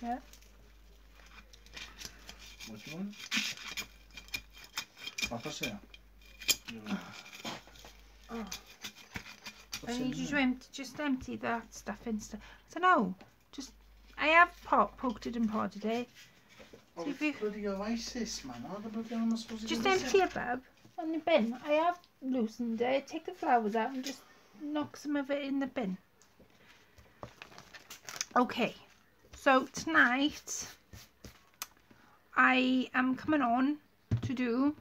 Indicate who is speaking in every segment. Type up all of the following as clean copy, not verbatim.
Speaker 1: Yeah.
Speaker 2: What do you want? What's here?
Speaker 1: Oh.
Speaker 2: What's
Speaker 1: I need
Speaker 2: in
Speaker 1: you
Speaker 2: there?
Speaker 1: to just empty that stuff in. I don't know. Just I have poked it and prodded it.
Speaker 2: Oh,
Speaker 1: See if you
Speaker 2: bloody oasis, man. How the bloody hell am I supposed to
Speaker 1: just
Speaker 2: do this?
Speaker 1: empty it, Bab, on the bin. I have loosened it. Take the flowers out and just knock some of it in the bin. Okay. So tonight I am coming on to do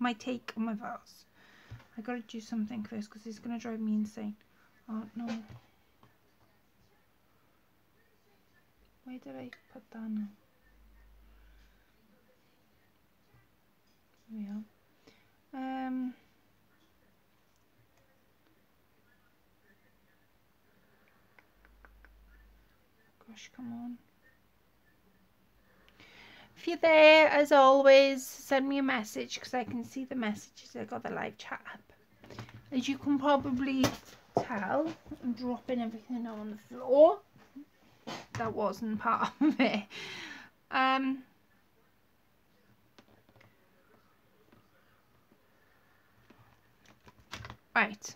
Speaker 1: my take on my vase. I gotta do something first because it's gonna drive me insane. Oh no. Where did I put that now? There we are. Gosh, come on. If you're there, as always, send me a message because I can see the messages. I got the live chat up. As you can probably tell, I'm dropping everything on the floor. That wasn't part of it. Right.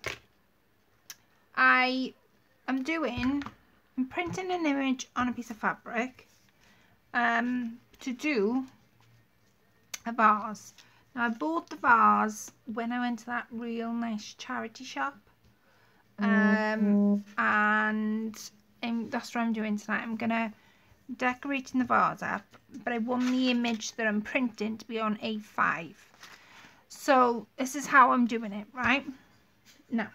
Speaker 1: I'm printing an image on a piece of fabric to do a vase. Now I bought the vase when I went to that real nice charity shop, and that's what I'm doing tonight. I'm gonna decorating the vase up, but I want the image that I'm printing to be on A5. So this is how I'm doing it, right? Now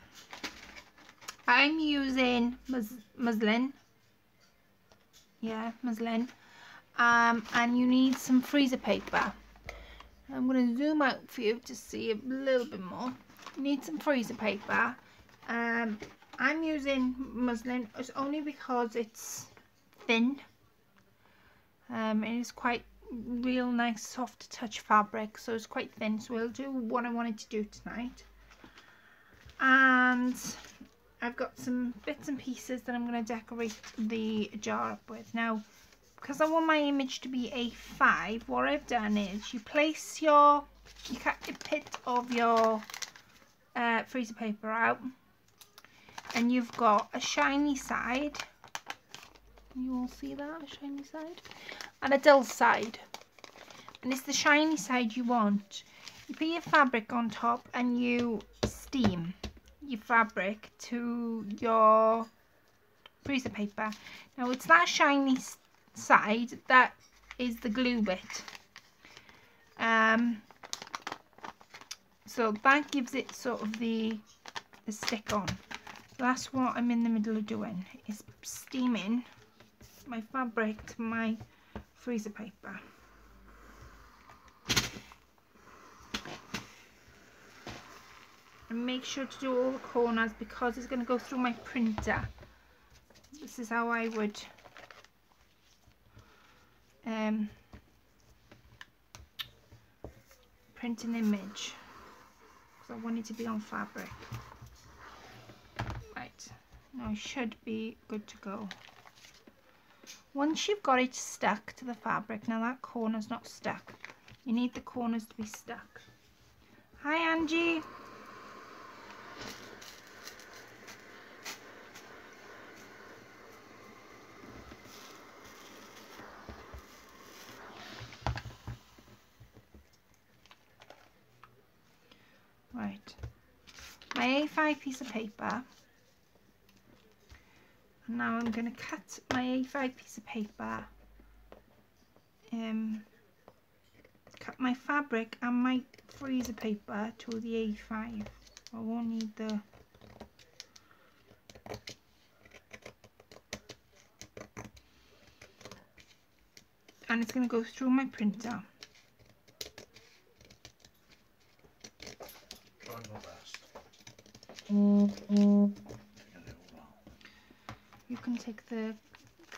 Speaker 1: I'm using muslin. Yeah, muslin. And you need some freezer paper. I'm going to zoom out for you to see a little bit more. You need some freezer paper. I'm using muslin. It's only because it's thin. It is quite real nice soft touch fabric, so it's quite thin. So we'll do what I wanted to do tonight. And I've got some bits and pieces that I'm going to decorate the jar up with. Now, because I want my image to be A5, what I've done is you cut the pit of your freezer paper out, and you've got a shiny side. You all see that? A shiny side? And a dull side. And it's the shiny side you want. You put your fabric on top and you steam your fabric to your freezer paper. Now it's that shiny side that is the glue bit. So that gives it sort of the stick on. So that's what I'm in the middle of doing, is steaming my fabric to my freezer paper. And make sure to do all the corners because it's going to go through my printer. This is how I would print an image, because I want it to be on fabric. Right, now I should be good to go. Once you've got it stuck to the fabric, now that corner's not stuck. You need the corners to be stuck. Hi Angie. Right, my A5 piece of paper. And now I'm going to cut my A5 piece of paper, cut my fabric and my freezer paper to the A5. I won't need the and it's going to go through my printer. You can take the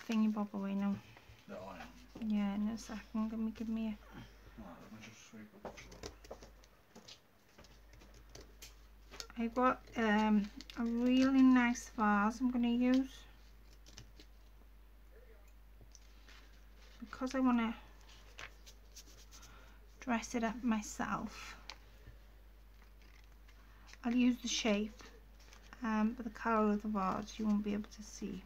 Speaker 1: thingy bob away now.
Speaker 2: The iron.
Speaker 1: Yeah, in a second. Give me a... I've got a really nice vase I'm going to use. because I want to dress it up myself, I'll use the shape, but the colour of the vase you won't be able to see.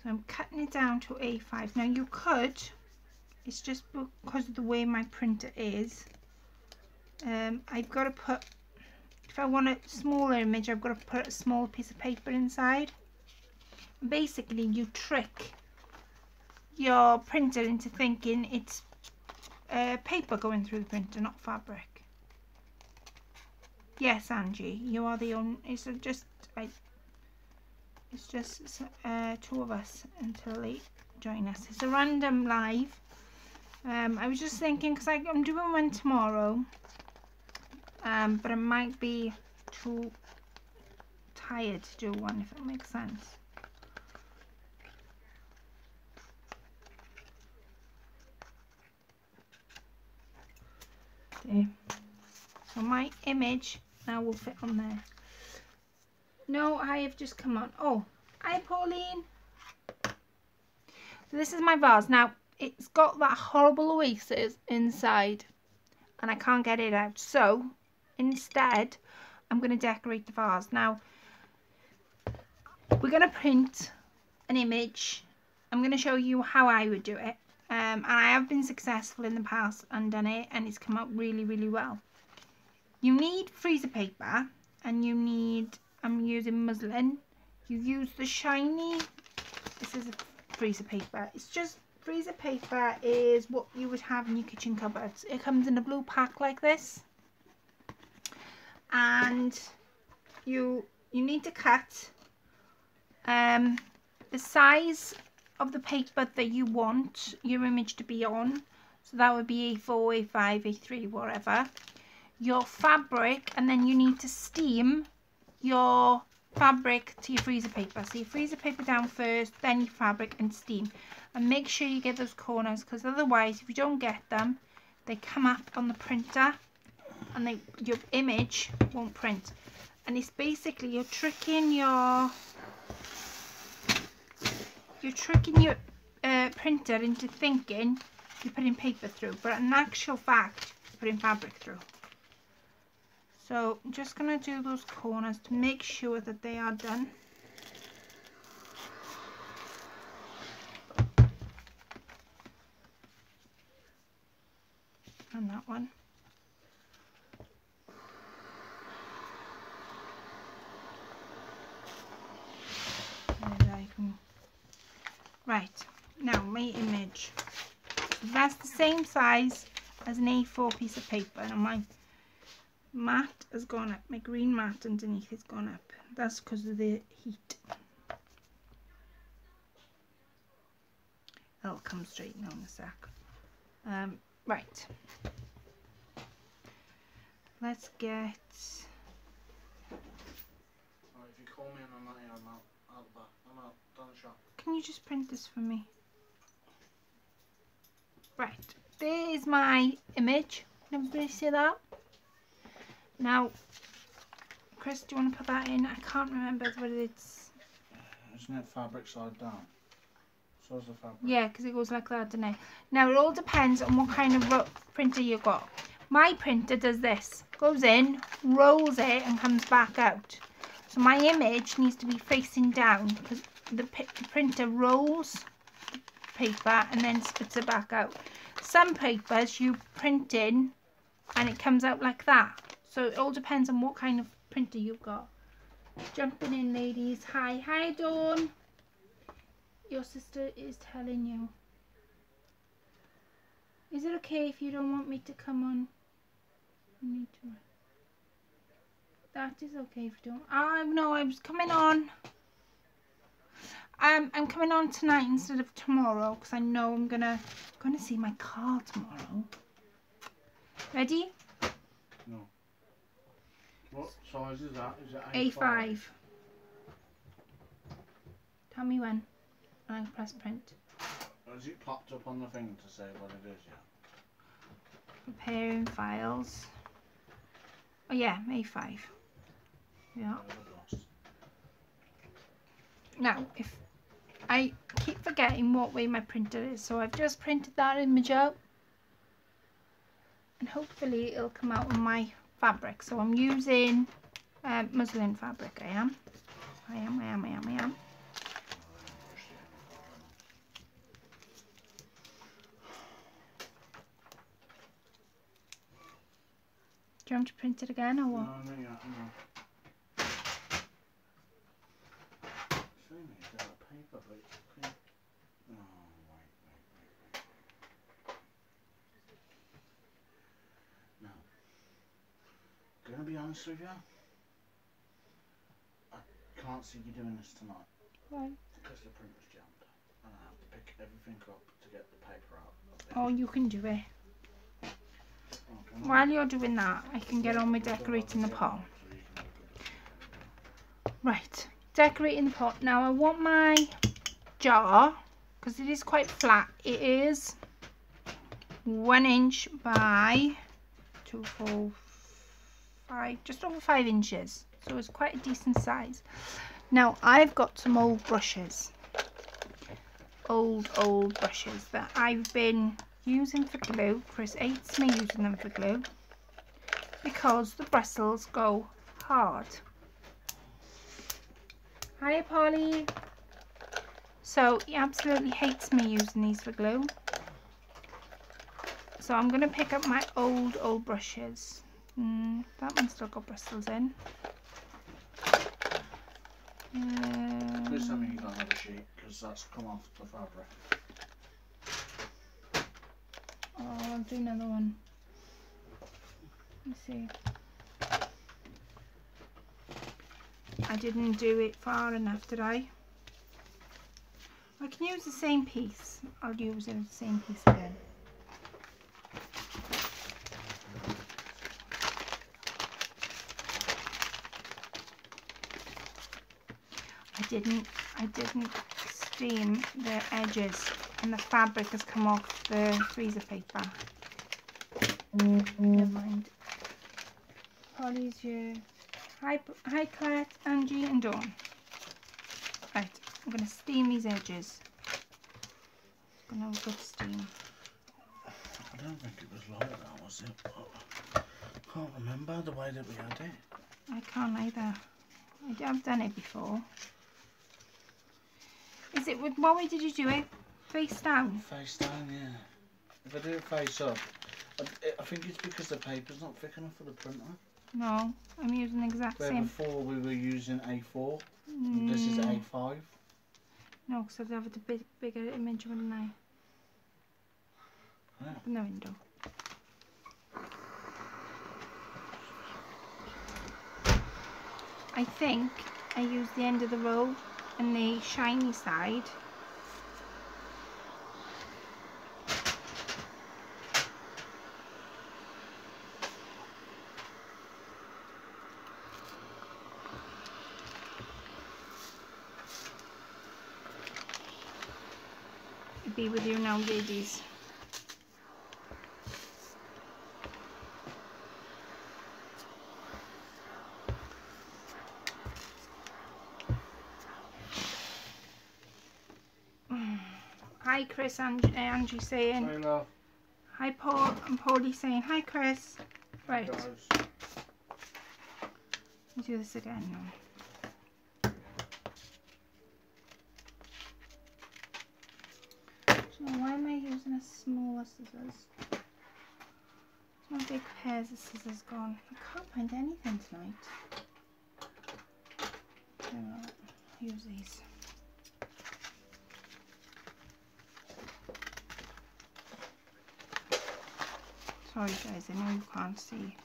Speaker 1: So I'm cutting it down to A5. Now you could, it's just because of the way my printer is, I've got to put, if I want a smaller image, I've got to put a small piece of paper inside. Basically you trick your printer into thinking it's paper going through the printer, not fabric. Yes, Angie, you are the only, it's just two of us until they join us. It's a random live. I was just thinking, because I'm doing one tomorrow, but I might be too tired to do one, if it makes sense. There. So my image now will fit on there. No, I have just come on. Oh, hi Pauline. So this is my vase. Now, it's got that horrible oasis inside and I can't get it out. So, instead, I'm going to decorate the vase. Now, we're going to print an image. I'm going to show you how I would do it. And I have been successful in the past and done it, and it's come out really, really well. You need freezer paper, and you need, I'm using muslin. You use the shiny, this is a freezer paper. It's just, freezer paper is what you would have in your kitchen cupboards. It comes in a blue pack like this. And you need to cut the size of the paper that you want your image to be on. So that would be A4, A5, A3, whatever. Your fabric, and then you need to steam your fabric to your freezer paper. So your freezer paper down first, then your fabric, and steam. And make sure you get those corners, because otherwise if you don't get them, they come up on the printer and your image won't print. And it's basically you're tricking your printer into thinking you're putting paper through, but in actual fact you're putting fabric through. So I'm just going to do those corners to make sure that they are done. And that one. There I go. Right, now my image. That's the same size as an A4 piece of paper, and my mat has gone up. My green mat underneath has gone up. That's because of the heat. It'll come straight now in a sec. Right. Let's get.
Speaker 2: If you call me and I'm not here, I'm out down the shop.
Speaker 1: Can you just print this for me? Right. There is my image. Can everybody see that? Now, Chris, do you want to put that in? I can't remember what it's.
Speaker 2: Isn't it fabric side down? So is the fabric.
Speaker 1: Yeah, because it goes like that, doesn't it? Now, it all depends on what kind of printer you've got. My printer does this. Goes in, rolls it, and comes back out. So my image needs to be facing down because the printer rolls the paper and then spits it back out. Some papers you print in and it comes out like that. So it all depends on what kind of printer you've got. Jumping in, ladies. Hi. Hi, Dawn. Your sister is telling you. Is it okay if you don't want me to come on? I need to. That is okay if you don't. No, I was coming on. I'm coming on tonight instead of tomorrow because I know I'm gonna see my car tomorrow. Ready?
Speaker 2: No. What size is that? Is it
Speaker 1: A5? Tell me when. And I press print.
Speaker 2: Has it popped up on the thing to say what it is yet?
Speaker 1: Preparing files. Oh yeah, A5. Yeah. Now, if I keep forgetting what way my printer is, so I've just printed that image out, and hopefully it'll come out on my fabric. So I'm using muslin fabric. I am. Do you want to print it again or what?
Speaker 2: No, yeah, no. Paper, but oh, wait. Now, gonna be honest with you, I can't see you doing this tonight.
Speaker 1: Why?
Speaker 2: Because the printer's jammed, and I have to pick everything up to get the paper out.
Speaker 1: Oh, you can do it.
Speaker 2: Okay.
Speaker 1: While you're doing that, I can get on with decorating the pot. Right, decorating the pot. Now I want my jar, because it is quite flat. It is 1 inch by 2, 4, 5, just over 5 inches. So it's quite a decent size. Now I've got some old brushes. Old brushes that I've been using for glue. Chris hates me using them for glue because the bristles go hard. Hi Polly. So he absolutely hates me using these for glue. So I'm going to pick up my old brushes. That one's still got bristles in.
Speaker 2: This time you got another sheet because that's come off the fabric.
Speaker 1: Oh, I'll do another one. Let's see. I didn't do it far enough, did I? I can use the same piece. I'll use the same piece again. I didn't steam the edges, and the fabric has come off the freezer paper. Never mind. Polly's here. Hi Claire, Angie and Dawn. Right, I'm going to steam these edges. I'm going to have a good steam.
Speaker 2: I don't think it was like that, was it? But I can't remember the way that we had it.
Speaker 1: I can't either. I've done it before. Is it with, what way did you do it? Face down?
Speaker 2: Face down, yeah. If I do it face up, I think it's because the paper's not thick enough for the printer.
Speaker 1: No, I'm using the exact
Speaker 2: Where
Speaker 1: same.
Speaker 2: before we were using A4, this is A5.
Speaker 1: No, because I'd have a bigger image, wouldn't I?
Speaker 2: Yeah.
Speaker 1: In the window. I think I used the end of the row and the shiny side. It'll be with you now, ladies. Hi Chris and Angie saying
Speaker 2: Hey, love.
Speaker 1: hi Paul, and Paulie saying hi Chris. Right,
Speaker 2: Guys.
Speaker 1: let's do this again now. So why am I using a smaller scissors? My big pairs of scissors gone. I can't find anything tonight. I'll use these. Sorry guys, I know you can't see.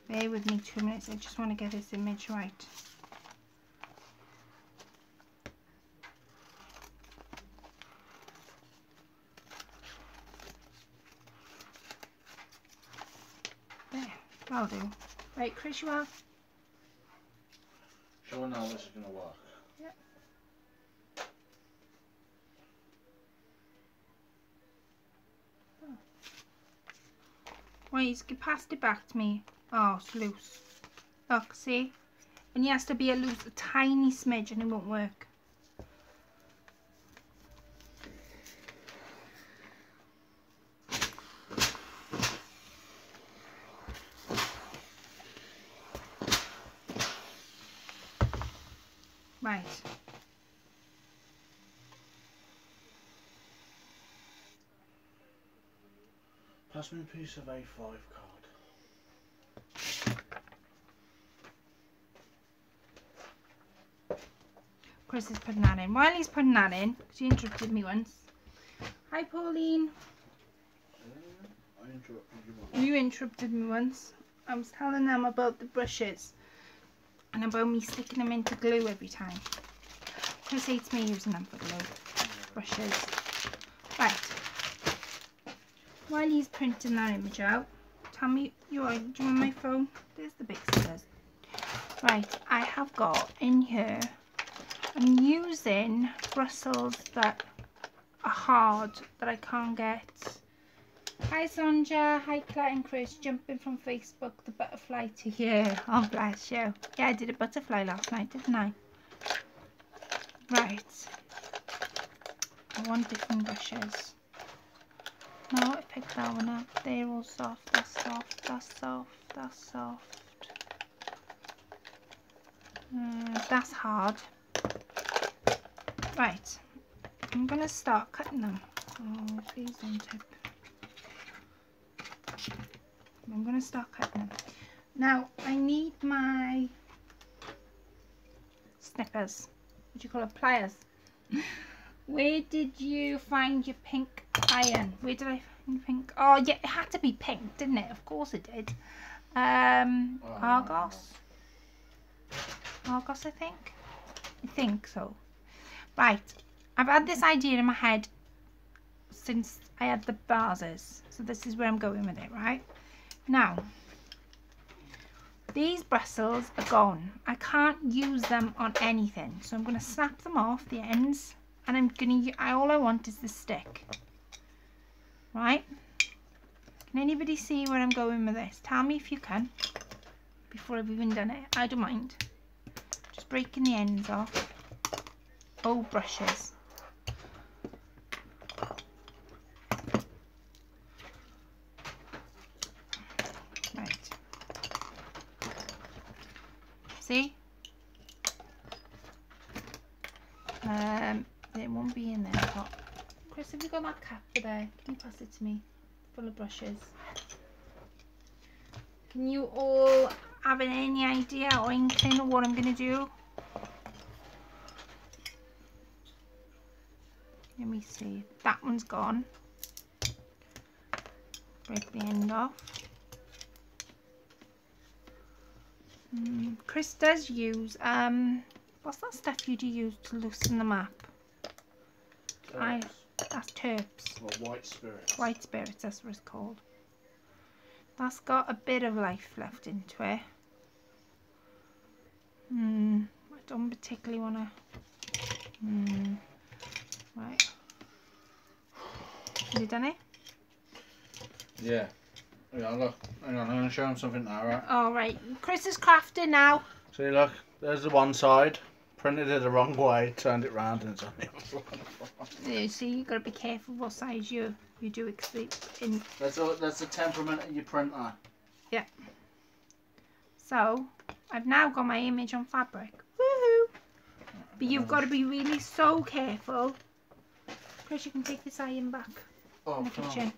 Speaker 1: Bear with me 2 minutes, I just want to get this image right. There, that'll do. Right, Chris, you are?
Speaker 2: Sure now this is going to work.
Speaker 1: Yep. Wait, he's passed it back to me. Oh, it's loose. Look, see? Only has to be a tiny smidge and it won't work. Right.
Speaker 2: Pass me a piece of A5 card.
Speaker 1: Chris is putting that in. While he's putting that in, because he interrupted me once. Hi, Pauline.
Speaker 2: I interrupted you once.
Speaker 1: You interrupted me once. I was telling them about the brushes and about me sticking them into glue every time. Chris hates me using them for glue. Brushes. Right. While he's printing that image out, tell me, do you want my phone? There's the big scissors. Right, I have got in here, I'm using bristles that are hard, that I can't get. Hi Sonja, hi Claire and Chris, jumping from Facebook, the butterfly to you. Oh bless you. Yeah, I did a butterfly last night, didn't I? Right. I want different brushes. No, I picked that one up. They're all soft, that's soft, that's soft, that's soft. That's hard. Right. I'm going to start cutting them. Oh, please don't tip. I'm going to start cutting them. Now, I need my snippers. What do you call it? Pliers. Where did you find your pink iron? Where did I find pink? Oh, yeah, it had to be pink, didn't it? Of course it did. Argos. Argos, I think so. Right. I've had this idea in my head since I had the vases. So this is where I'm going with it, right? Now, these bristles are gone. I can't use them on anything. So I'm going to snap them off the ends. And I'm going to, all I want is the stick. Right? Can anybody see where I'm going with this? Tell me if you can. Before I've even done it. I don't mind. Just breaking the ends off. Oh, brushes. Right. See? It won't be in there. But Chris, have you got that cap for there? Can you pass it to me? Full of brushes. Can you all have any idea or inkling of what I'm going to do? Let me see. That one's gone. Break the end off. Chris does use what's that stuff you do use to loosen the map? That's terps.
Speaker 2: Well, white spirits.
Speaker 1: White spirits, that's what it's called. That's got a bit of life left into it. I don't particularly want to. Right. Have you done it?
Speaker 2: Yeah. Yeah, look. Hang on, I'm going to show him something now, right?
Speaker 1: All right. Chris is crafting now.
Speaker 2: See, look. There's the one side. Printed it the wrong way, turned it round, and it's on the other one.
Speaker 1: Yeah, see, you've got to be careful what size you do in.
Speaker 2: That's the temperament of your printer.
Speaker 1: Yeah. So, I've now got my image on fabric. Woohoo! But you've got to be really so careful. Chris, you can take this iron back in the kitchen.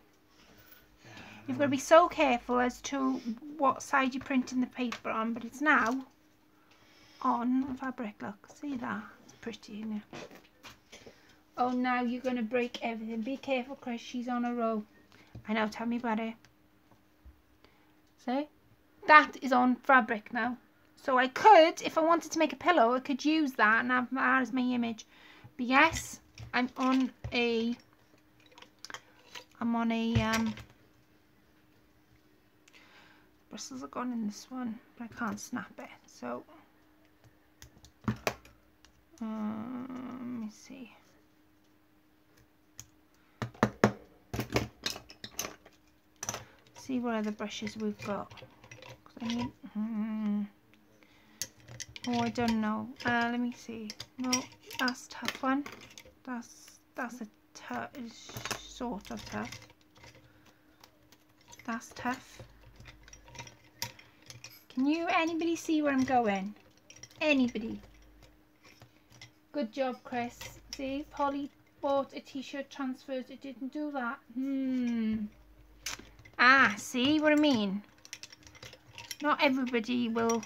Speaker 1: You've got to be so careful as to what side you're printing the paper on, but it's now on fabric. Look, see that? It's pretty, isn't it? Oh, now you're going to break everything. Be careful, Chris. She's on a roll. I know, tell me about it. See? That is on fabric now. So I could, if I wanted to make a pillow, I could use that and have that as my image. But yes, I'm on a bristles are gone in this one, but I can't snap it. So let me see. See what other brushes we've got. I need, Oh, I don't know. Let me see. No, that's a tough one. That's a tough, sort of tough. That's tough. Can anybody see where I'm going? Anybody? Good job, Chris. See, Polly bought a t-shirt, transfers, it didn't do that. Ah, see what I mean? Not everybody will.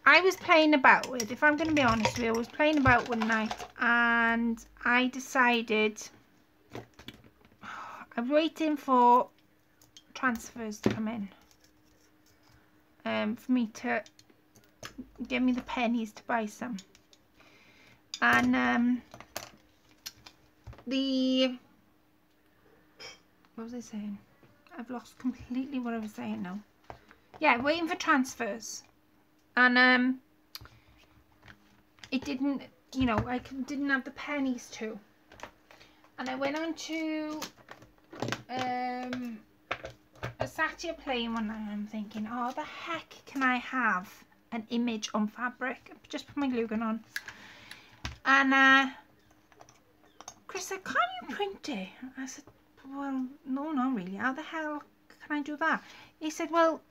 Speaker 1: I was playing about with, if I'm going to be honest with you, I was playing about one night and I decided, I was waiting for transfers to come in. For me to give me the pennies to buy some. And what was I saying? I've lost completely what I was saying now. Yeah, waiting for transfers. And it didn't, you know, I didn't have the pennies to. And I went on to I sat here playing one night and I'm thinking, oh, the heck can I have an image on fabric? Just put my glue gun on. And Chris said, can't you print it? I said, well, no, not really. How the hell can I do that? He said, well,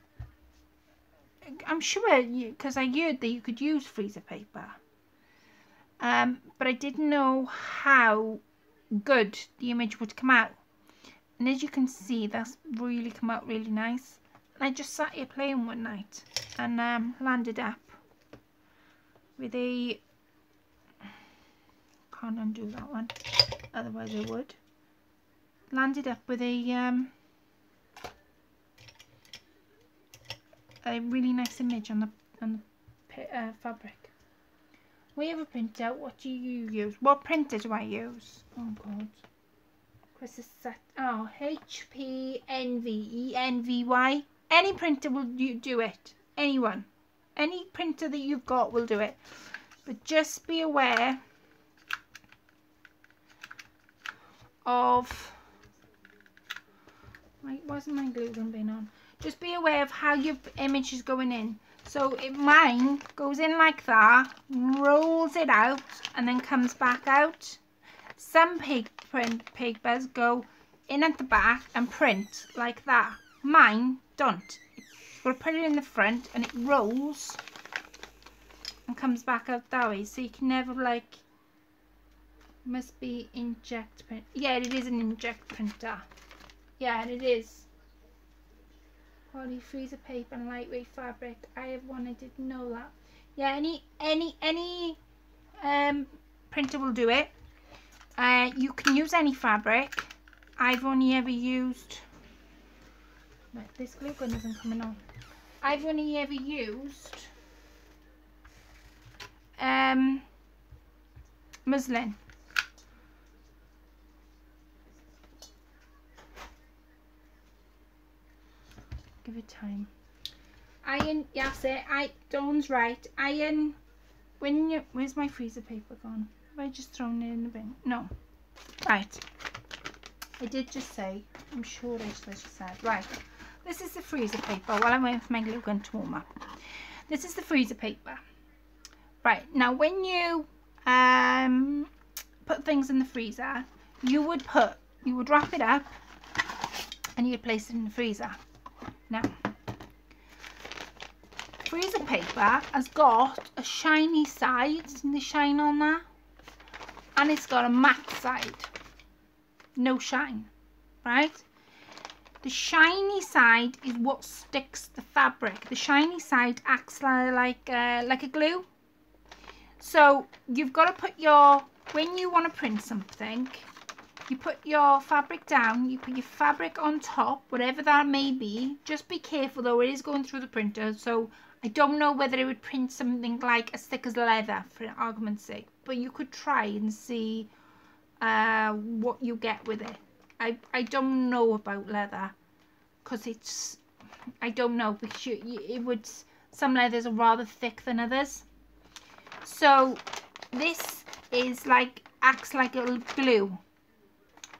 Speaker 1: I'm sure because I heard that you could use freezer paper. But I didn't know how good the image would come out. And as you can see, that's really come out really nice. And I just sat here playing one night and landed up with a, can't undo that one, otherwise I would. Landed up with a really nice image on the fabric. We have a printout. What do you use? What printer do I use? Oh God. Chris is set. Oh, HP Envy, ENVY. Any printer will do it. Anyone. Any printer that you've got will do it. But just be aware of. Why wasn't my glue gun being on? Just be aware of how your image is going in. So mine goes in like that, rolls it out, and then comes back out. Some papers go in at the back and print like that. Mine don't. You've got to put it in the front and it rolls and comes back out that way. So you can never like, must be inject print. Yeah, it is an inject printer. Yeah, it is. Poly freezer paper and lightweight fabric. I have one. I didn't know that. Yeah, any printer will do it. You can use any fabric. I've only ever used. Right, this glue gun isn't coming on. I've only ever used muslin. Give it time. Iron, yes, Dawn's right. Iron, when you, where's my freezer paper gone? Have I just thrown it in the bin? No. Right. I did just say, I'm sure I just said. Right. This is the freezer paper while I'm waiting for my glue gun to warm up. This is the freezer paper. Right. Now, when you put things in the freezer, you would wrap it up and you'd place it in the freezer. Now, freezer paper has got a shiny side, isn't the shine on that? And it's got a matte side, no shine, right? The shiny side is what sticks the fabric. The shiny side acts like a glue. So you've got to put when you want to print something, you put your fabric down, you put your fabric on top, whatever that may be. Just be careful though, it is going through the printer, so I don't know whether it would print something like as thick as leather, for argument's sake. But you could try and see what you get with it. I don't know about leather, because I don't know, because some leathers are rather thick than others. So this is acts like a glue.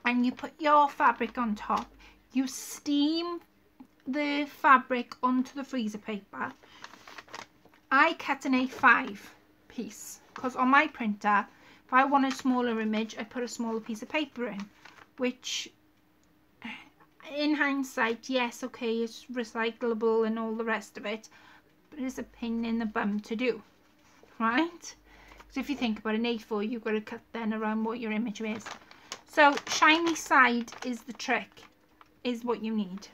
Speaker 1: And you put your fabric on top, you steam the fabric onto the freezer paper, I cut an A5 piece because on my printer, if I want a smaller image, I put a smaller piece of paper in, which in hindsight, yes, okay, it's recyclable and all the rest of it, but it's a pain in the bum to do, right? So if you think about an A4, you've got to cut then around what your image is. So shiny side is the trick, is what you need.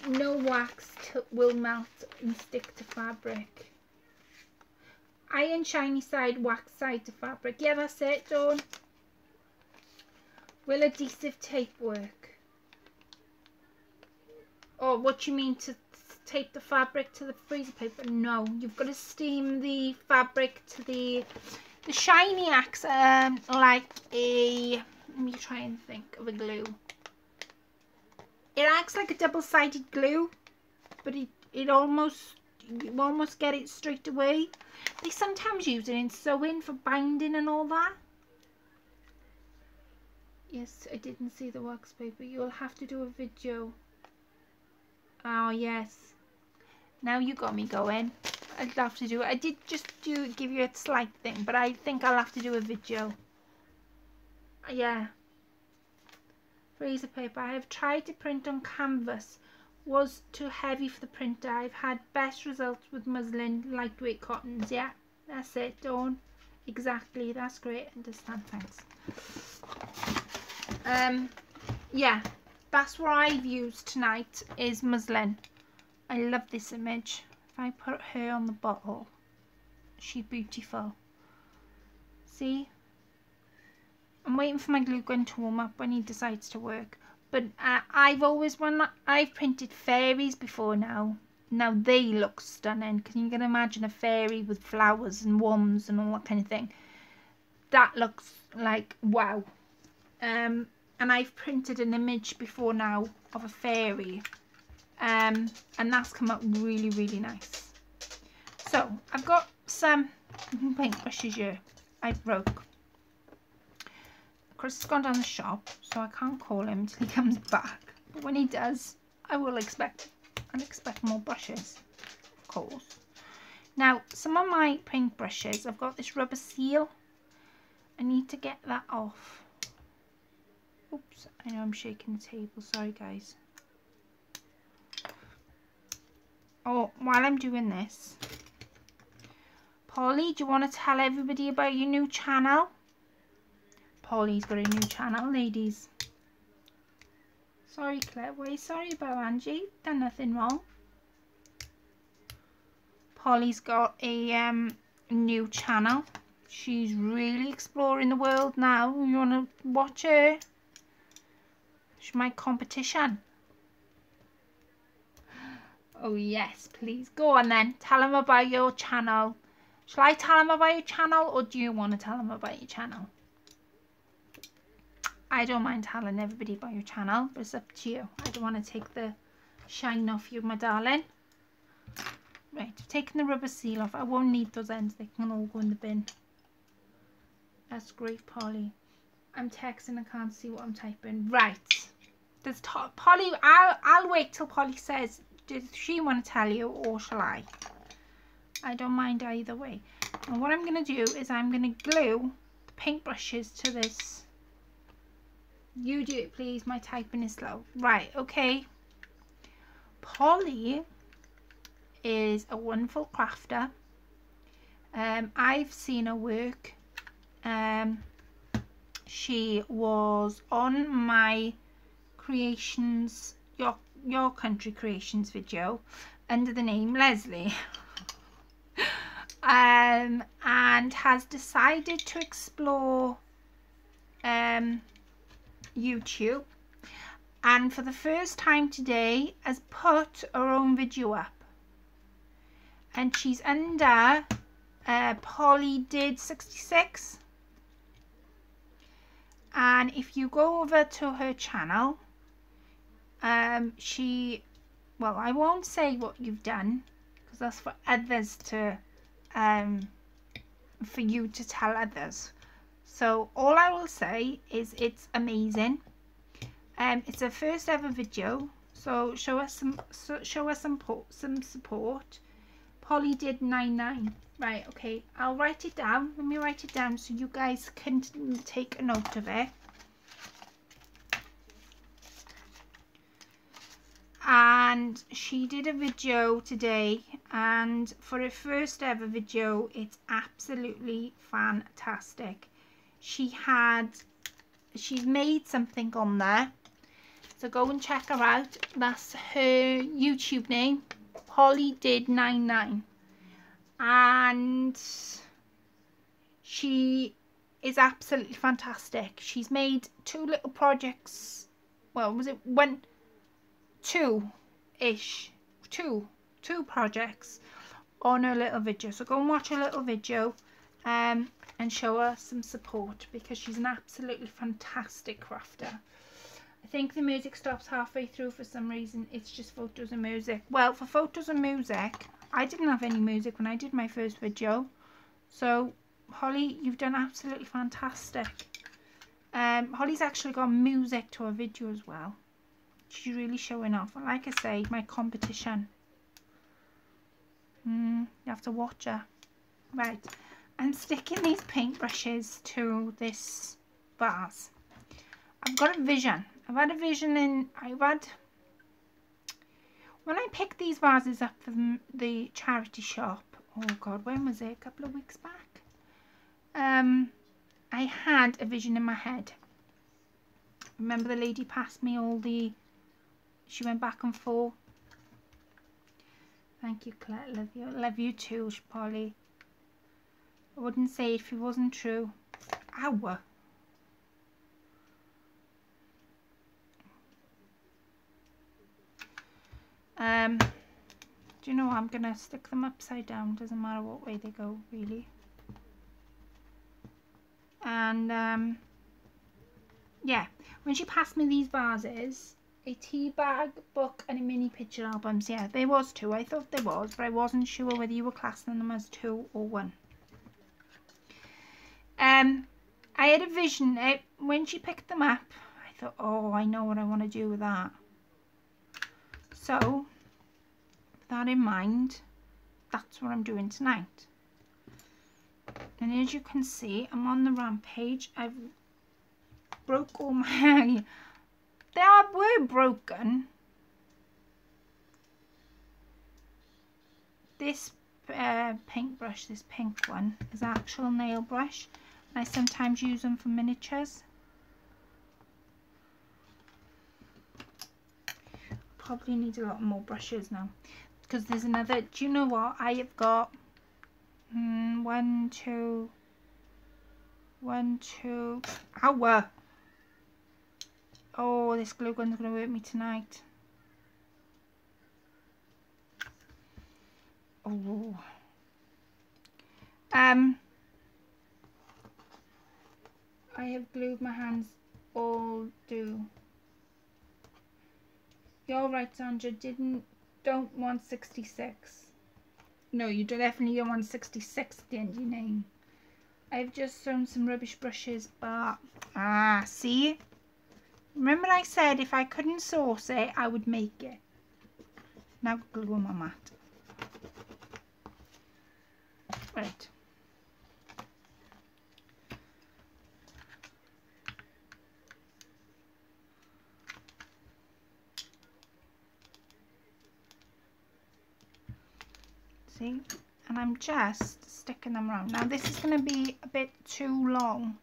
Speaker 1: No wax will melt and stick to fabric. Iron shiny side, wax side to fabric. Yeah, that's it, Dawn. Will adhesive tape work? Oh, what you mean to tape the fabric to the freezer paper? No, you've got to steam the fabric to the shiny acts like a, let me try and think of a glue. It acts like a double-sided glue, but you almost get it straight away. They sometimes use it in sewing for binding and all that. Yes, I didn't see the wax paper. You'll have to do a video. Oh yes, now you got me going. I'd love to do it. I did just give you a slight thing, but I think I'll have to do a video. Yeah. Freezer paper. I have tried to print on canvas. Was too heavy for the printer. I've had best results with muslin, lightweight cottons. Yeah, that's it, Dawn. Exactly. That's great. Understand. Thanks. Yeah, that's what I've used tonight is muslin. I love this image. If I put her on the bottle, she's beautiful. See? I'm waiting for my glue gun to warm up when he decides to work. But I've printed fairies before now. Now they look stunning. Because you can imagine a fairy with flowers and wands and all that kind of thing. That looks like wow. And I've printed an image before now of a fairy. And that's come up really, really nice. So I've got some paintbrushes here I broke. Chris has gone down the shop, so I can't call him until he comes back. But when he does, I'll expect more brushes, of course. Now, some of my paintbrushes, I've got this rubber seal. I need to get that off. Oops, I know I'm shaking the table. Sorry, guys. Oh, while I'm doing this, Polly, do you want to tell everybody about your new channel? Polly's got a new channel, ladies. Sorry, Claire. What are you sorry about, Angie? Done nothing wrong. Polly's got a new channel. She's really exploring the world now. You want to watch her? She's my competition. Oh yes, please. Go on then. Tell them about your channel. Shall I tell them about your channel, or do you want to tell them about your channel? I don't mind telling everybody about your channel, but it's up to you. I don't want to take the shine off you, my darling. Right, I've taken the rubber seal off. I won't need those ends. They can all go in the bin. That's great, Polly. I'm texting. I can't see what I'm typing. Right. There's Polly. I'll wait till Polly says, does she want to tell you, or shall I? I don't mind either way. And what I'm going to do is I'm going to glue the paintbrushes to this. You do it, please. My typing is slow. Right, okay. Polly is a wonderful crafter. I've seen her work. She was on my creations, your country creations video under the name Leslie. And has decided to explore YouTube, and for the first time today has put her own video up, and she's under Polly did 66, and if you go over to her channel, well, I won't say what you've done because that's for others to for you to tell others. So all I will say is it's amazing. It's her first ever video, so show us some support. Holly did 99. Right, okay, I'll write it down. Let me write it down so you guys can take a note of it. And she did a video today, and for her first ever video, it's absolutely fantastic. She's made something on there, so go and check her out. That's her YouTube name, Holly did 99, and she is absolutely fantastic. She's made two little projects. Well, was it when? Two projects on her little video, so go and watch her little video and show her some support, because she's an absolutely fantastic crafter. I think the music stops halfway through for some reason. It's just photos and music. Well, for photos and music, I didn't have any music when I did my first video, so Holly, you've done absolutely fantastic. Holly's actually got music to her video as well. She's really showing off. And like I say, my competition. You have to watch her. Right. I'm sticking these paintbrushes to this vase. I've got a vision. I've had a vision when I picked these vases up from the charity shop. Oh God, when was it? A couple of weeks back. I had a vision in my head. Remember the lady passed me all the... She went back and forth. Thank you, Claire. Love you. Love you too, Polly. I wouldn't say it if it wasn't true. Ow. Do you know what? I'm going to stick them upside down. Doesn't matter what way they go, really. And, yeah. When she passed me these vases... A tea bag, book and a mini picture albums. Yeah, there was two. I thought there was, but I wasn't sure whether you were classing them as two or one. I had a vision. When she picked them up, I thought, oh, I know what I want to do with that. So, with that in mind, that's what I'm doing tonight. And as you can see, I'm on the rampage. I've broke all my... They were broken. This paintbrush, this pink one, is an actual nail brush. I sometimes use them for miniatures. Probably need a lot more brushes now, because there's another... Do you know what? I have got 1, 2... Ow! Oh, this glue gun's going to hurt me tonight. Oh. I have glued my hands all do. You're right, Sandra. Don't want 66. No, you definitely don't want 66 at the end of your name. I've just thrown some rubbish brushes, but... see? Remember I said if I couldn't source it, I would make it. Now glue on my mat. Right. See? And I'm just sticking them around. Now this is going to be a bit too long.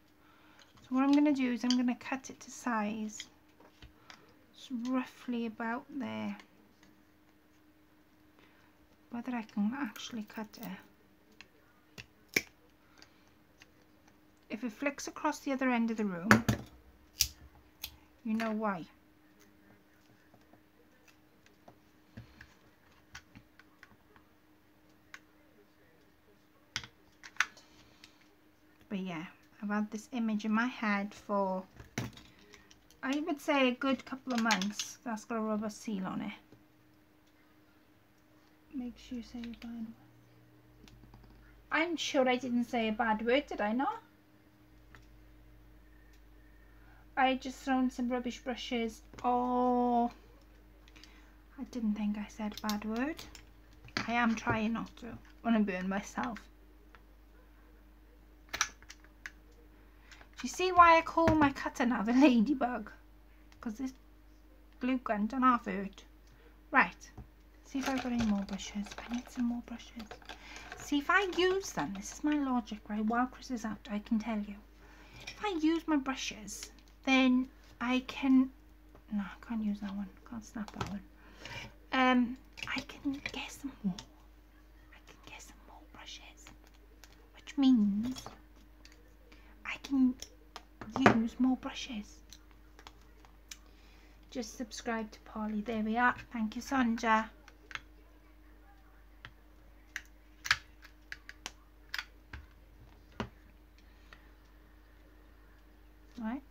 Speaker 1: So what I'm going to do is I'm going to cut it to size. It's roughly about there. Whether I can actually cut it. If it flicks across the other end of the room, you know why. But yeah, I've had this image in my head for, I would say, a good couple of months. That's got a rubber seal on it. Make sure you say a bad word. I'm sure I didn't say a bad word, did I not? I just thrown some rubbish brushes. Oh, I didn't think I said a bad word. I am trying not to when I burn myself. Do you see why I call my cutter now the ladybug? Because this glue gun done half hurt. Right. See if I've got any more brushes. I need some more brushes. See if I use them. This is my logic, right? While Chris is out, I can tell you. If I use my brushes, then I can... No, I can't use that one. Can't snap that one. I can get some more. I can get some more brushes. Which means I can use more brushes. Just subscribe to Polly. There we are. Thank you, Sonja. Right.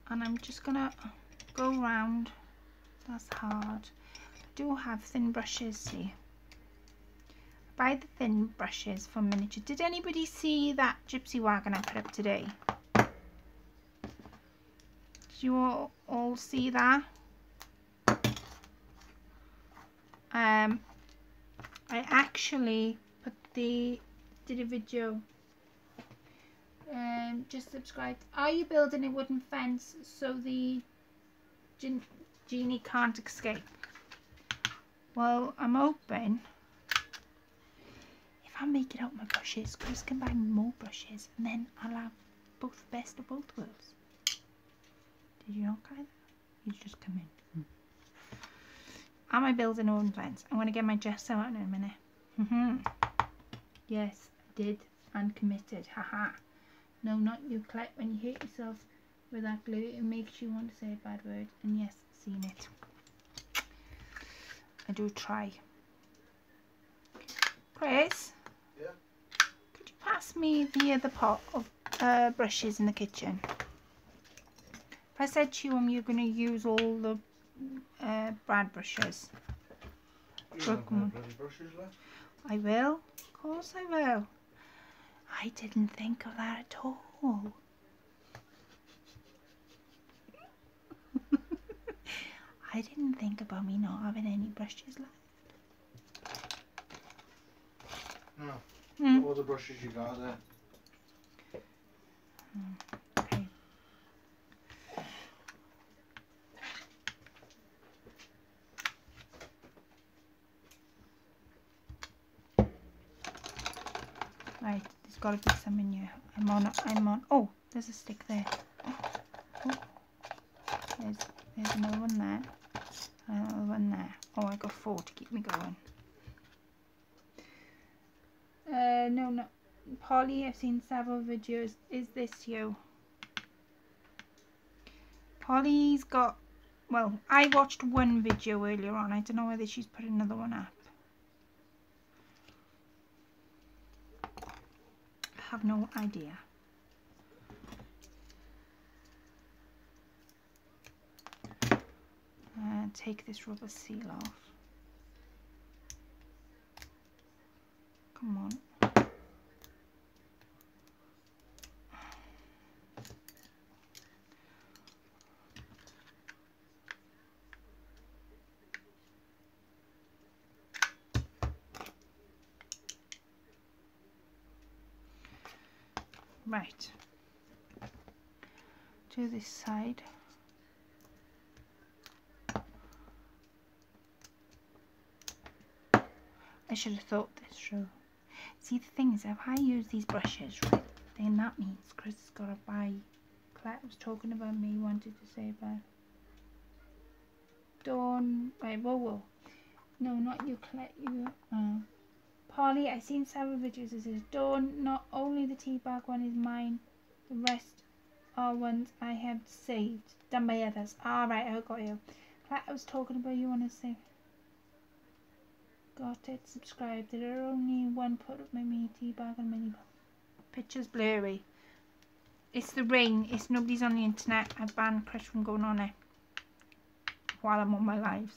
Speaker 1: And I'm just going to go round. That's hard. I do have thin brushes, see. Buy the thin brushes for miniature. Did anybody see that gypsy wagon I put up today? Did you all see that? I actually did a video. Just subscribe. Are you building a wooden fence so the genie can't escape? Well, I'm hoping if I make it out my brushes, Chris can buy me more brushes, and then I'll have both the best of both worlds. Did you not get that? You just come in. Am I building a wooden fence? I'm going to get my gesso out in a minute. Yes, I did and committed. Haha. No, not you, Clet. When you hurt yourself with that glue, it makes you want to say a bad word. And yes, I've seen it. I do try. Chris?
Speaker 2: Yeah?
Speaker 1: Could you pass me the other pot of brushes in the kitchen? If I said to you, you're going to use all the brad brushes.
Speaker 2: You have no bloody brushes left?
Speaker 1: I will. Of course I will. I didn't think of that at all. I didn't think about me not having any brushes left.
Speaker 2: No. All the brushes you got there.
Speaker 1: Okay. Right, there's got to be some in here. I'm on. Oh, there's a stick there. Oh. There's another one there. Another one there. Oh, I got 4 to keep me going. No, not Polly. I've seen several videos. Is this you? Polly's got. Well, I watched one video earlier on. I don't know whether she's put another one up. I have no idea. Take this rubber seal off. Come on. Right. To this side. I should have thought this through. See, the thing is, if I use these brushes, right, then that means Chris has got to buy. Clet was talking about me, wanted to say about Dawn. Right, whoa. No, not you, Clet. You. Polly, I've seen several videos. It says Dawn. Not only the tea bag one is mine, the rest are ones I have saved, done by others. Alright, I got you. Clet, I was talking about you. Want to say? Got it, subscribe. There are only one put up my mini tea bag and mini pictures blurry. It's the rain. It's nobody's on the internet. I banned Chris from going on it while I'm on my lives.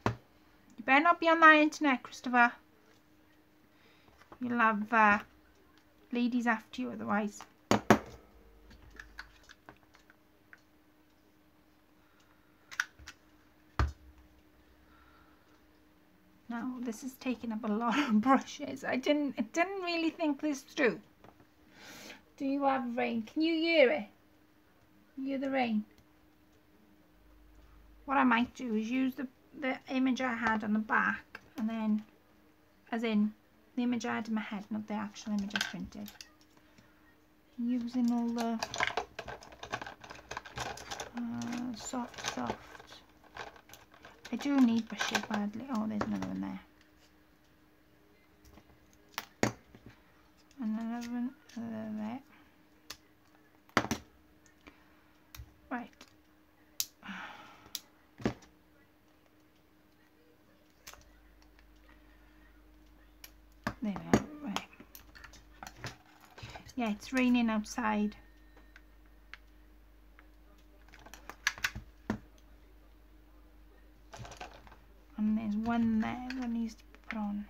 Speaker 1: You better not be on that internet, Christopher. You'll have ladies after you otherwise. Now this is taking up a lot of brushes. I didn't really think this through. Do you have rain? Can you hear it? Can you hear the rain? What I might do is use the image I had on the back, and then, as in the image I had in my head, not the actual image I printed. Using all the soft. I do need brushes badly. Oh, there's another one there. And another one there. Right. There we are. Right. Yeah, it's raining outside. And there's one there that needs to be put on.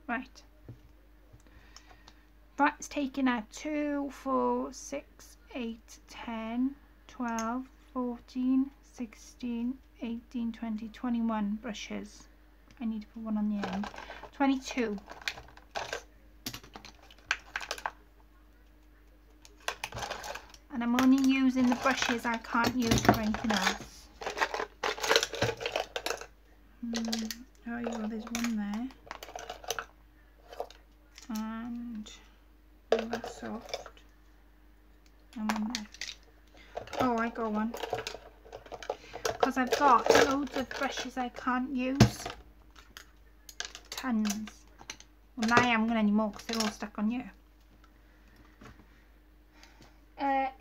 Speaker 1: Right. That's taken out 2, 4, 6, 8, 10, 12, 14, 16, 18, 20, 21 brushes. I need to put one on the end. 22. And I'm only using the brushes I can't use for anything else. Oh, yeah, there's one there. And that's soft. And one there. Oh, I got one. Because I've got loads of brushes I can't use. Tons. Well, now I haven't got any more because they're all stuck on you.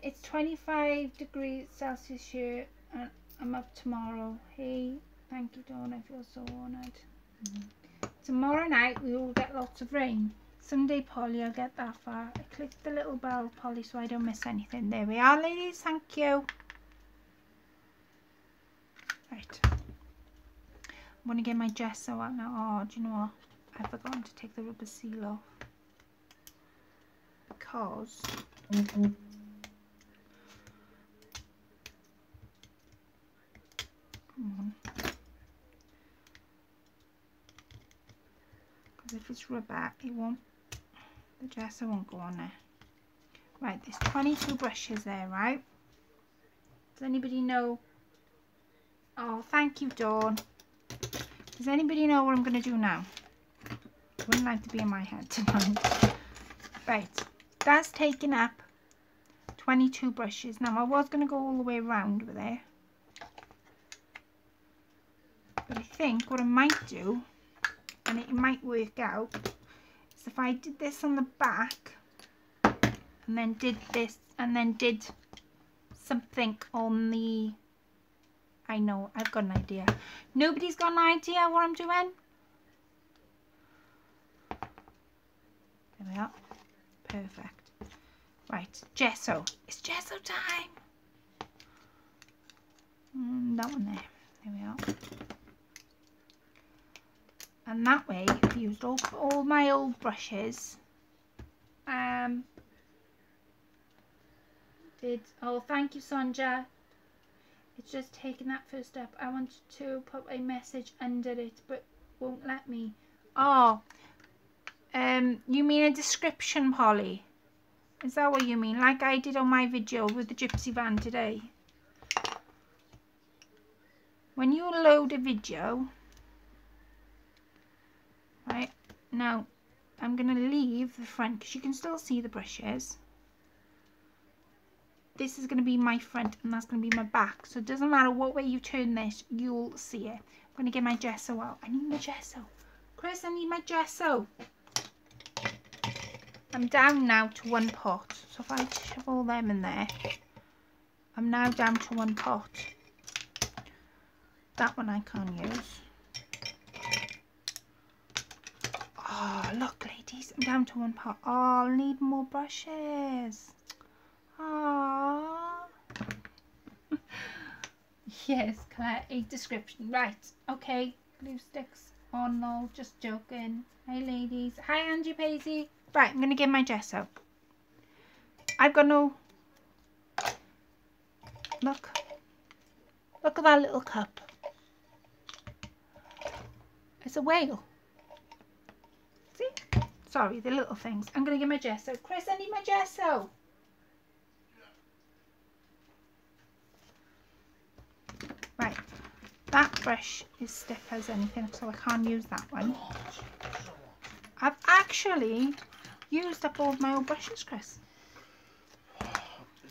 Speaker 1: It's 25 degrees Celsius here, and I'm up tomorrow. Hey, thank you, Dawn. I feel so honoured. Tomorrow night we will get lots of rain. Sunday, Polly, I'll get that far. I clicked the little bell, Polly, so I don't miss anything. There we are, ladies. Thank you. Right. I'm going to get my gesso out now. Oh, do you know what? I've forgotten to take the rubber seal off. Because... Come on. Because if it's rubber, it won't... The gesso won't go on there. Right, there's 22 brushes there, right? Does anybody know? Oh, thank you, Dawn. Does anybody know what I'm going to do now? I wouldn't like to be in my head tonight. Right, that's taken up 22 brushes. Now, I was going to go all the way around with it. But I think what I might do, and it might work out, is if I did this on the back, and then did this, and then did something on the... I know, I've got an idea. Nobody's got an idea what I'm doing? There we are. Perfect. Right, gesso. It's gesso time. That one there. There we are. And that way, I've used all my old brushes. Oh, thank you, Sonja. It's just taking that first step. I wanted to put a message under it, but won't let me. Oh, you mean a description, Polly? Is that what you mean? Like I did on my video with the gypsy van today. When you load a video, right, now I'm going to leave the front because you can still see the brushes. This is going to be my front and that's going to be my back. So it doesn't matter what way you turn this, you'll see it. I'm going to get my gesso out. I need my gesso. Chris, I need my gesso. I'm down now to one pot. So if I shove all them in there, I'm now down to one pot. That one I can't use. Oh, look, ladies, I'm down to one pot. Oh, I'll need more brushes. Oh. Yes, Claire, a description. Right, okay, glue sticks on, no, just joking. Hi, ladies. Hi, Angie Paisley. Right, I'm going to get my gesso. I've got no... Look. Look at that little cup. It's a whale. See? Sorry, the little things. I'm going to get my gesso. Chris, I need my gesso. Right. That brush is stiff as anything, so I can't use that one. I've actually used up all of my old brushes, Chris.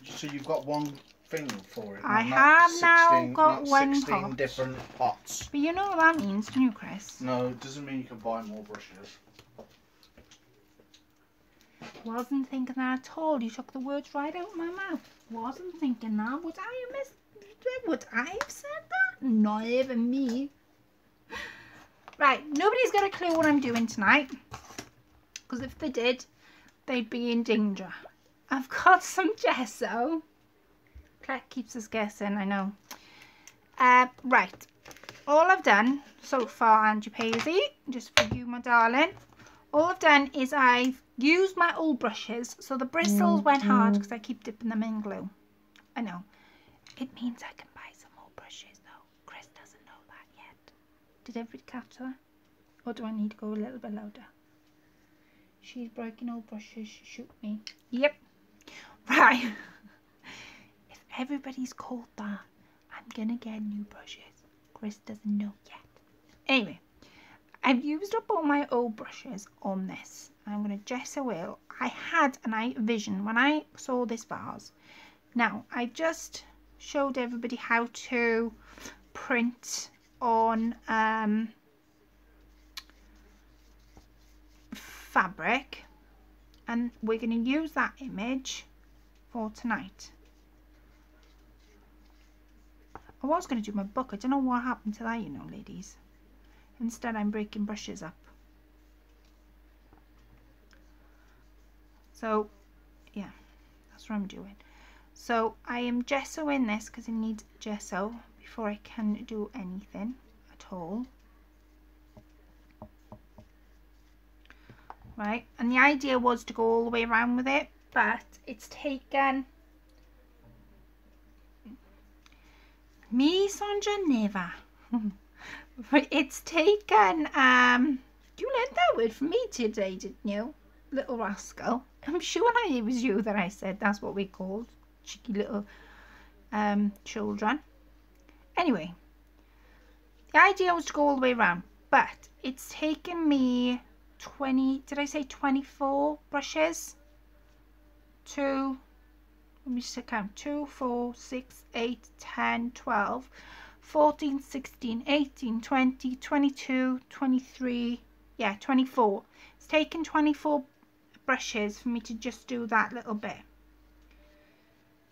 Speaker 2: So you've got one thing for it?
Speaker 1: I have now got one
Speaker 2: 16
Speaker 1: pot.
Speaker 2: different pots.
Speaker 1: But you know what that means, don't you, Chris?
Speaker 2: No, it doesn't mean you can buy more brushes.
Speaker 1: Wasn't thinking that at all. You took the words right out of my mouth. Wasn't thinking that. Would I have said that? Not even me. Right, nobody's got a clue what I'm doing tonight. Because if they did, they'd be in danger. I've got some gesso. Claire keeps us guessing, I know. Right, all I've done so far, Angie Paisley, just for you, my darling, all I've done is I've used my old brushes, so the bristles went hard because I keep dipping them in glue. I know. It means I can buy some more brushes, though. Chris doesn't know that yet. Did everybody catch that? Or do I need to go a little bit louder? She's breaking old brushes. Shoot me. Yep. Right. If everybody's called that, I'm gonna get new brushes. Chris doesn't know yet. Anyway, I've used up all my old brushes on this. I'm gonna gesso it. I had a vision when I saw this vase. Now, I just showed everybody how to print on fabric, and we're going to use that image for tonight. I was going to do my book. I don't know what happened to that, you know, ladies. Instead, I'm breaking brushes up. So, yeah, that's what I'm doing. So, I am gessoing this because it needs gesso before I can do anything at all. Right, and the idea was to go all the way around with it, but it's taken me, Sonja, never. But it's taken you learned that word from me today, didn't you, little rascal? I'm sure it was you that I said that's what we called cheeky little children. Anyway, the idea was to go all the way around, but it's taken me 20, did I say 24 brushes to, let me just count, 2, 4, 6, 8, 10, 12, 14, 16, 18, 20, 22, 23, yeah, 24. It's taken 24 brushes for me to just do that little bit.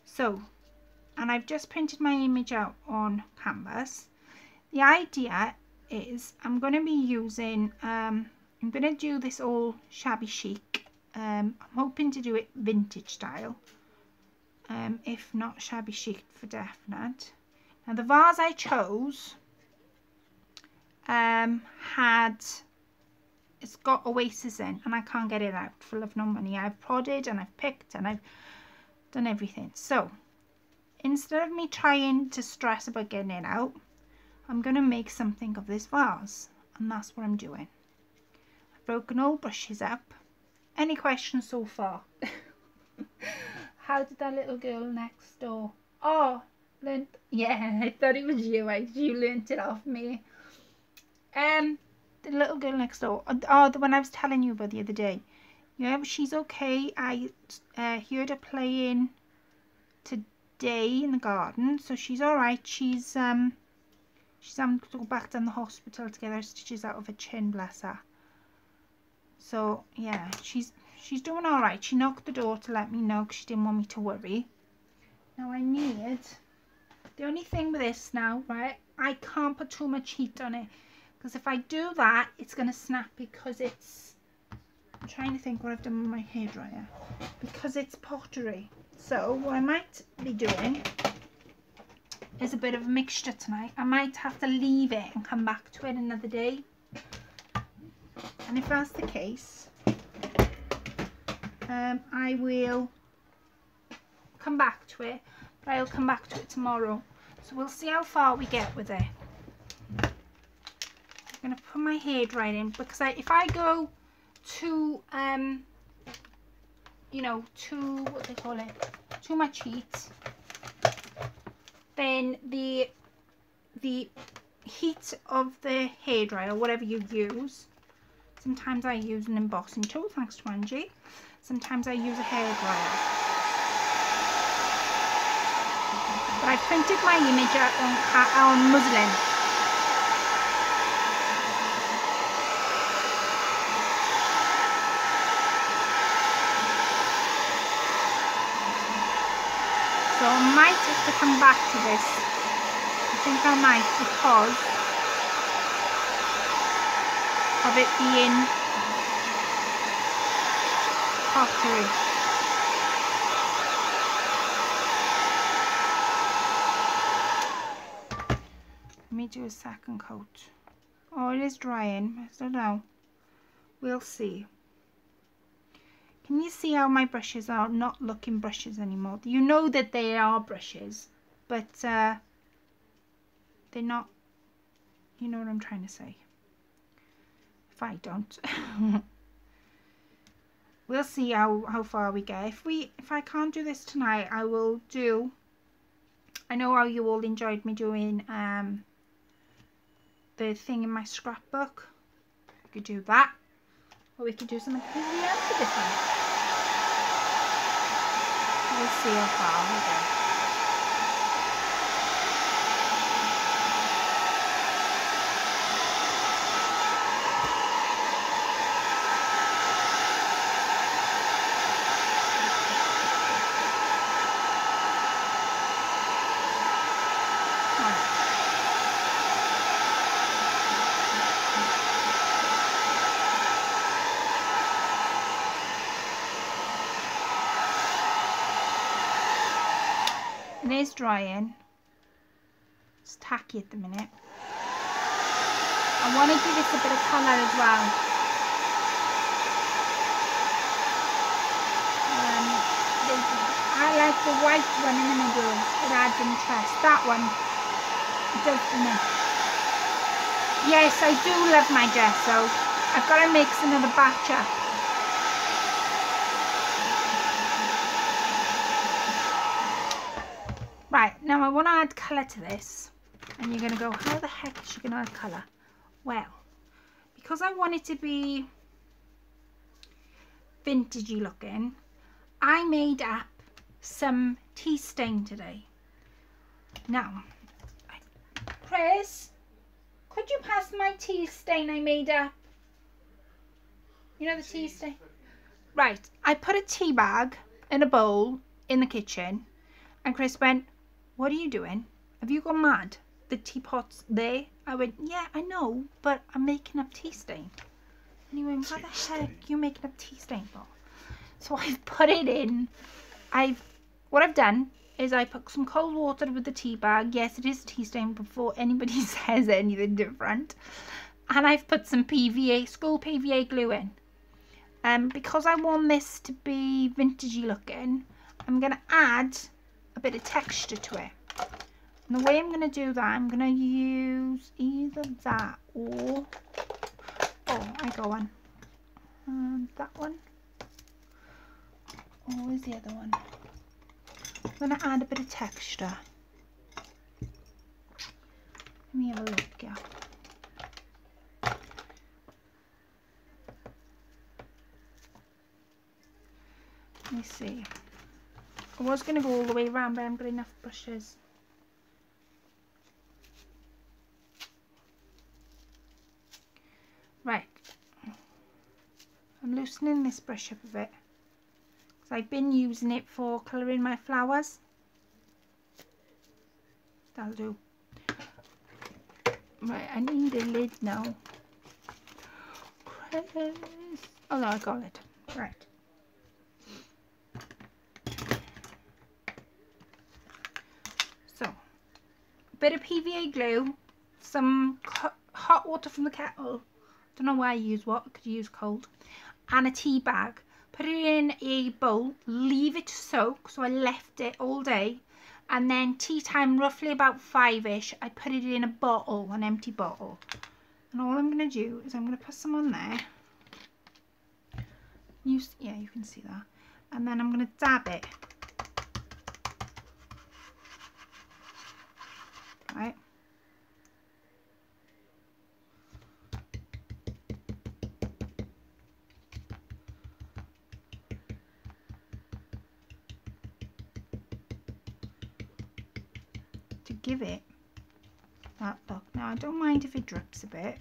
Speaker 1: So, and I've just printed my image out on canvas. The idea is I'm going to be using, I'm going to do this all shabby chic. I'm hoping to do it vintage style, if not shabby chic for definite. Now the vase I chose it's got oasis in, and I can't get it out for love nor money. I've prodded and I've picked and I've done everything. So instead of me trying to stress about getting it out, I'm going to make something of this vase, and that's what I'm doing. I've broken all brushes up. Any questions so far? How did that little girl next door? Oh, learnt. Yeah, I thought it was you. You learnt it off me. The little girl next door. Oh, the one I was telling you about the other day. Yeah, she's okay. I heard her playing today in the garden, so she's all right. She's having to go back down the hospital to get her stitches out of her chin, bless her. So yeah, she's doing all right. She knocked the door to let me know because she didn't want me to worry. Now I need, the only thing with this now, right, I can't put too much heat on it, because if I do that, it's going to snap, because it's, I'm trying to think what I've done with my hairdryer, because it's pottery. So what I might be doing is a bit of a mixture tonight. I might have to leave it and come back to it another day. And if that's the case, I will come back to it. but I'll come back to it tomorrow. So we'll see how far we get with it. I'm going to put my hairdryer in because if I go too, you know, too, what they call it, too much heat, then the heat of the hairdryer, whatever you use, sometimes I use an embossing tool, thanks to Angie. Sometimes I use a hairdryer. But I printed my image out on muslin. So I might have to come back to this. I think I might, because of it being pottery. Let me do a second coat. Oh, it is drying. I don't know. We'll see. Can you see how my brushes are not looking brushes anymore? You know that they are brushes, but they're not. You know what I'm trying to say. If I don't. We'll see how far we get. If I can't do this tonight, I will do. I know how you all enjoyed me doing the thing in my scrapbook. We could do that, or we could do something completely else different. We'll see how far we go. It is drying. It's tacky at the minute. I want to give it a bit of colour as well. I like the white one in the middle. It adds interest. That one does for me. Yes, I do love my gesso. I've got to mix another batch up. Right, now I want to add colour to this, and you're going to go, how the heck is she going to add colour? Well, because I want it to be vintagey looking, I made up some tea stain today. Now, Chris, could you pass my tea stain I made up? You know the tea stain? Right, I put a tea bag in a bowl in the kitchen, and Chris went, what are you doing? Have you gone mad? The teapot's there. I went, yeah, I know, but I'm making up tea stain. And he went, what the heck are you making up tea stain for? So I've put it in. What I've done is I put some cold water with the tea bag. Yes, it is tea stain before anybody says anything different. And I've put some PVA, school PVA glue in. Because I want this to be vintagey looking, I'm going to add a bit of texture to it. And the way I'm going to do that, I'm going to use either that or, I go on that one. Or where's the other one? I'm going to add a bit of texture. Let me have a look, yeah. Let me see. I was going to go all the way around, but I haven't got enough brushes. Right. I'm loosening this brush up a bit, because I've been using it for colouring my flowers. That'll do. Right, I need a lid now. Chris. Oh no, I got it. Right. So, a bit of PVA glue, some hot water from the kettle. Don't know why I use what, I could use cold. And a tea bag. Put it in a bowl, leave it to soak. So I left it all day. and then tea time, roughly about 5ish, I put it in a bottle, an empty bottle. And all I'm going to do is I'm going to put some on there. Yeah, you can see that. And then I'm going to dab it. Right. To give it that look. Now I don't mind if it drips a bit.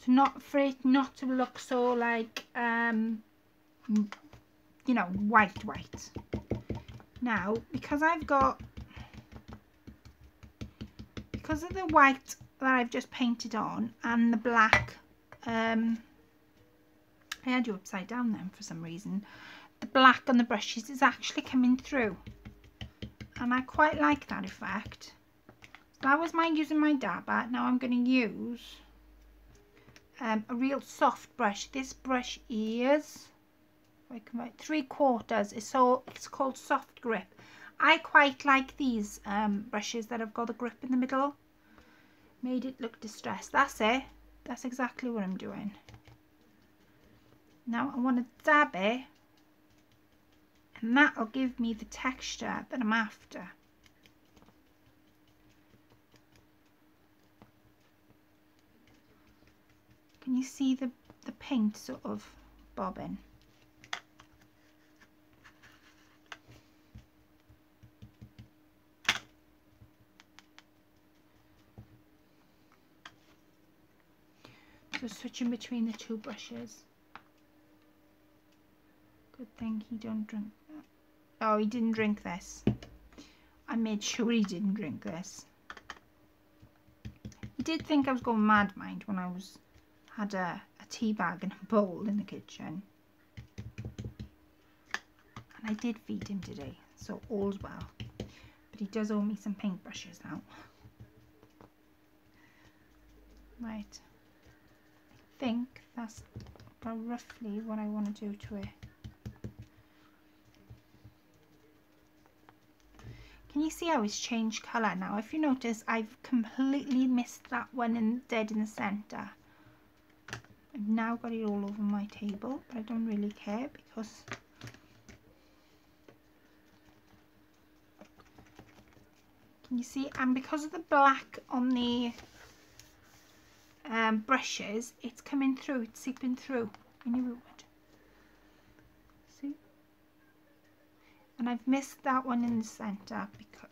Speaker 1: Not for it not to look so like you know, white. Now because of the white that I've just painted on and the black, I had you upside down then for some reason, the black on the brushes is actually coming through, and I quite like that effect. So that was using my dabber. Now I'm going to use a real soft brush. This brush is, I can write 3/4. It's called Soft Grip. I quite like these brushes that have got the grip in the middle. Made it look distressed. That's it. That's exactly what I'm doing. Now I want to dab it, and that'll give me the texture that I'm after. Can you see the paint sort of bobbing? So switching between the two brushes. Good thing he don't drink that. Oh, he didn't drink this. I made sure he didn't drink this. He did think I was going mad, mind, when I had a tea bag and a bowl in the kitchen. And I did feed him today, so all's well. But he does owe me some paintbrushes now. Right. I think that's about roughly what I want to do to it. Can you see how it's changed colour now? If you notice, I've completely missed that one dead in the centre. I've now got it all over my table, but I don't really care because can you see? And because of the black on the brushes, it's coming through, it's seeping through. I knew it would. See? And I've missed that one in the centre because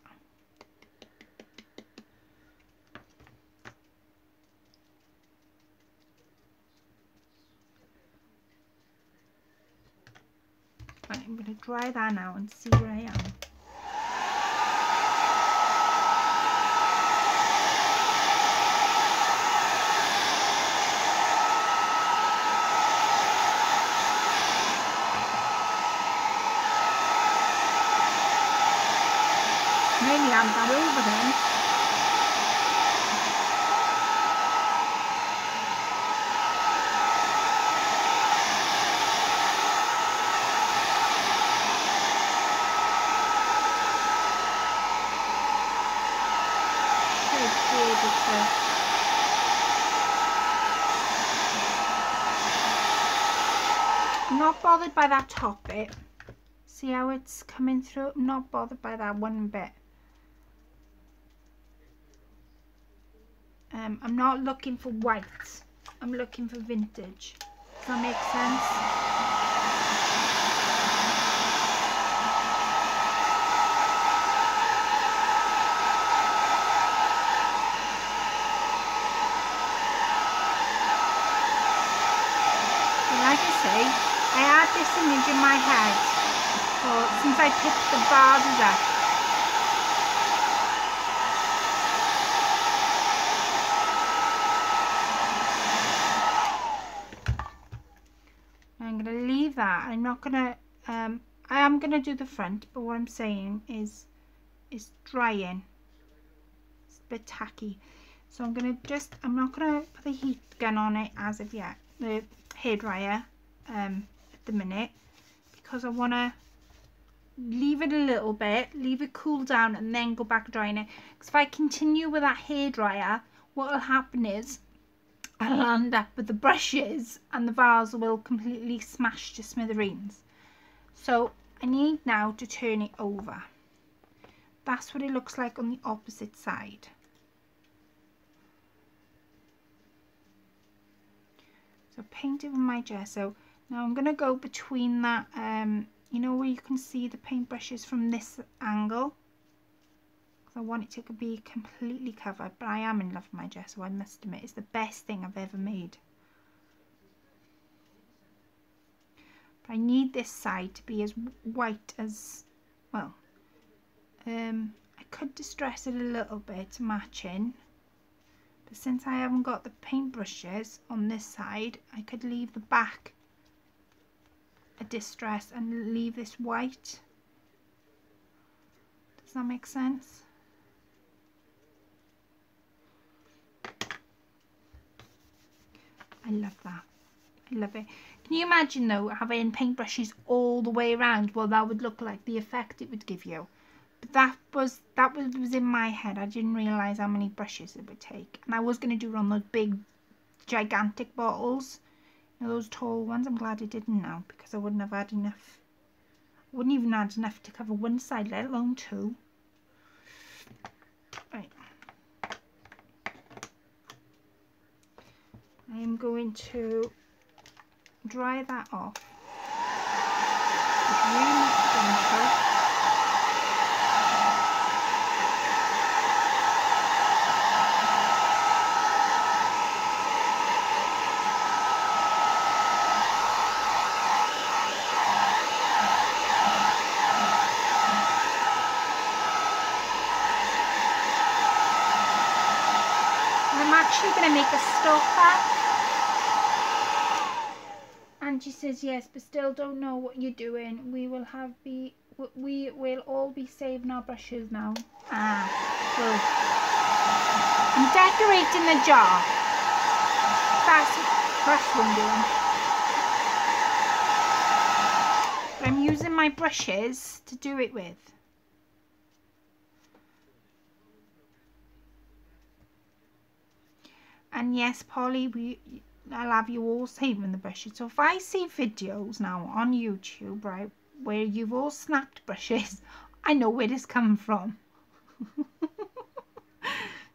Speaker 1: right, I'm going to dry that now and see where I am. Nearly had that over then. I'm not bothered by that top bit. See how it's coming through? I'm not bothered by that one bit. I'm not looking for white. I'm looking for vintage. Does that make sense? Like I say, I had this image in my head since I picked the vases up. I'm going to leave that. I'm not going to, I am going to do the front, but what I'm saying is drying. It's a bit tacky. So I'm not gonna put the heat gun on it as of yet, the hairdryer at the minute, because I want to leave it a little bit, leave it cool down, and then go back drying it. Because if I continue with that hairdryer, what will happen is I'll end up with the brushes and the vase will completely smash to smithereens. So I need now to turn it over. That's what it looks like on the opposite side. So paint it with my gesso. Now I'm going to go between that, you know where you can see the paintbrushes from this angle? Because I want it to be completely covered, but I am in love with my gesso, I must admit. It's the best thing I've ever made. But I need this side to be as white as, well, I could distress it a little bit to match in. But since I haven't got the paintbrushes on this side, I could leave the back a distress and leave this white. Does that make sense? I love that. I love it. Can you imagine though having paintbrushes all the way around? Well, that would look like the effect it would give you. But that was in my head. I didn't realise how many brushes it would take. And I was going to do it on those big, gigantic bottles. You know, those tall ones. I'm glad I didn't now, because I wouldn't have had enough. I wouldn't even have had enough to cover one side, let alone two. Right. I am going to dry that off. It's really gentle. I'm actually going to make a stopper. And she says yes, but still don't know what you're doing. We will all be saving our brushes now. Well, I'm decorating the jar. That's what I'm doing. But I'm using my brushes to do it with. And yes, Polly, I'll have you all saving the brushes. So if I see videos now on YouTube, right, where you've all snapped brushes, I know where this comes from.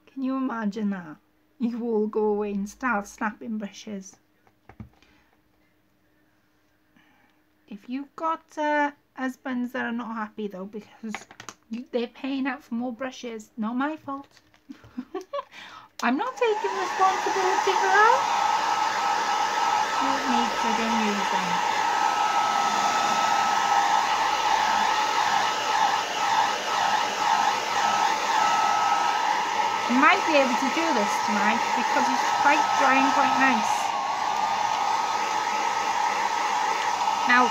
Speaker 1: Can you imagine that? You all go away and start snapping brushes. If you've got husbands that are not happy though, because they're paying out for more brushes, not my fault. I'm not taking responsibility for that. It makes I don't use them. I might be able to do this tonight because it's quite dry and quite nice. Now,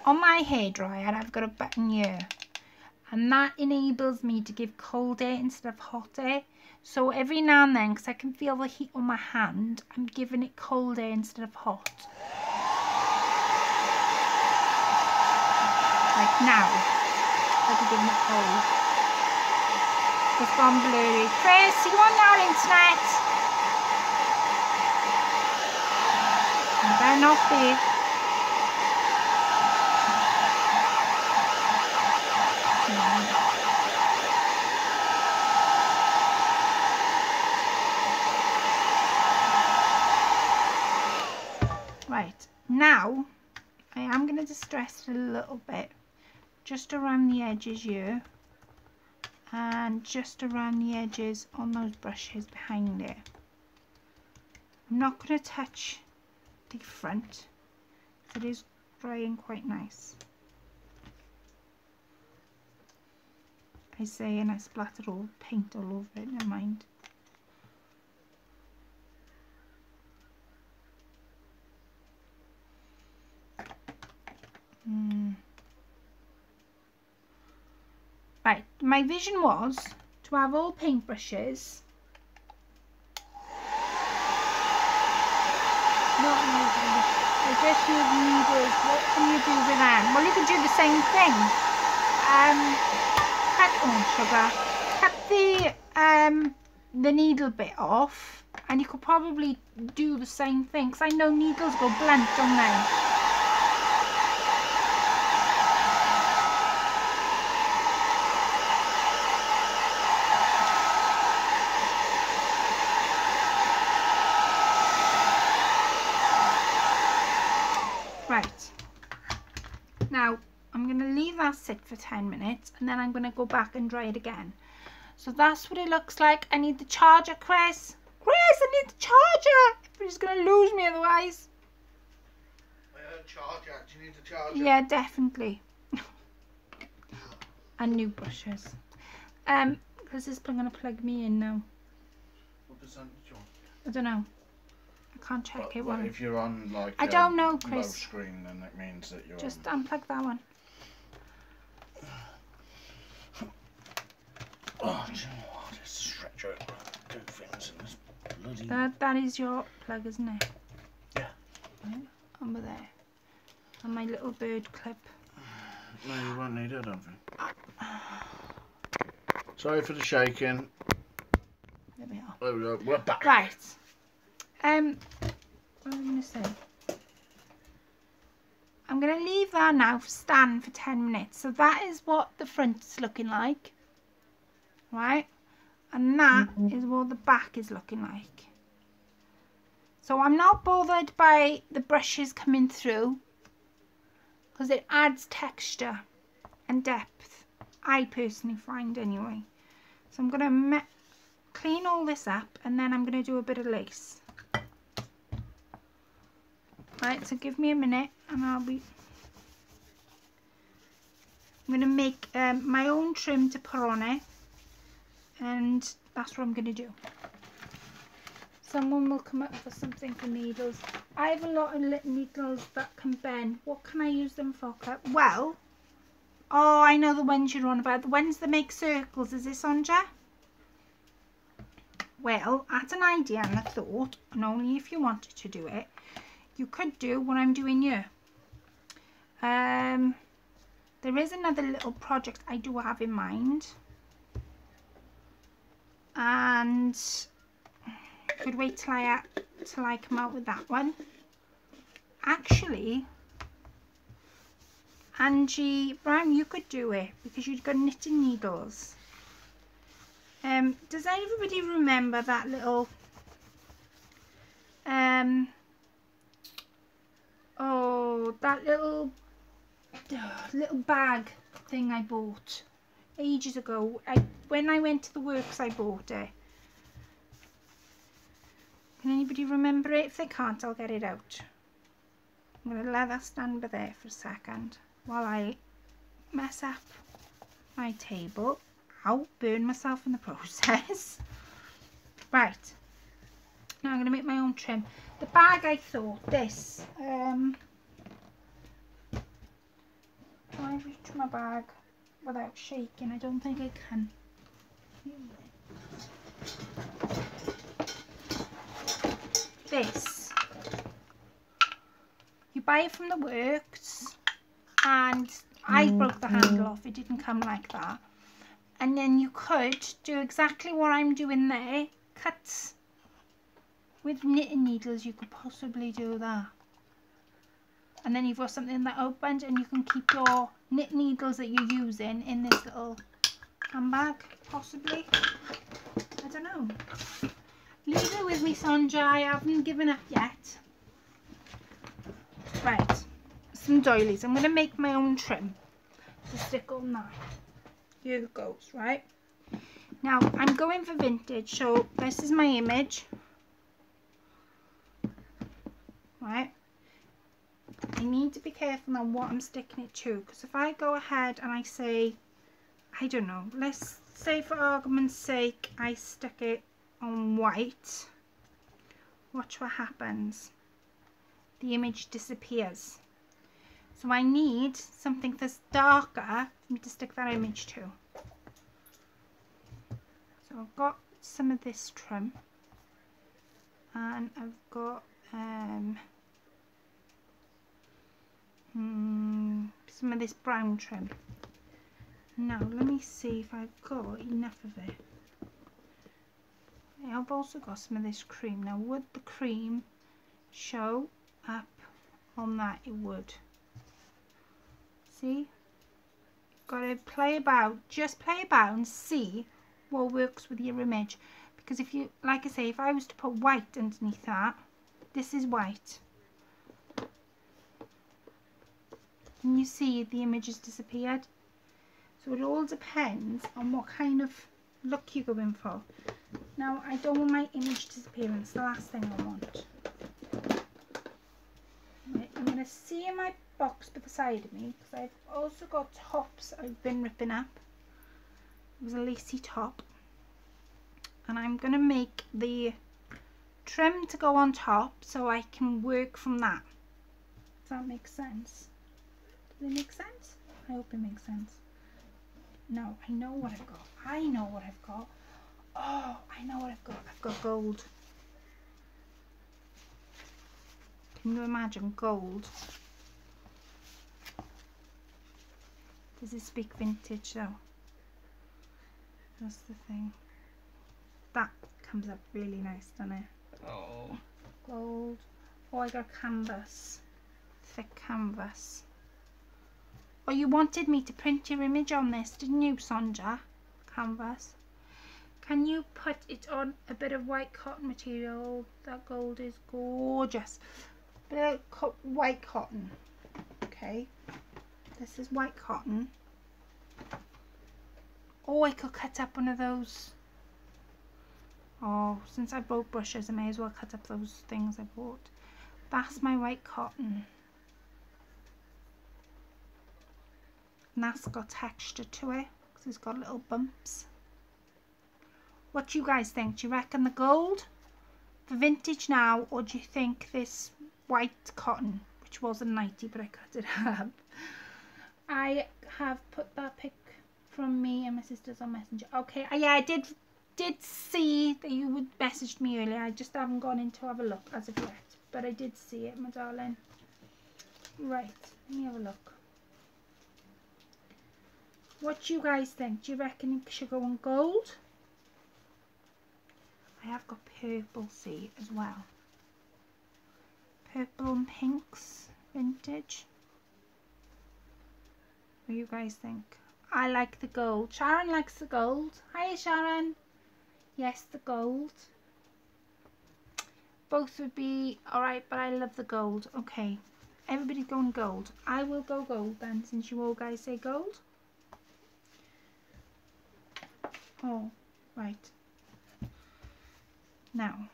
Speaker 1: on my hairdryer I've got a button here, and that enables me to give cold air instead of hot air. So every now and then, because I can feel the heat on my hand, I'm giving it cold air instead of hot. Like now, I'll be giving it cold. It's gone blurry. Chris, you on our internet? You better not be. Right, now I am going to distress it a little bit, just around the edges here, and just around the edges on those brushes behind it. I'm not going to touch the front, it is drying quite nice. I say, and I splattered all paint all over it, never mind. Right, my vision was to have all paintbrushes Not needles. I just use needles. What can you do with them? Well, you could do the same thing. Cut the needle bit off, and you could probably do the same thing, because I know needles go blunt, don't they? Right, now I'm going to leave that sit for 10 minutes and then I'm going to go back and dry it again. So that's what it looks like. I need the charger, Chris. Chris, I need the charger. Everybody's going to lose me otherwise.
Speaker 2: Charger. Do you need the charger?
Speaker 1: Yeah, definitely. And new brushes. Chris is going to plug me in now.
Speaker 2: What percentage you on?
Speaker 1: I don't know. I can't check it.
Speaker 2: But if you're on like
Speaker 1: I don't know,
Speaker 2: low
Speaker 1: Chris.
Speaker 2: screen, then it means that you're
Speaker 1: just
Speaker 2: on.
Speaker 1: unplug that one.
Speaker 2: Oh, do you know what? It's a stretch out two things in this bloody.
Speaker 1: That is your plug, isn't it?
Speaker 2: Yeah.
Speaker 1: Right, over there. And my little bird clip.
Speaker 2: No, you won't need it, I don't think. Sorry for the shaking.
Speaker 1: There we are.
Speaker 2: There we go. We're back.
Speaker 1: Right. What was I going to say? I'm going to leave that now for stand for 10 minutes. So that is what the front's looking like. Right? And that is what the back is looking like. So I'm not bothered by the brushes coming through, because it adds texture and depth, I personally find anyway. So I'm going to clean all this up and then I'm going to do a bit of lace. Right, so give me a minute and I'm going to make my own trim to put on it, and that's what I'm going to do. Someone will come up with something for needles. I have a lot of little needles that can bend. What can I use them for? Well, oh, I know the ones you're on about. The ones that make circles. Is this Sonja? Well, that's an idea and a thought, and only if you wanted to do it. You could do what I'm doing here. There is another little project I do have in mind, and I could wait till I come out with that one. Actually, Angie Brown, you could do it because you've got knitting needles. Does everybody remember that little that little bag thing I bought ages ago? When I went to the works, I bought it. Can anybody remember it? If they can't, I'll get it out. I'm going to let that stand there for a second while I mess up my table. I'll burn myself in the process. Right. Now I'm going to make my own trim. The bag, I thought this. Can I reach my bag without shaking? I don't think I can. This. You buy it from the works, and I broke the handle off. It didn't come like that. And then you could do exactly what I'm doing there. Cut with knitting needles. You could possibly do that. And then you've got something that opens, and you can keep your knit needles that you're using in this little handbag, possibly. I don't know. Leave it with me, Sonja. I haven't given up yet. Right, some doilies. I'm going to make my own trim to stick on that. Here it goes, right? Now, I'm going for vintage, so this is my image. Right? I need to be careful on what I'm sticking it to, because if I go ahead and I say, I don't know, let's say for argument's sake, I stick it on white. Watch what happens. The image disappears. So I need something that's darker for me to stick that image to. So I've got some of this trim, and I've got some of this brown trim. Now let me see if I've got enough of it. I've also got some of this cream. Now would the cream show up on that? It would. See? Got to play about, just play about and see what works with your image. Because if you, like I say, if I was to put white underneath that, this is white. Can you see the image has disappeared? So it all depends on what kind of look you're going for. Now I don't want my image disappearing, it's the last thing I want. Right, I'm going to see in my box by the side of me, because I've also got tops I've been ripping up. It was a lacy top. And I'm going to make the trim to go on top so I can work from that. Does that make sense? Does it make sense? I hope it makes sense. No, I know what I've got. I know what I've got. Oh, I know what I've got. I've got gold. Can you imagine gold? Does it speak vintage though? That's the thing. That comes up really nice, doesn't it? Oh, gold. Oh, I got canvas. Thick canvas. Oh, you wanted me to print your image on this, didn't you, Sonja? Canvas. Can you put it on a bit of white cotton material? That gold is gorgeous. Bit of white cotton. Okay. This is white cotton. Oh, I could cut up one of those. Oh, since I bought brushes, I may as well cut up those things I bought. That's my white cotton. And that's got texture to it, because it's got little bumps. What do you guys think? Do you reckon the gold for vintage now, or do you think this white cotton, which wasn't 90 but I cut it up? I have put that pic from me and my sister's on Messenger. Okay, yeah, I did see that you would messaged me earlier. I just haven't gone in to have a look as of yet, but I did see it, my darling. Right, let me have a look. What do you guys think? Do you reckon it should go on gold? I have got purple, see, as well. Purple and pinks, vintage. What do you guys think? I like the gold. Sharon likes the gold. Hi, Sharon. Yes, the gold. Both would be alright, but I love the gold. Okay, everybody's going gold. I will go gold then, since you all guys say gold. Oh, right. Now,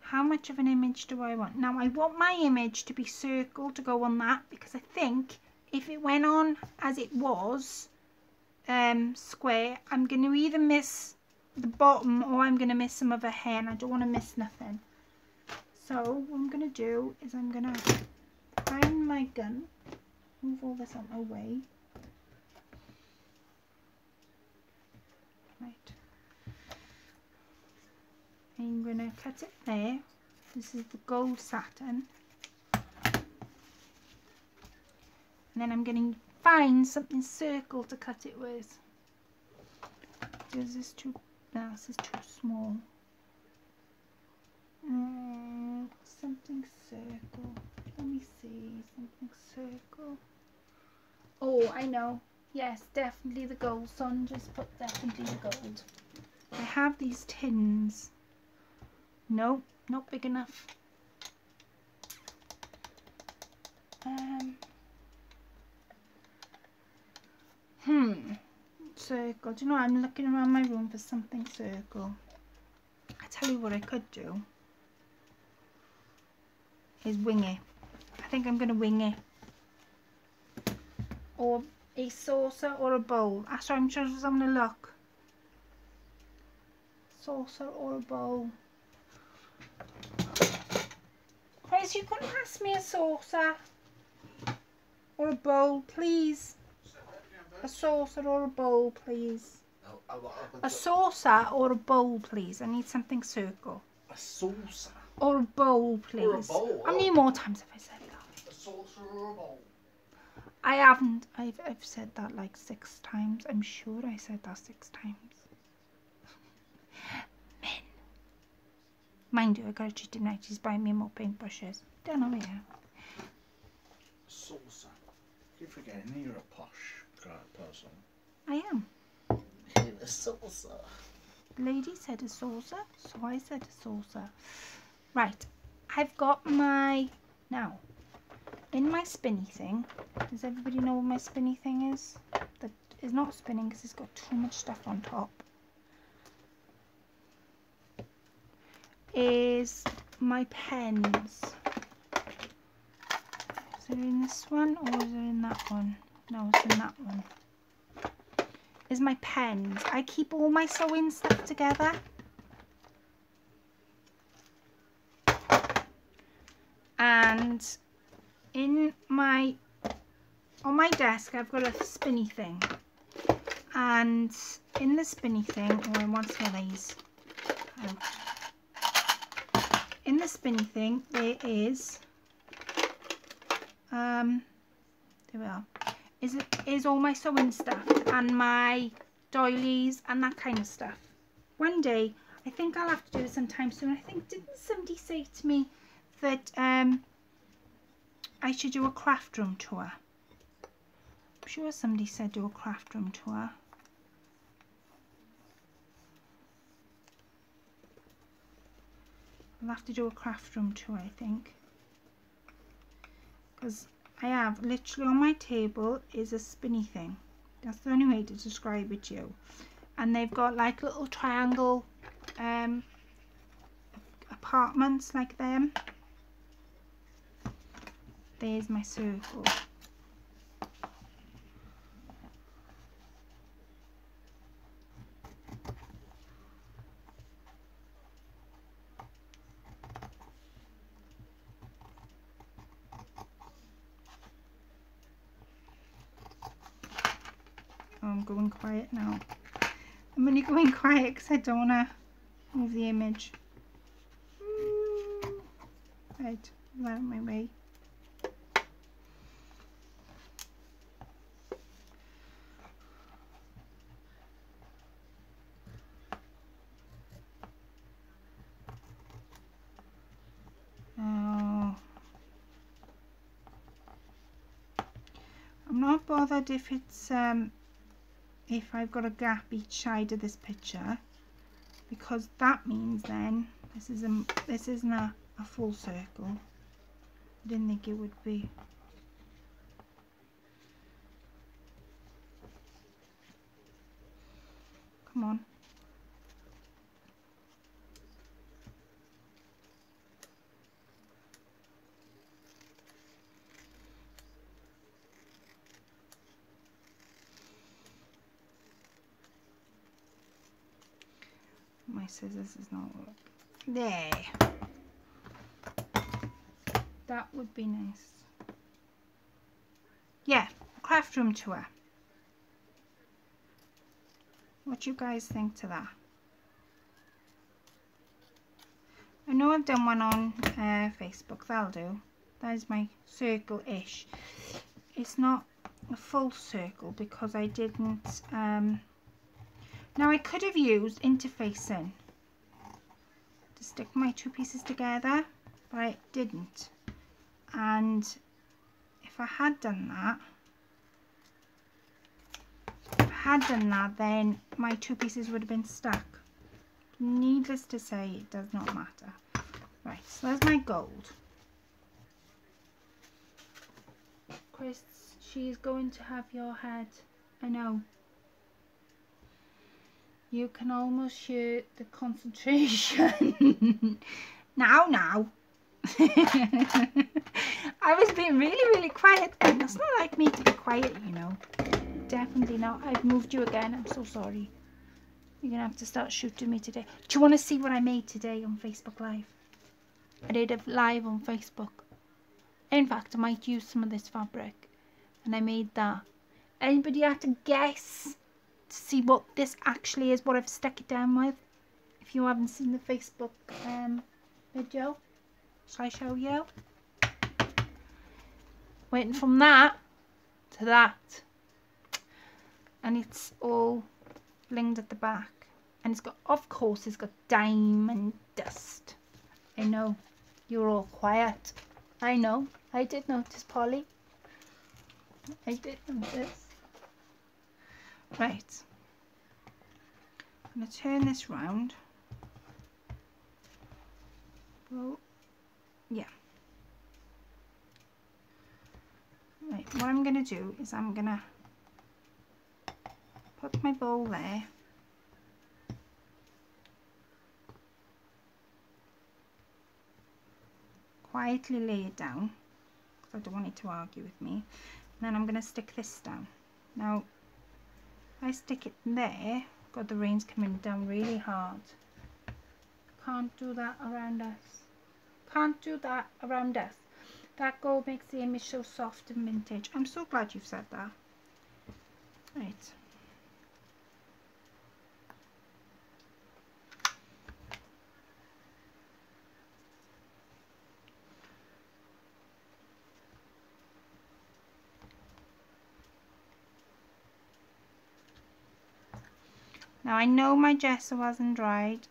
Speaker 1: how much of an image do I want? Now, I want my image to be circle to go on that, because I think if it went on as it was, square, I'm going to either miss the bottom or I'm going to miss some of her hair, and I don't want to miss nothing. So, what I'm going to do is I'm going to find my gun, move all this out my way. Right. I'm going to cut it there. This is the gold satin. And then I'm going to find something circle to cut it with. Is this too... No, this is too small. Something circle. Let me see. Something circle. Oh, I know. Yes, definitely the gold. Son just put definitely the gold. I have these tins. No, not big enough. Circle. Do you know, I'm looking around my room for something circle. I tell you what I could do is wing it. I think I'm going to wing it. Or a saucer or a bowl. Sorry, I'm just having a look. Saucer or a bowl. Chris, you couldn't pass me a saucer or a bowl, please. A saucer or a bowl, please. A saucer or a bowl, please. I need something circle.
Speaker 2: A saucer.
Speaker 1: Or a bowl, please.
Speaker 2: Or a bowl.
Speaker 1: How many more times have I said that?
Speaker 2: A saucer or a bowl.
Speaker 1: I haven't. I've said that like 6 times. I'm sure I said that 6 times. Men. Mind you, I got a treat tonight. She's buying me more paintbrushes. Don't know where.
Speaker 2: Saucer. Keep forgetting that you're a posh person.
Speaker 1: I am.
Speaker 2: A saucer.
Speaker 1: The lady said a saucer, so I said a saucer. Right. I've got my... Now, in my spinny thing, does everybody know what my spinny thing is? That is not spinning because it's got too much stuff on top. Is my pens. Is it in this one or is it in that one? No, it's in that one. Is my pens. I keep all my sewing stuff together. And on my desk I've got a spinny thing. And in the spinny thing, oh, I want some of these. In the spinny thing there is there we are. Is all my sewing stuff and my doilies and that kind of stuff. One day, I think I'll have to do it sometime soon. I think, didn't somebody say to me that I should do a craft room tour? I'm sure somebody said do a craft room tour. I'll have to do a craft room tour, I think. Because I have literally on my table is a spinny thing. That's the only way to describe it to you. And they've got like little triangle apartments like them. There's my circle. I'm going quiet now. I'm only going quiet because I don't want to move the image. Right, out of my way. Oh. I'm not bothered if it's if I've got a gap each side of this picture, because that means then this isn't a full circle. I didn't think it would be. Come on. My scissors is not working. There. That would be nice. Yeah, craft room tour. What do you guys think to that? I know I've done one on Facebook. That'll do. That is my circle-ish. It's not a full circle because I didn't. Now I could have used interfacing to stick my 2 pieces together, but I didn't. And if I had done that, then my 2 pieces would have been stuck. Needless to say, it does not matter. Right, so there's my gold. Chris, she's going to have your head. I know. You can almost hear the concentration. Now. I was being really quiet then. That's not like me to be quiet, you know. Definitely not. I've moved you again. I'm so sorry. You're going to have to start shooting me today. Do you want to see what I made today on Facebook Live? I did a live on Facebook. In fact, I might use some of this fabric. And I made that. Anybody have to guess to see what this actually is, what I've stuck it down with? if you haven't seen the Facebook video, shall I show you? Went from that to that, and it's all blinged at the back, and it's got, of course, it's got diamond dust. I know, you're all quiet. I know, I did notice, Polly. I did notice. Right, I'm going to turn this round. Well, yeah. Right, what I'm going to do is I'm going to put my bowl there. Quietly lay it down, because I don't want it to argue with me. And then I'm going to stick this down. Now, if I stick it there, God, the rain's coming down really hard. Can't do that around us. Can't do that around us. That gold makes the image so soft and vintage. I'm so glad you've said that. Right. Now I know my gesso hasn't dried.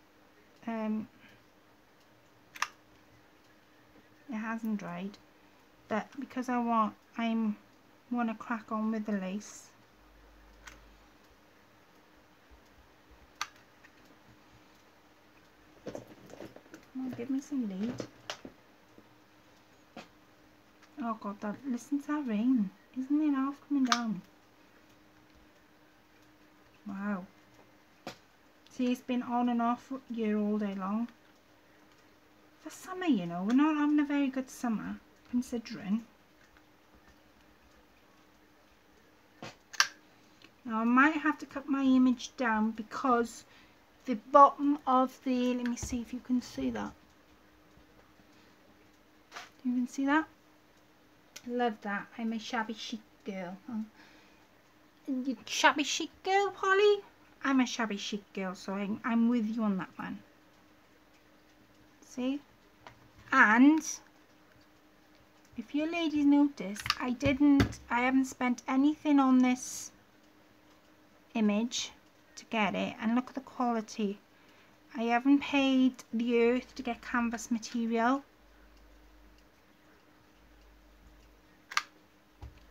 Speaker 1: It hasn't dried, but because I want to crack on with the lace. Come on, give me some lead. Oh God, listen to that rain. Isn't it half coming down? Wow. See, it's been on and off here all day long. For summer, you know, we're not having a very good summer, considering. Now I might have to cut my image down because the bottom of the, let me see if you can see that. You can see that? Love that. I'm a shabby chic girl. You shabby chic girl, Polly? I'm a shabby chic girl, so I'm with you on that one. See? And if you ladies notice, I haven't spent anything on this image to get it, and look at the quality. I haven't paid the earth to get canvas material.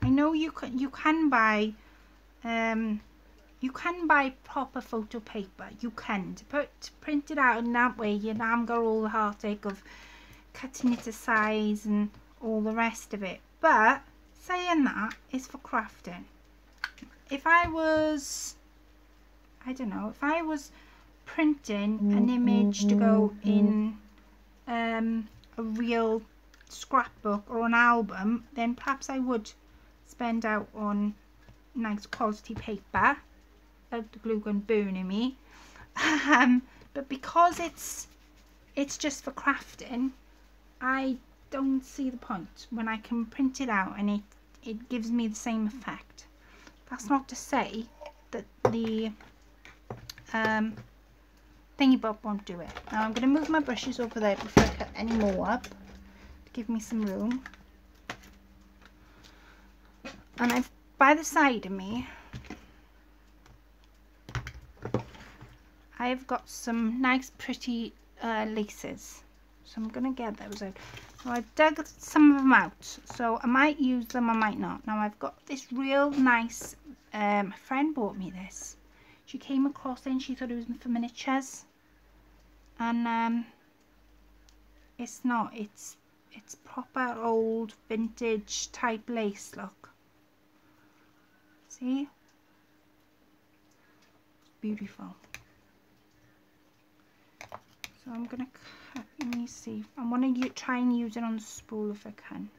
Speaker 1: I know you can buy proper photo paper. You can to print it out in that way. You haven't got all the heartache of cutting it to size and all the rest of it. But saying that, it's for crafting. If I was, I don't know, if I was printing an image to go in a real scrapbook or an album, then perhaps I would spend out on nice quality paper without the glue gun burning me. But because it's just for crafting, I don't see the point when I can print it out and it gives me the same effect. That's not to say that the thingy bob won't do it. Now I'm going to move my brushes over there before I cut any more up to give me some room. And I've, by the side of me, I've got some nice pretty laces. So I'm going to get those out. Now I've dug some of them out, so I might use them, I might not. Now I've got this real nice, a friend bought me this. She came across it and she thought it was for miniatures. And it's not, it's proper old vintage type lace, look. See? It's beautiful. So I'm going to cut, let me see. I want to try and use it on the spool if I can.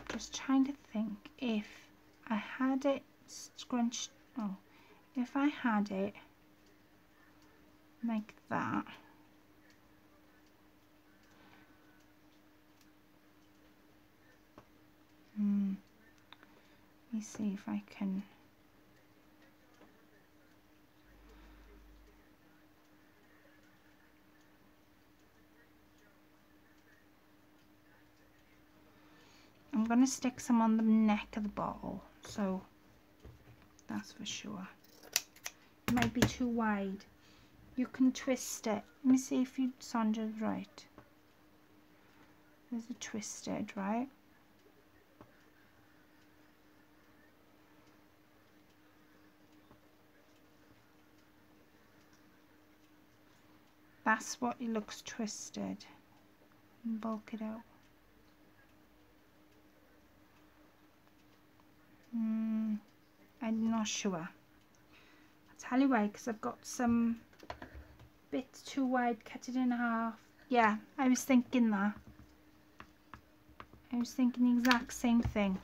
Speaker 1: Just trying to think if I had it scrunched, oh, if I had it like that, me see if I can. I'm going to stick some on the neck of the bottle, so that's for sure. It might be too wide. You can twist it. Let me see if you Sandra's right. There's a twisted, right? That's what it looks twisted. Bulk it out. I'm not sure. I'll tell you why, because I've got some bits too wide, cut it in half. Yeah, I was thinking that. I was thinking the exact same thing.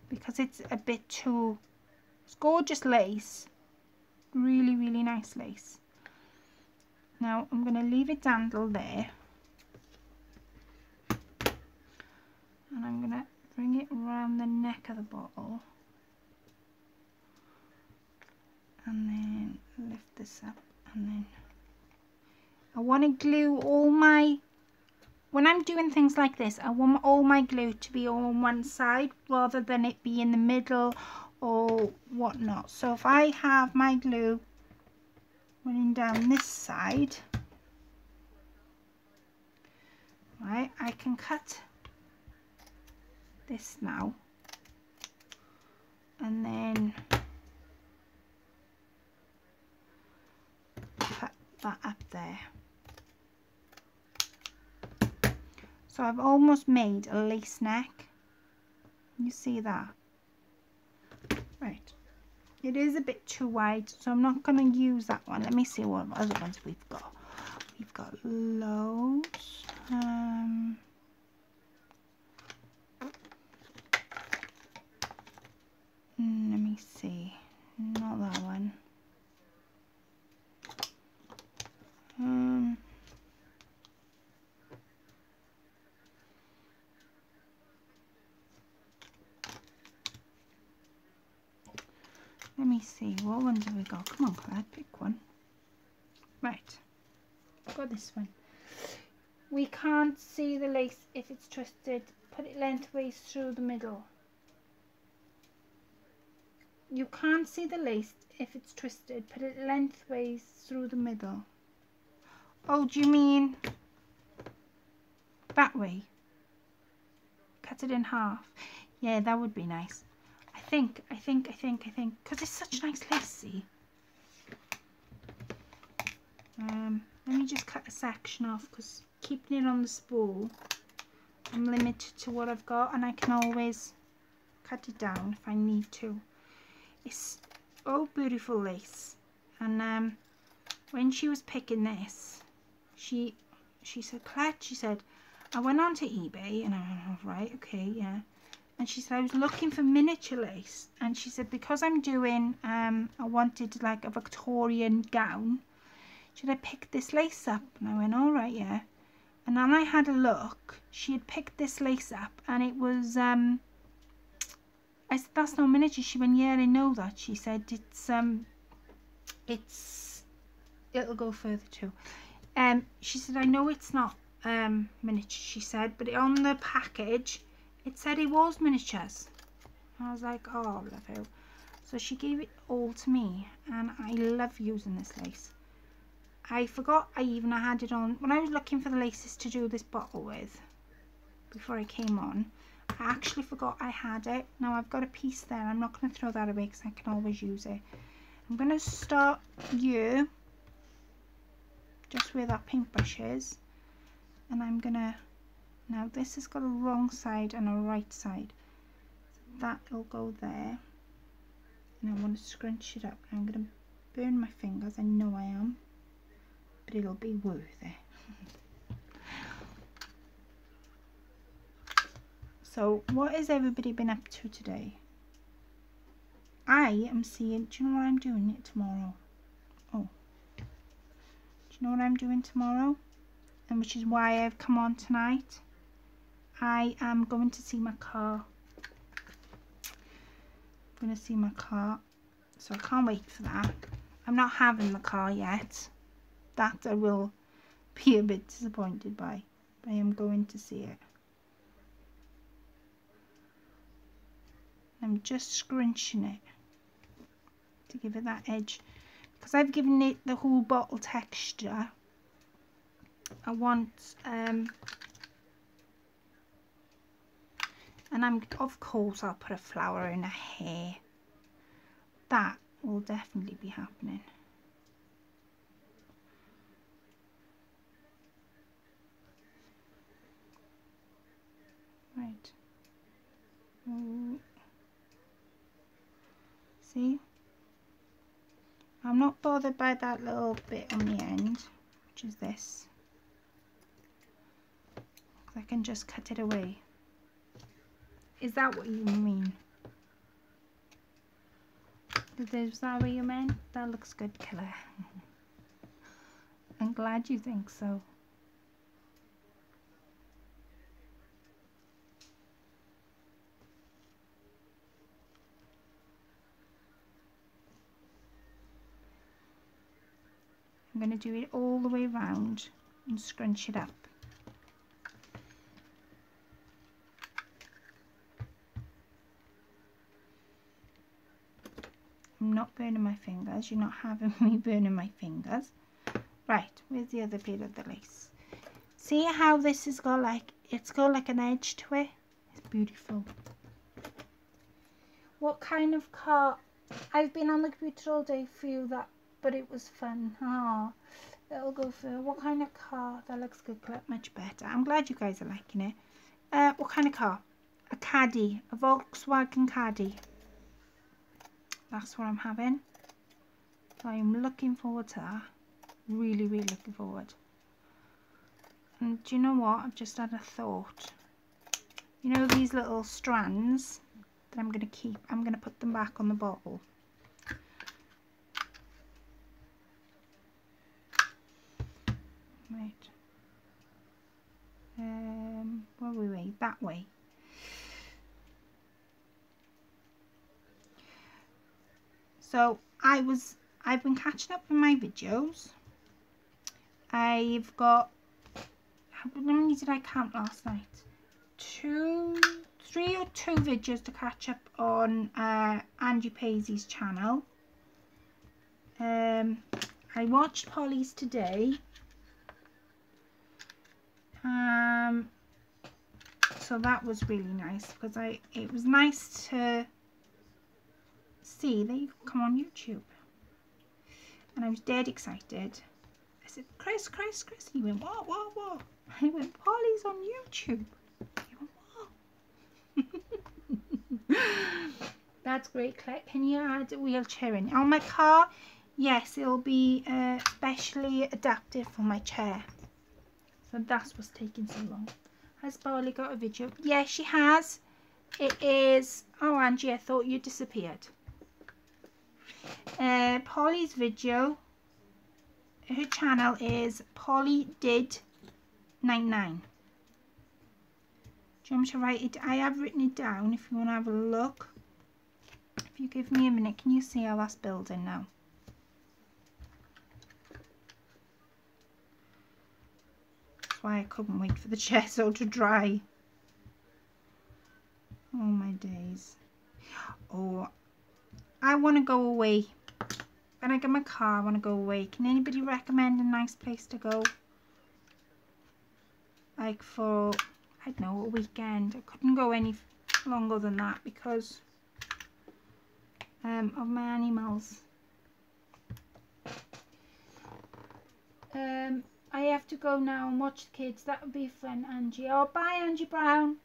Speaker 1: Because it's a bit too... It's gorgeous lace. Really, really nice lace. Now I'm going to leave it dangle there. And I'm going to bring it around the neck of the bottle. And then lift this up. And then I want to glue all my... When I'm doing things like this, I want all my glue to be on one side rather than it be in the middle or whatnot. So if I have my glue running down this side, right, I can cut this now and then cut that up there. So I've almost made a lace neck. You see that? Right. It is a bit too wide, so I'm not going to use that one. Let me see what other ones we've got. We've got loads. Let me see. Not that one. Let me see, what ones have we got? Come on, Claire, pick one. Right, got this one. We can't see the lace if it's twisted. Put it lengthways through the middle. You can't see the lace if it's twisted. Put it lengthways through the middle. Oh, do you mean that way? Cut it in half. Yeah, that would be nice. I think, because it's such nice lace, see? Let me just cut a section off, because keeping it on the spool, I'm limited to what I've got, and I can always cut it down if I need to. It's oh beautiful lace, and when she was picking this, she said, Claire, she said, I went onto eBay, and I went, oh, right, okay, yeah. And she said, I was looking for miniature lace. And she said, because I'm doing, I wanted like a Victorian gown. Should I pick this lace up? And I went, all right, yeah. And then I had a look. She had picked this lace up. And it was, I said, that's no miniature. She went, yeah, I know that. She said, it'll go further too. She said, I know it's not miniature, she said. But on the package, it said it was miniatures. I was like, oh, love you. So she gave it all to me, and I love using this lace. I forgot I had it on when I was looking for the laces to do this bottle with before I came on. I actually forgot I had it. Now I've got a piece there. I'm not going to throw that away because I can always use it. I'm going to start here just where that paintbrush is, and I'm going to... Now this has got a wrong side and a right side. So that will go there. And I want to scrunch it up. I'm going to burn my fingers. I know I am. But it'll be worth it. So what has everybody been up to today? I am seeing... Do you know what I'm doing it tomorrow? Oh. Do you know what I'm doing tomorrow? And which is why I've come on tonight. I am going to see my car. going to see my car. So I can't wait for that. I'm not having the car yet. That I will be a bit disappointed by. But I am going to see it. I'm just scrunching it to give it that edge. Because I've given it the whole bottle texture. I want, and of course I'll put a flower in her hair. That will definitely be happening. Right. Ooh. See? I'm not bothered by that little bit on the end, which is this. I can just cut it away. Is that what you mean? Is that what you meant? That looks good, Killer. I'm glad you think so. I'm going to do it all the way around and scrunch it up. I'm not burning my fingers. You're not having me burning my fingers. Right, where's the other bit of the lace? See how this has got like, it's got like an edge to it? It's beautiful. What kind of car? I've been on the computer all day for you, but it was fun. Ah, it'll go for what kind of car? That looks good, much better. I'm glad you guys are liking it. What kind of car? A Caddy, a Volkswagen Caddy. That's what I'm having. So I'm looking forward to that. Really, really looking forward. And do you know what? I've just had a thought. You know these little strands that I'm going to keep? I'm going to put them back on the bottle. Right. Where are we? That way. So I've been catching up with my videos. I've got, how many did I count last night? 3 or 2 videos to catch up on Angie Paisley's channel. I watched Polly's today. So that was really nice because it was nice to see that you can come on YouTube. And I was dead excited. I said, Chris. And he went, what? I went, Polly's on YouTube. He went, what? That's great, Claire. Can you add a wheelchair in? On my car, yes, it'll be specially adapted for my chair. So that's what's taking so long. Has Polly got a video? Yes, she has. It is, oh Angie, I thought you disappeared. Polly's video, her channel is Polly Did 99. Do you want me to write it? I have written it down if you want to have a look. If you give me a minute, can you see how that's building now? That's why I couldn't wait for the gesso to dry. Oh my days. Oh, I want to go away. When I get my car, I want to go away. Can anybody recommend a nice place to go? Like for, I don't know, a weekend. I couldn't go any longer than that because of my animals. I have to go now and watch the kids. That would be fun, Angie. Oh, bye, Angie Brown.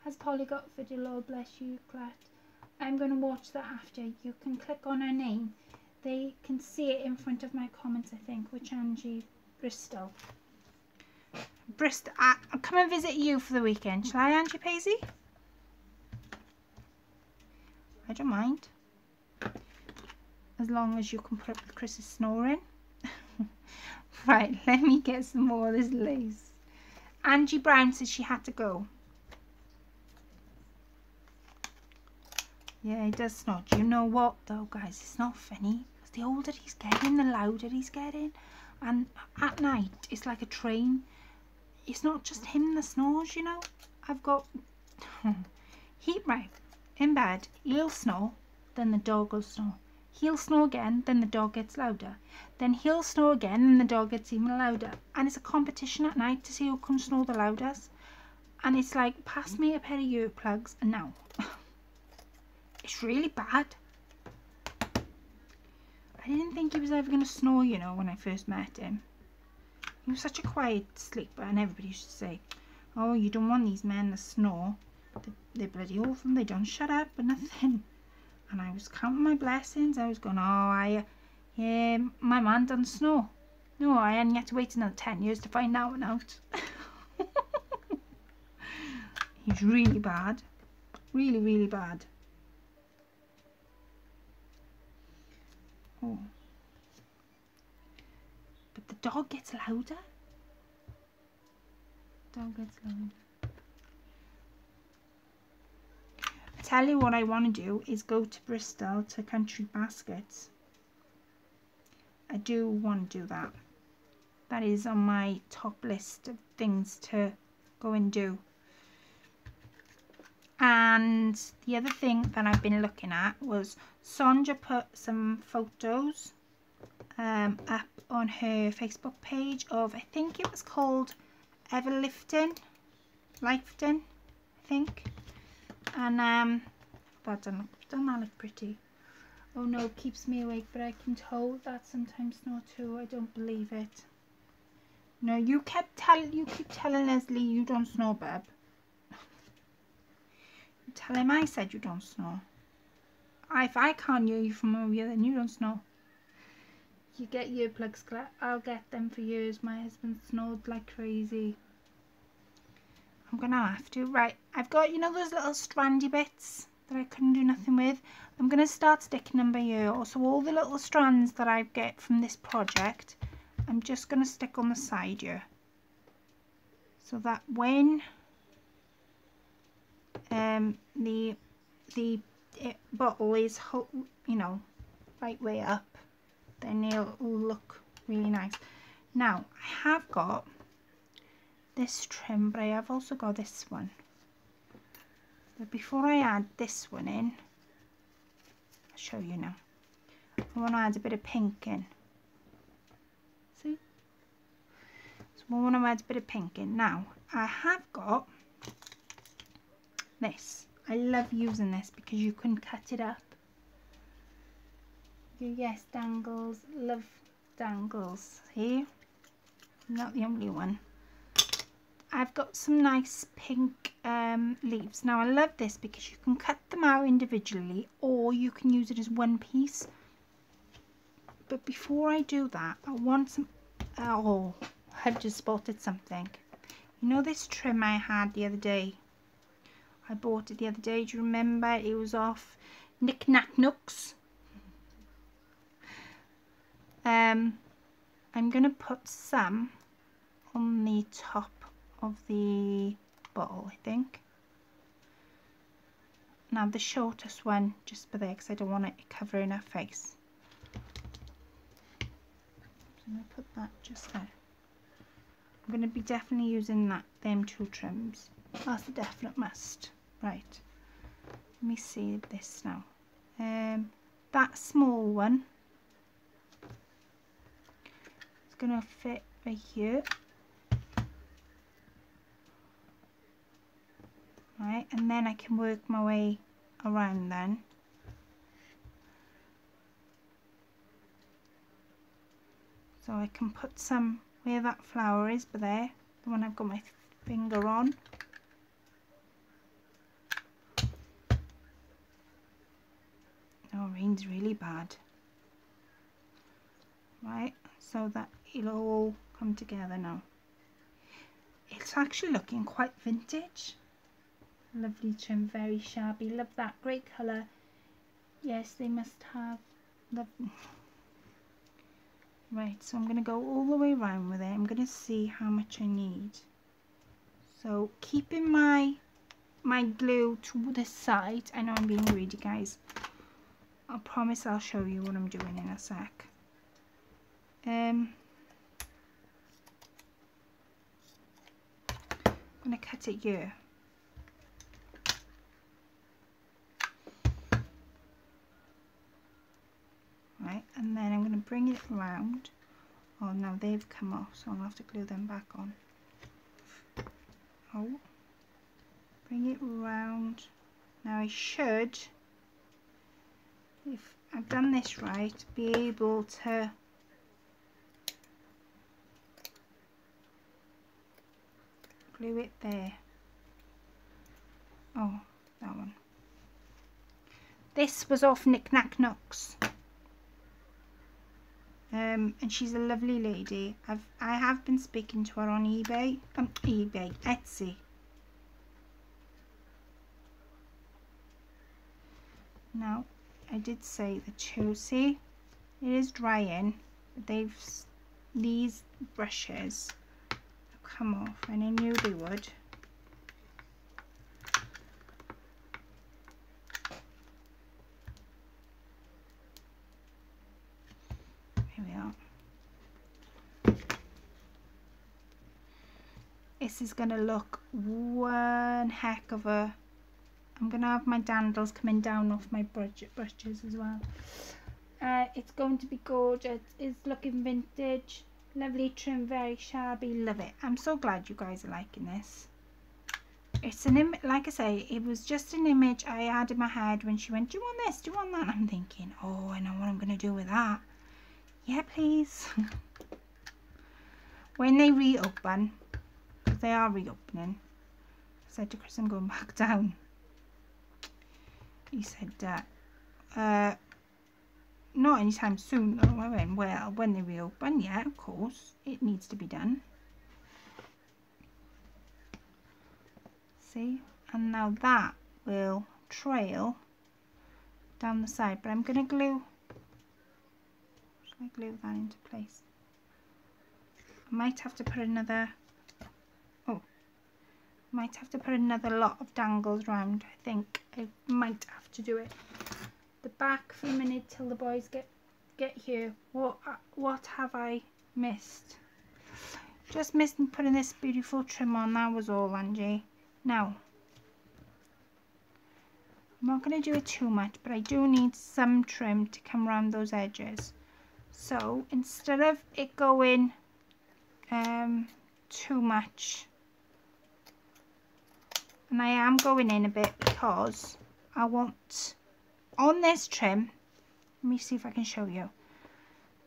Speaker 1: Has Polly got a video? Lord bless you, Clat. I'm going to watch that after. You can click on her name. They can see it in front of my comments, I think. Which Angie? Bristol. Bristol. I'll come and visit you for the weekend. Shall I, Angie Paisley? I don't mind. As long as you can put up with Chris's snoring. Right, let me get some more of this lace. Angie Brown says she had to go. Yeah, he does snore. Do you know what though, guys? It's not funny. Because the older he's getting, the louder he's getting. And at night, it's like a train. It's not just him that snores, you know. I've got... right, in bed, he'll snore, then the dog will snore. He'll snore again, then the dog gets louder. Then he'll snore again, and the dog gets even louder. And it's a competition at night to see who can snore the loudest. And it's like, pass me a pair of earplugs, and now. It's really bad. I didn't think he was ever going to snore, you know, when I first met him. He was such a quiet sleeper, and everybody used to say, oh, you don't want these men to snore. They're bloody awful, they don't shut up or nothing. And I was counting my blessings. I was going, oh, my man doesn't snore. No, I hadn't yet to wait another 10 years to find that one out. He's really bad. Really, really bad. Oh. But the dog gets louder. Dog gets louder. I tell you what I want to do is go to Bristol to Country Baskets. I do want to do that. That is on my top list of things to go and do. And the other thing that I've been looking at was Sonja put some photos up on her Facebook page of, I think it was called Lifting, I think. And that doesn't that look pretty? Oh no, it keeps me awake, but I can tell that sometimes snore too. I don't believe it. No, you keep telling Leslie you don't snore, Beb. Tell him I said you don't snore. If I can't hear you from over here, then you don't snore. You get earplugs, I'll get them for years. My husband snored like crazy. I'm gonna have to. Right, I've got, you know, those little strandy bits that I couldn't do nothing with. I'm gonna start sticking them by here. So all the little strands that I get from this project, I'm just gonna stick on the side here, so that when the bottle is, you know, right way up, then it'll look really nice. Now I have got this trim, but I have also got this one. But before I add this one in, I'll show you now. I want to add a bit of pink in. See? So I want to add a bit of pink in. Now I have got this. I love using this because you can cut it up. Yes, dangles. Love dangles. See? I'm not the only one. I've got some nice pink leaves. Now I love this because you can cut them out individually, or you can use it as one piece. But before I do that, I want some... Oh, I've just spotted something. You know this trim I had the other day? I bought it the other day. Do you remember? It was off Knick Knack Nooks. I'm going to put some on the top of the bottle, I think. Now the shortest one just for there, because I don't want it covering her face. So I'm going to put that just there. I'm going to be definitely using them two trims. That's a definite must. Right, let me see this now. That small one is going to fit right here. Right, and then I can work my way around then. So I can put some where that flower is, but there, the one I've got my finger on. Oh, rain's really bad. Right, so that it'll all come together now. It's actually looking quite vintage. Lovely trim, very shabby. Love that, great colour. Yes, they must have. Right, so I'm going to go all the way around with it. I'm going to see how much I need. So keeping my my glue to this side. I know I'm being greedy, guys. I promise I'll show you what I'm doing in a sec. I'm going to cut it here. Right, and then I'm going to bring it around. Oh, now they've come off, so I'll have to glue them back on. Oh, bring it around. Now I should, if I've done this right, be able to glue it there. Oh, that one. This was off Knick Knack Knocks. And she's a lovely lady. I have been speaking to her on Etsy. Now, I did say the two, see, it is drying, but these brushes have come off, and I knew they would. Here we are. This is going to look one heck of a... I'm going to have my dandles coming down off my brushes as well. It's going to be gorgeous. It's looking vintage. Lovely trim, very shabby. Love it. I'm so glad you guys are liking this. It's an image, like I say, it was just an image I had in my head when she went, do you want this? Do you want that? And I'm thinking, oh, I know what I'm going to do with that. Yeah, please. When they reopen, because they are reopening, I said to Chris, I'm going back down. He said, not anytime soon though. I went, well, when they reopen, yeah, of course, it needs to be done. See? And now that will trail down the side, but I'm going to glue, shall I glue that into place? I might have to put another, might have to put another lot of dangles round. I think I might have to do it. The back for a minute till the boys get here. What have I missed? Just missed putting this beautiful trim on. That was all, Angie. Now, I'm not going to do it too much, but I do need some trim to come around those edges. So instead of it going too much, and I am going in a bit because I want, on this trim, let me see if I can show you,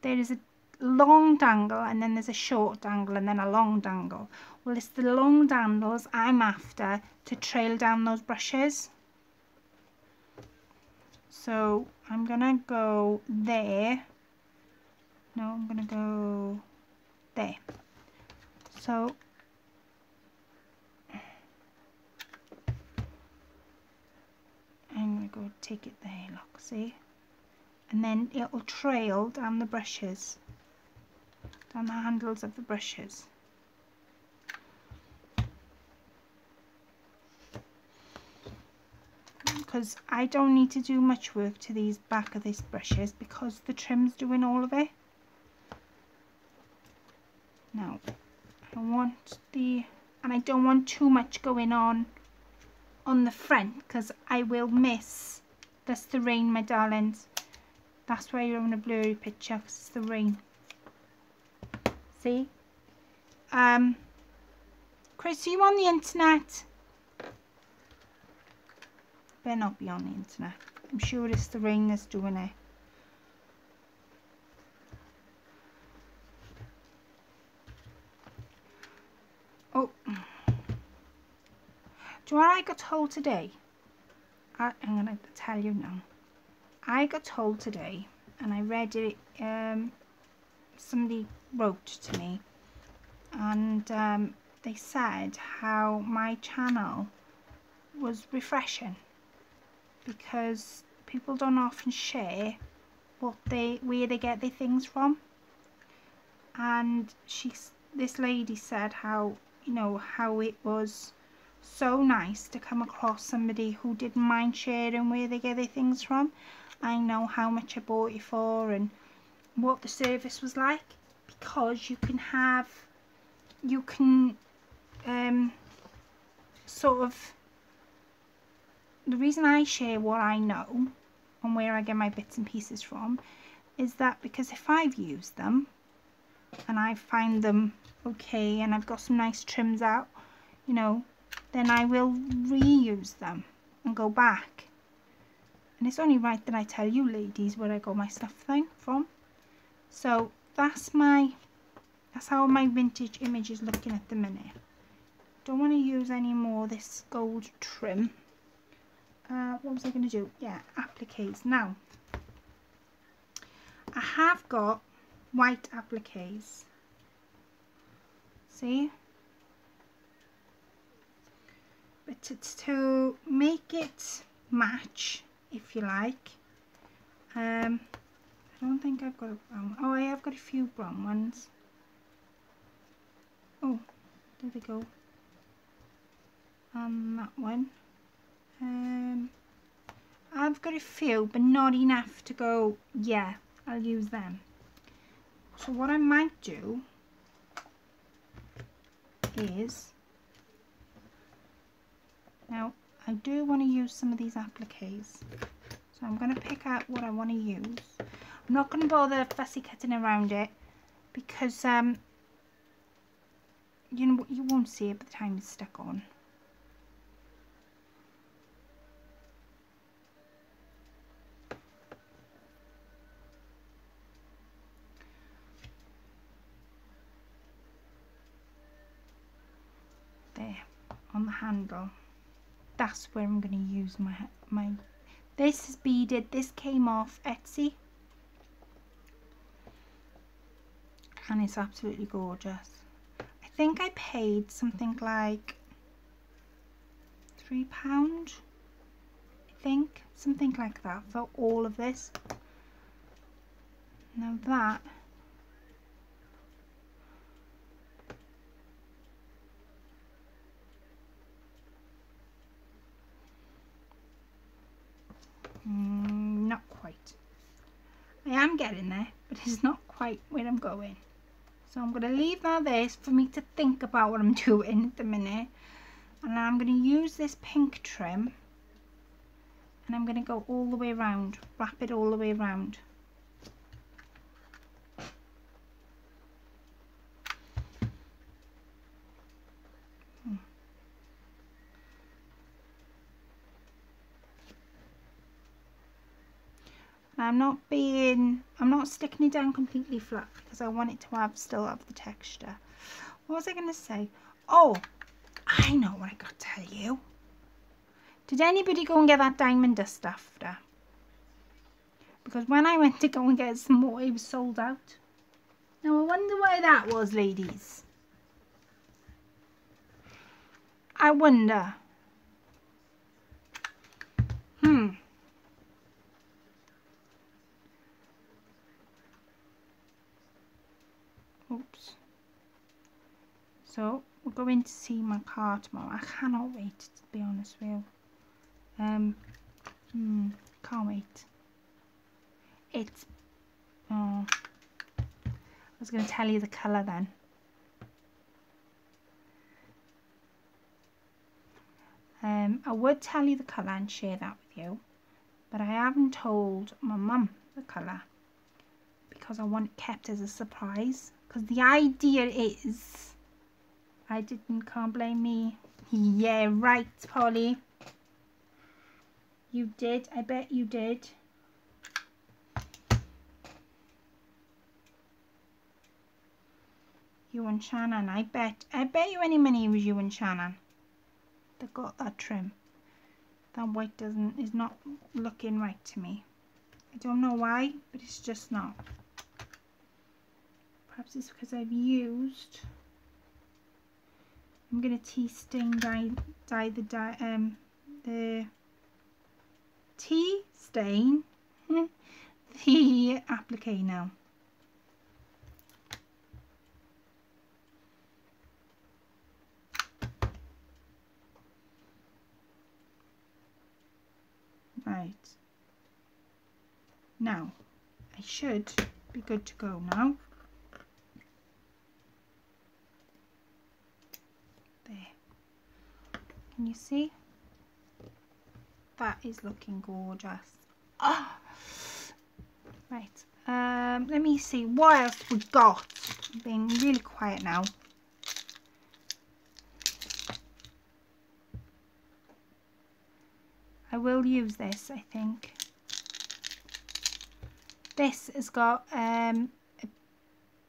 Speaker 1: there is a long dangle and then there's a short dangle and then a long dangle. Well, it's the long dangles I'm after to trail down those brushes. So I'm gonna go there. No, I'm gonna go there. So I'm going to go take it there, look, see? And then it will trail down the brushes, down the handles of the brushes. Because I don't need to do much work to these back of these brushes because the trim's doing all of it. Now, I want and I don't want too much going on the front because I will miss. That's the rain, my darlings. That's why you're on a blurry picture, because it's the rain. See? Chris, are you on the internet? Better not be on the internet. I'm sure it's the rain that's doing it. Oh. Do you know what I got told today? I'm going to tell you now. I got told today, and I read it, somebody wrote to me, and they said how my channel was refreshing because people don't often share where they get their things from. And this lady said how, you know, how it was so nice to come across somebody who didn't mind sharing where they get their things from. I know how much I bought it for and what the service was like, because you can sort of, the reason I share what I know and where I get my bits and pieces from is that because if I've used them and I find them okay and I've got some nice trims out, you know, then I will reuse them and go back. And it's only right that I tell you ladies where I got my stuff from. So that's how my vintage image is looking at the minute. Don't want to use any more of this gold trim. What was I going to do? Yeah, appliques. Now, I have got white appliques. See? But it's to make it match, if you like. I don't think I've got a brown. Oh, I have got a few brown ones. Oh, there we go. That one. I've got a few, but not enough to go, yeah, I'll use them. So what I might do is, now I do want to use some of these appliques, so I'm going to pick out what I want to use. I'm not going to bother fussy cutting around it because you know, you won't see it by the time it's stuck on. There, on the handle. That's where I'm going to use my this is beaded. This came off Etsy and it's absolutely gorgeous. I think I paid something like £3, I think, something like that for all of this. Now that not quite. I am getting there, but it's not quite where I'm going. So I'm going to leave that there for me to think about what I'm doing at the minute. And I'm going to use this pink trim and I'm going to go all the way around, wrap it all the way around. I'm not sticking it down completely flat because I want it to still have the texture. What was I going to say? Oh, I know what I got to tell you. Did anybody go and get that diamond dust after? Because when I went to go and get some more, it was sold out. Now I wonder why that was, ladies. I wonder. Oops. So we're going to see my car tomorrow. I cannot wait, to be honest with you. Can't wait. It's I was going to tell you the colour then. I would tell you the colour and share that with you, but I haven't told my mum the colour because I want it kept as a surprise. Because the idea is, can't blame me. Yeah, right, Polly. You did, I bet you did. You and Shannon, I bet you any money it was you and Shannon that got that trim. That white is not looking right to me. I don't know why, but it's just not. Perhaps it's because I'm gonna tea stain dye the tea stain the applique now. Right. Now, I should be good to go now. There. Can you see? That is looking gorgeous. Oh! Right. Let me see what else we got. I'm being really quiet now. I will use this, I think. This has got a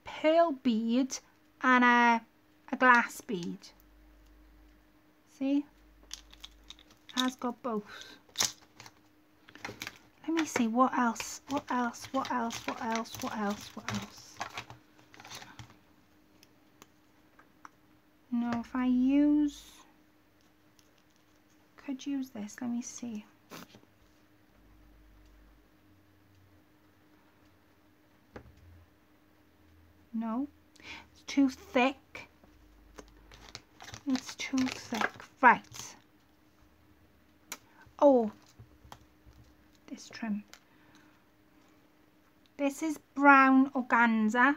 Speaker 1: pearl bead and a glass bead. See? It has got both. Let me see what else. No, if I could use this. Let me see. No, it's too thick. It's too thick. Right. Oh, this trim. This is brown organza,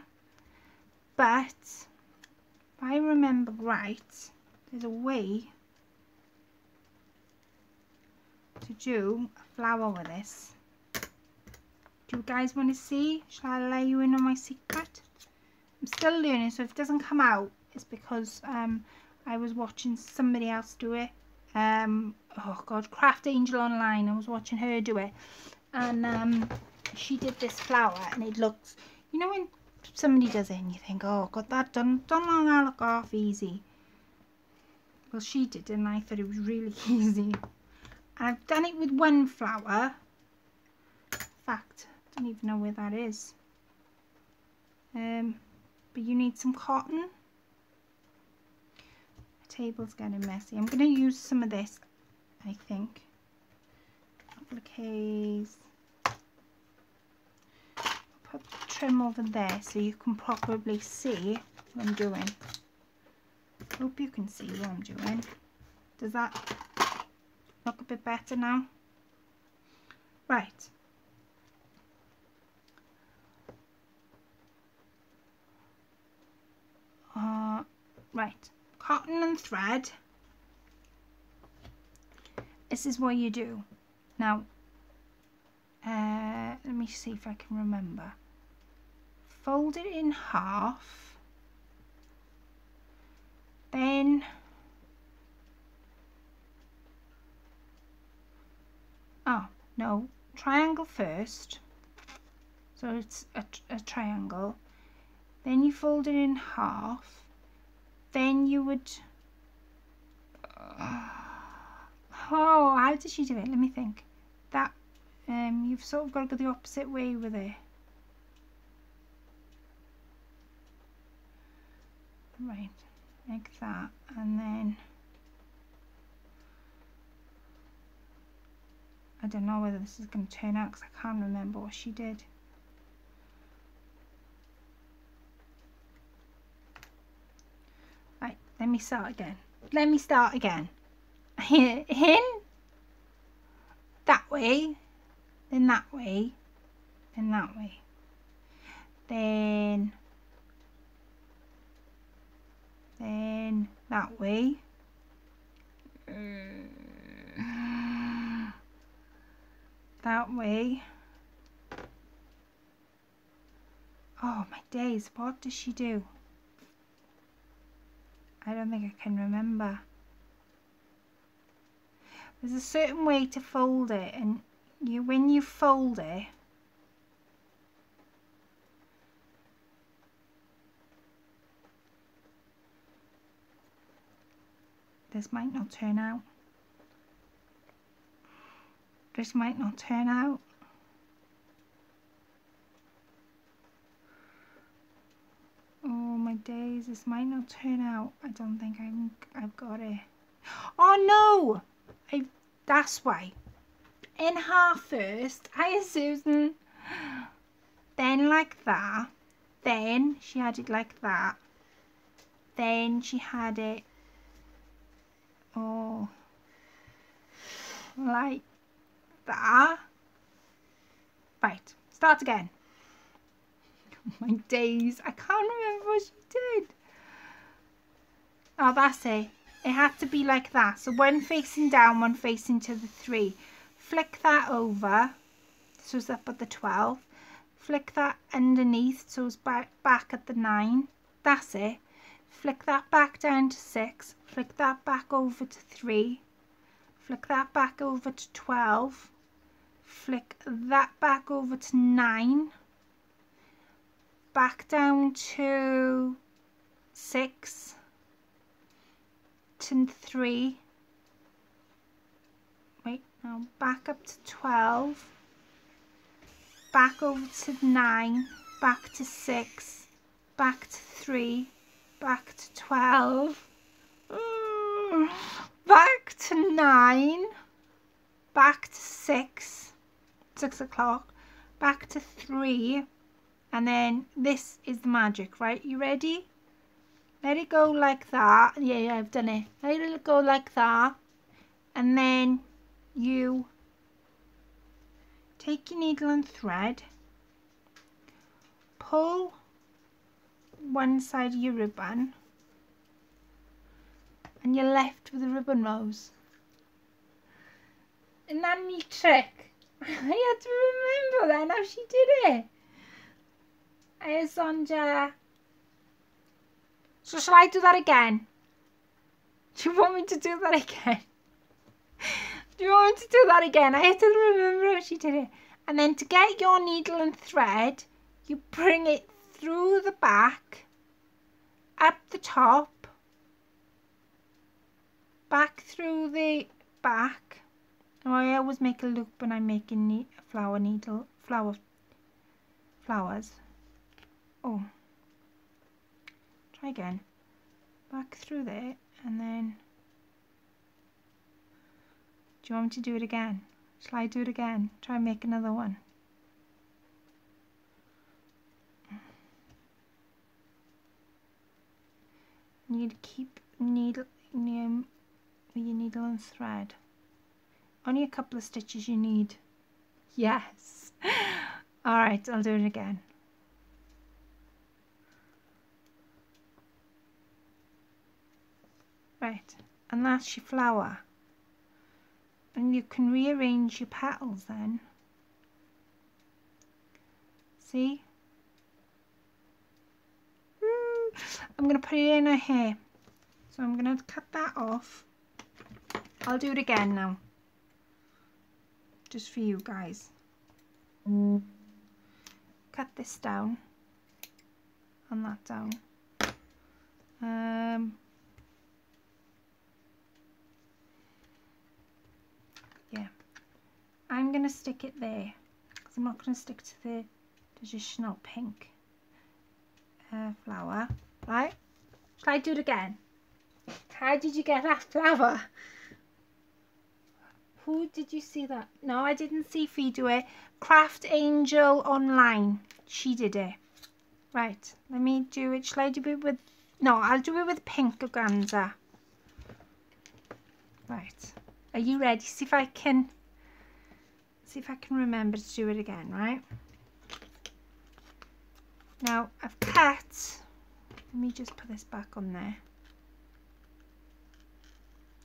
Speaker 1: but if I remember right, there's a way to do a flower with this. Do you guys want to see? Shall I let you in on my secret? I'm still learning, so if it doesn't come out, it's because I was watching somebody else do it. Oh God, Craft Angel Online. I was watching her do it, and she did this flower, and it looks, you know, when somebody does it and you think, oh, got that done that look half easy. Well, she did, and I thought it was really easy. I've done it with one flower. In fact, I don't even know where that is. But you need some cotton. The table's getting messy. I'm going to use some of this, I think. Appliques. Put the trim over there so you can probably see what I'm doing. Hope you can see what I'm doing. Does that look a bit better now? Right. Right. Cotton and thread. This is what you do. Now, let me see if I can remember. Fold it in half. Then no, triangle first, so it's a triangle, then you fold it in half, then you would how did she do it? Let me think. That you've sort of got to go the opposite way with it. Right, like that, and then I don't know whether this is going to turn out because I can't remember what she did. Right, let me start again. In that way, then that way, then that way, then that way, that way. Oh my days, what does she do? I don't think I can remember. There's a certain way to fold it, and when you fold it, this might not turn out. This might not turn out. Oh my days, this might not turn out. I don't think I've got it. Oh no! That's why. In half first. Hiya Susan. Then like that. Then she had it like that. Then she had it like that. Right, start again. My days, I can't remember what she did. Oh, that's it. It had to be like that. So one facing down, one facing to the 3. Flick that over, so it's up at the 12. Flick that underneath, so it's back at the 9. That's it. Flick that back down to 6. Flick that back over to 3. Flick that back over to 12. Flick that back over to 9. Back down to 6. To 3. Wait, now back up to 12. Back over to 9. Back to 6. Back to 3. Back to 12. Back to 9. Back to 6. 6 o'clock. Back to 3. And then this is the magic, right? You ready? Let it go like that. Yeah, I've done it. Let it go like that. And then you take your needle and thread. Pull one side of your ribbon. And you're left with a ribbon rose. Isn't that a neat trick? I had to remember then how she did it. Hey, Sonja. So shall I do that again? Do you want me to do that again? Do you want me to do that again? I have to remember how she did it. And then to get your needle and thread, you bring it through the back, up the top, back through the back. Now I always make a loop when I'm making flowers. Oh. Try again. Back through there and then... Do you want me to do it again? Shall I do it again? Try and make another one. You need to keep with your needle and thread. Only a couple of stitches you need. Yes. Alright, I'll do it again. Right, and that's your flower. And you can rearrange your petals then. See? I'm going to put it in her hair. So I'm going to cut that off. I'll do it again now. Just for you guys. Cut this down. And that down. Yeah, I'm going to stick it there because I'm not going to stick to the traditional pink flower, right? Shall I do it again? How did you get that flower? Who did you see that? No, I didn't see Fee do it. Craft Angel online. She did it. Right, let me do it. Shall I do it with... No, I'll do it with pink organza. Right. Are you ready? See if I can remember to do it again, right? Now I've cut. Let me just put this back on there.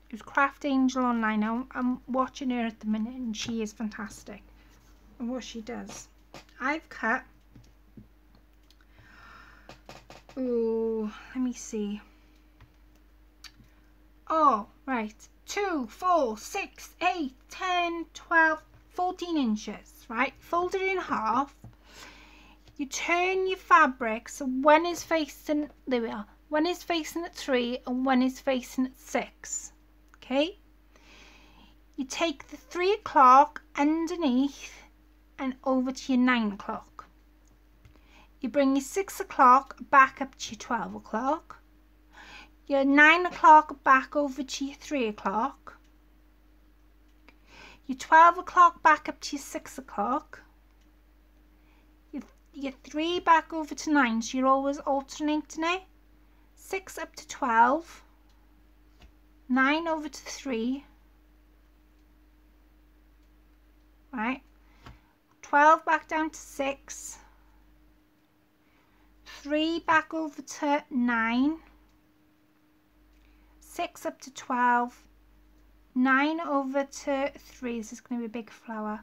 Speaker 1: It was Craft Angel online. Now I'm watching her at the minute and she is fantastic at what she does. I've cut. Oh, let me see. Oh, right. 2, 4, 6, 8, 10, 12, 14 inches, right? Fold it in half. You turn your fabric so one is facing, there we are, one is facing at 3 and one is facing at 6, okay? You take the 3 o'clock underneath and over to your 9 o'clock. You bring your 6 o'clock back up to your 12 o'clock. Your 9 o'clock back over to your 3 o'clock. Your 12 o'clock back up to your 6 o'clock. Your 3 back over to 9, so you're always alternating it. 6 up to 12. 9 over to 3. right? 12 back down to 6, 3 back over to 9, 6 up to 12, 9 over to 3, this is going to be a big flower,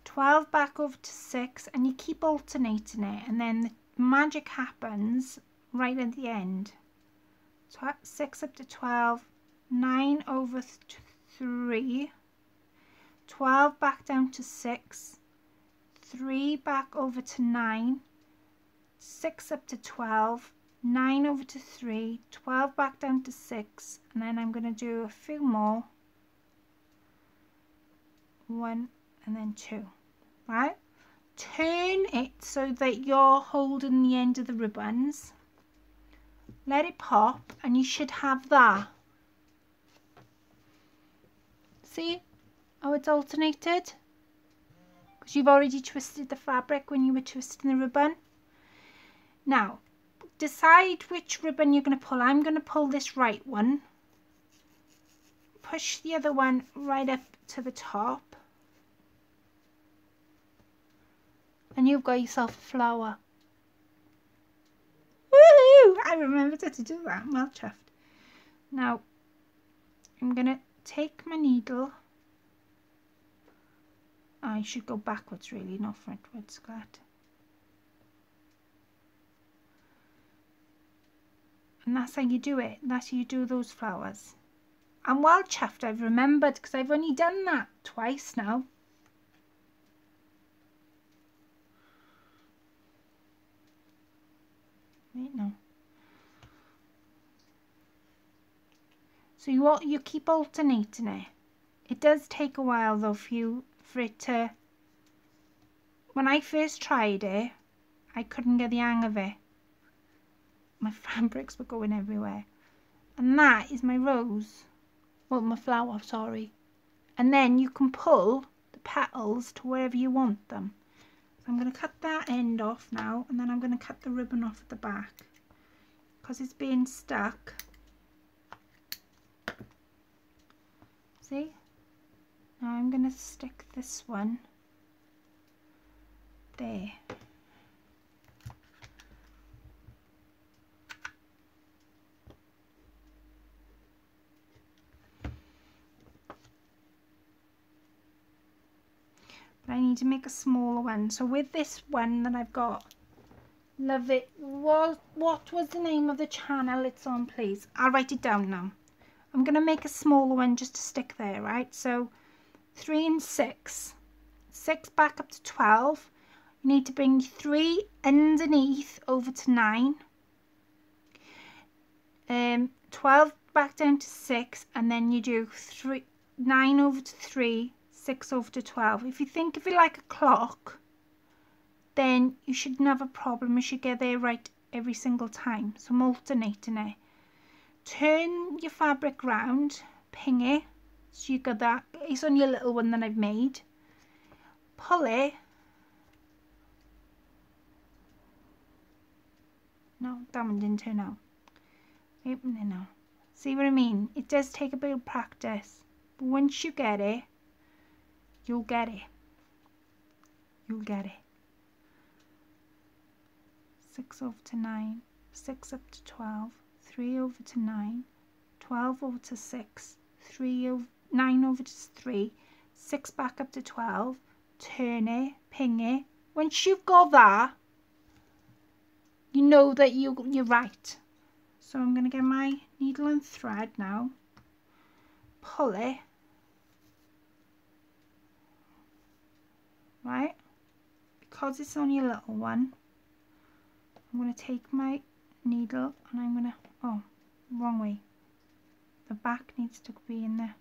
Speaker 1: 12 back over to 6, and you keep alternating it, and then the magic happens right at the end. So 6 up to 12, 9 over to 3, 12 back down to 6, 3 back over to 9, 6 up to 12, 9 over to 3, 12 back down to 6, and then I'm going to do a few more, 1 and then 2, right? Turn it so that you're holding the end of the ribbons, let it pop, and you should have that. See how it's alternated? Because you've already twisted the fabric when you were twisting the ribbon. Now, decide which ribbon you're going to pull. I'm going to pull this right one. Push the other one right up to the top. And you've got yourself a flower. Woohoo! I remembered how to do that. I'm well chuffed. Now, I'm going to take my needle. I should go backwards really, not frontwards, glad. And that's how you do it. That's how you do those flowers. I'm well chuffed I've remembered, because I've only done that twice now. Wait, no. So you keep alternating it. It does take a while though for it to... When I first tried it, I couldn't get the hang of it. My fabrics were going everywhere. And that is my rose. Well, my flower, sorry. And then you can pull the petals to wherever you want them. So I'm going to cut that end off now, and then I'm going to cut the ribbon off at the back because it's being stuck. See? Now I'm going to stick this one there. But I need to make a smaller one. So with this one that I've got, love it. What was the name of the channel it's on, please? I'll write it down now. I'm going to make a smaller one just to stick there, right? So 3 and 6. 6 back up to 12. You need to bring 3 underneath over to 9. 12 back down to 6, and then you do 9 over to 3, 6 over to 12. If you think of it like a clock, then you shouldn't have a problem. You should get there right every single time. So I'm alternating it. Turn your fabric round, ping it, so you got that. It's on your little one that I've made. Pull it. No, that one didn't turn out. Open it now. See what I mean? It does take a bit of practice, but once you get it, you'll get it. You'll get it. 6 over to 9, 6 up to 12, 3 over to 9, 12 over to 6, 9 over to 3, 6 back up to 12, turn it, ping it. Once you've got that, you know that you're right. So I'm going to get my needle and thread now, pull it, right, because it's only a little one, I'm going to take my needle and I'm going to, oh, wrong way, the back needs to be in there.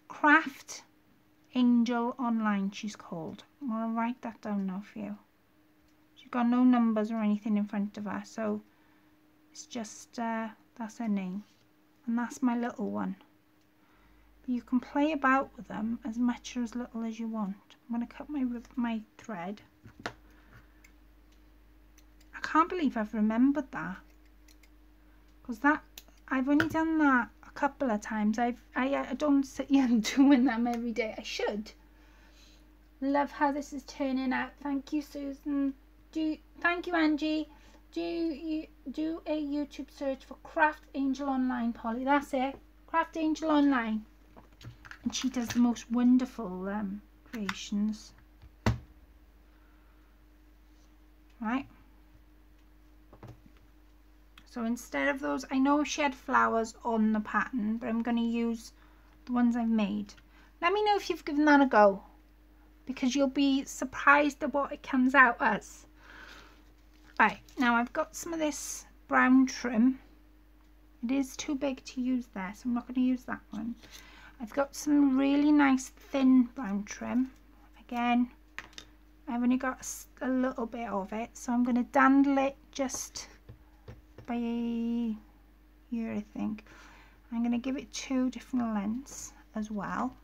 Speaker 1: Craft Angel Online, she's called. I'm going to write that down now for you. She's got no numbers or anything in front of her, so it's just, that's her name. And that's my little one. But you can play about with them as much or as little as you want. I'm going to cut my thread. I can't believe I've remembered that. Because I've only done that a couple of times. I don't sit here and doing them every day. I should. Love how this is turning out. Thank you, Susan. Thank you, Angie. Do a YouTube search for Craft Angel Online, Polly. That's it. Craft Angel Online. And she does the most wonderful creations. Right. So instead of those, I know she had flowers on the pattern, but I'm going to use the ones I've made. Let me know if you've given that a go, because you'll be surprised at what it comes out as. Right, now I've got some of this brown trim. It is too big to use there, so I'm not going to use that one. I've got some really nice thin brown trim. Again, I've only got a little bit of it, so I'm going to dandle it just by here, I think. I'm going to give it 2 different lengths as well.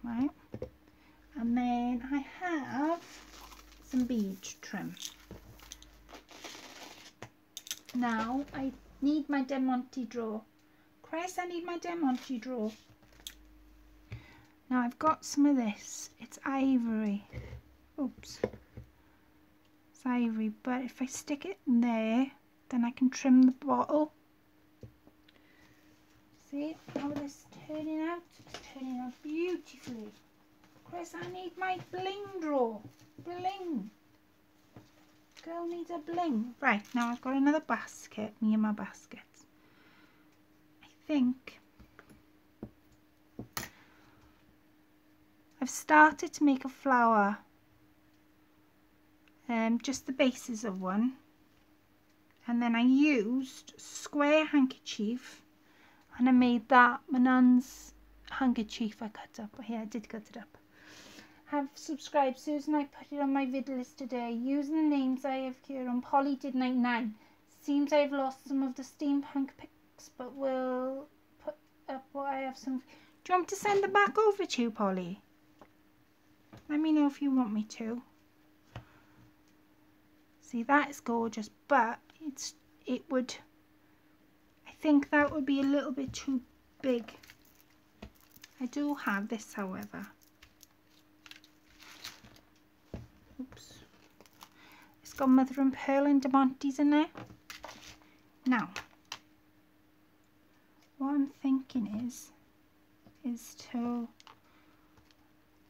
Speaker 1: Right, and then I have some bead trim. Now I need my Demonte drawer. Chris, I need my Demonte drawer. Now I've got some of this. It's ivory. Oops. It's ivory, but if I stick it in there, then I can trim the bottle. See how this is turning out? It's turning out beautifully. Chris, I need my bling drawer. Bling. Girl needs a bling. Right, now I've got another basket. Me and my baskets. I think I've started to make a flower. Just the bases of one. And then I used square handkerchief. And I made that my nan's handkerchief I cut up. Yeah, I did cut it up. Have subscribed, Susan. I put it on my vid list today. Using the names I have here on Polly did 99. Seems I've lost some of the steampunk pics, but we'll put up what I have some. Do you want me to send them back over to you, Polly? Let me know if you want me to. See, that is gorgeous, but it would. I think that would be a little bit too big. I do have this, however. Oops. It's got mother and pearl and Demontes in there. Now, what I'm thinking is to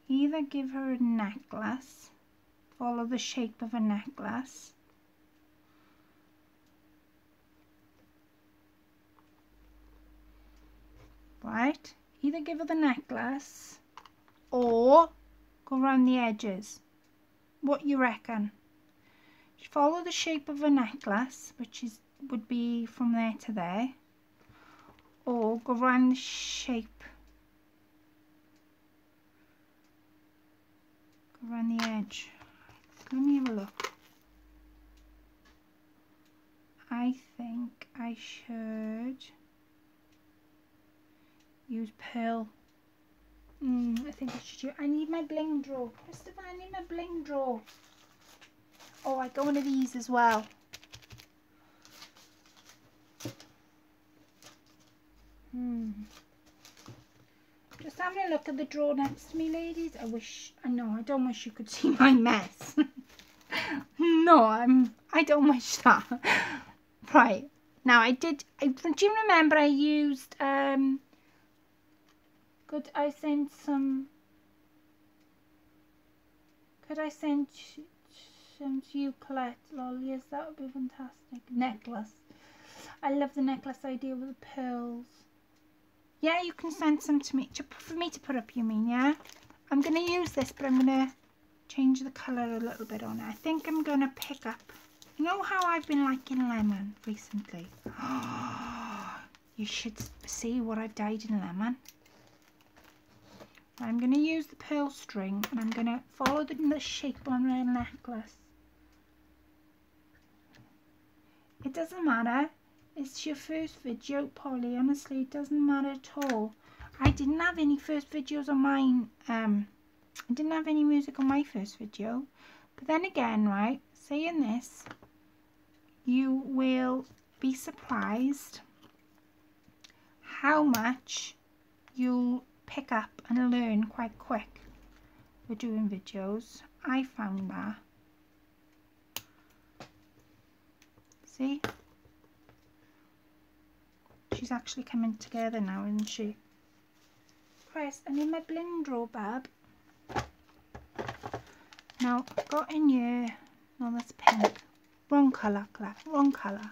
Speaker 1: either give her a necklace, follow the shape of a necklace, right? Either give her the necklace or go around the edges. What you reckon? Follow the shape of a necklace, which would be from there to there, or go around the shape, go around the edge. Let me have a look. I think I should use pearl. I think I should use. I need my bling drawer. Christopher, I need my bling drawer. Oh, I got one of these as well. Just having a look at the drawer next to me, ladies. I don't wish you could see my mess. No, I don't wish that. Right. Now do you remember I used, I send some to you, Colette? Lol, yes, that would be fantastic. Necklace. I love the necklace idea with the pearls. Yeah, you can send some to me. For me to put up, you mean, yeah? I'm going to use this, but I'm going to change the colour a little bit on it. I think I'm going to pick up... You know how I've been liking lemon recently? Oh, you should see what I've dyed in lemon. I'm going to use the pearl string and I'm going to follow the shape on my necklace. It doesn't matter. It's your first video, Polly. Honestly, it doesn't matter at all. I didn't have any first videos on mine. I didn't have any music on my first video. But then again, right, saying this, you will be surprised how much you'll pick up and learn quite quick with doing videos. I found that. See? She's actually coming together now, isn't she? Chris, I need my bling drawer, bab. Now, I've got in here. No, that's pink. Wrong colour, Claire. Wrong colour.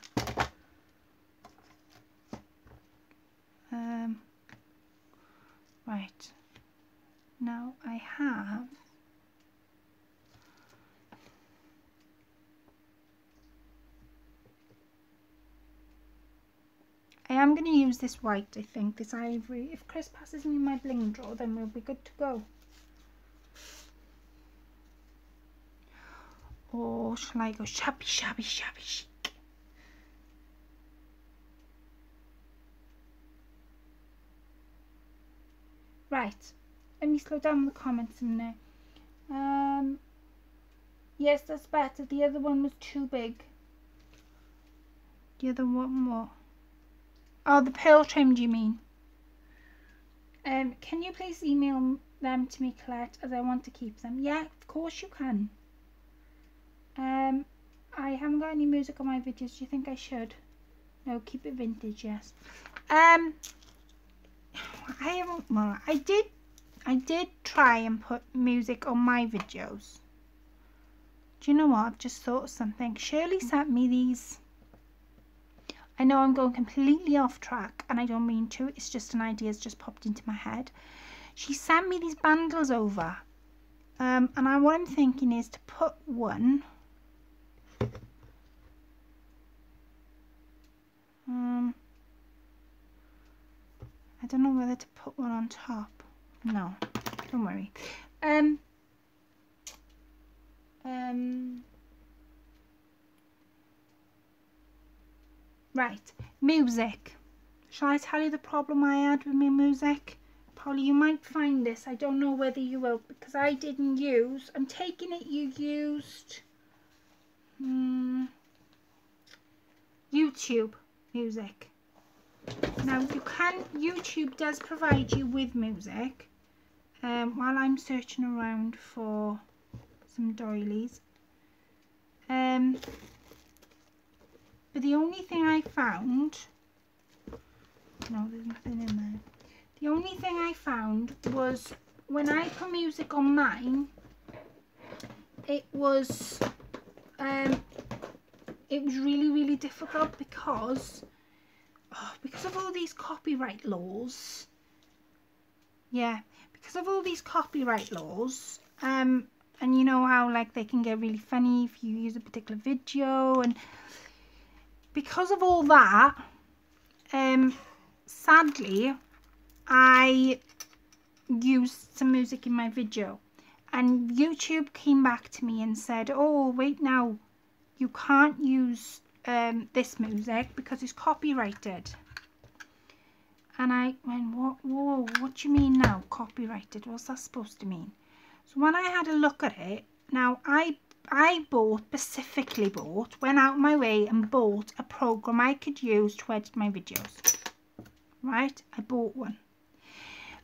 Speaker 1: Right. Now I have. I am going to use this white, I think, this ivory. If Chris passes me my bling drawer, then we'll be good to go. Or shall I go shabby, shabby, shabby chic? Right, let me slow down the comments a minute. Yes, that's better. The other one was too big. The other one, what? Oh, the pearl trim, do you mean? Can you please email them to me, Colette, as I want to keep them? Yeah, of course you can. I haven't got any music on my videos. Do you think I should? No, keep it vintage, yes. I haven't, well, I did try and put music on my videos. Do you know what? I've just thought of something. Shirley sent me these. I know I'm going completely off track and I don't mean to. It's just an idea that's just popped into my head. She sent me these bundles over. And what I'm thinking is to put one. I don't know whether to put one on top. No, don't worry. Right, music. Shall I tell you the problem I had with my music? Polly, you might find this. I don't know whether you will, because I didn't use. I'm taking it you used YouTube music. Now you can. YouTube does provide you with music. While I'm searching around for some doilies. But the only thing I found, no, there's nothing in there. The only thing I found was when I put music on mine, it was really, really difficult because of all these copyright laws. Yeah, because of all these copyright laws, and you know how like they can get really funny if you use a particular video, and because of all that, sadly, I used some music in my video, and YouTube came back to me and said, oh wait, now you can't use this music because it's copyrighted. And I went, whoa, what do you mean now, copyrighted? What's that supposed to mean? So when I had a look at it, now I specifically went out of my way and bought a program I could use to edit my videos. Right? I bought one.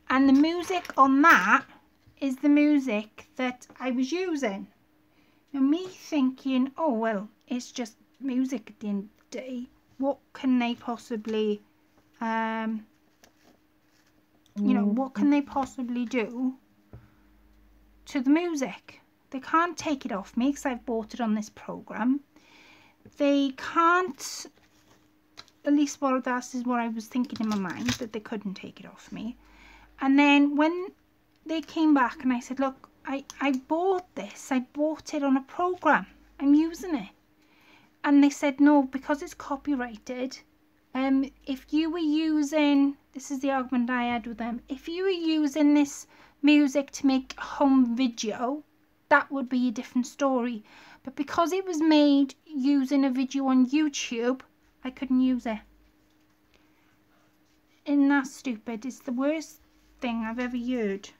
Speaker 1: And the music on that is the music that I was using. Now me thinking, oh well, it's just music at the end of the day. What can they possibly, what can they possibly do to the music? They can't take it off me because I've bought it on this program. They can't, at least that is what I was thinking in my mind, that they couldn't take it off me. And then when they came back and I said, look, I bought this. I bought it on a program. I'm using it. And they said, no, because it's copyrighted. If you were using, this is the argument I had with them, if you were using this music to make a home video, that would be a different story. But because it was made using a video on YouTube, I couldn't use it. Isn't that stupid? It's the worst thing I've ever heard.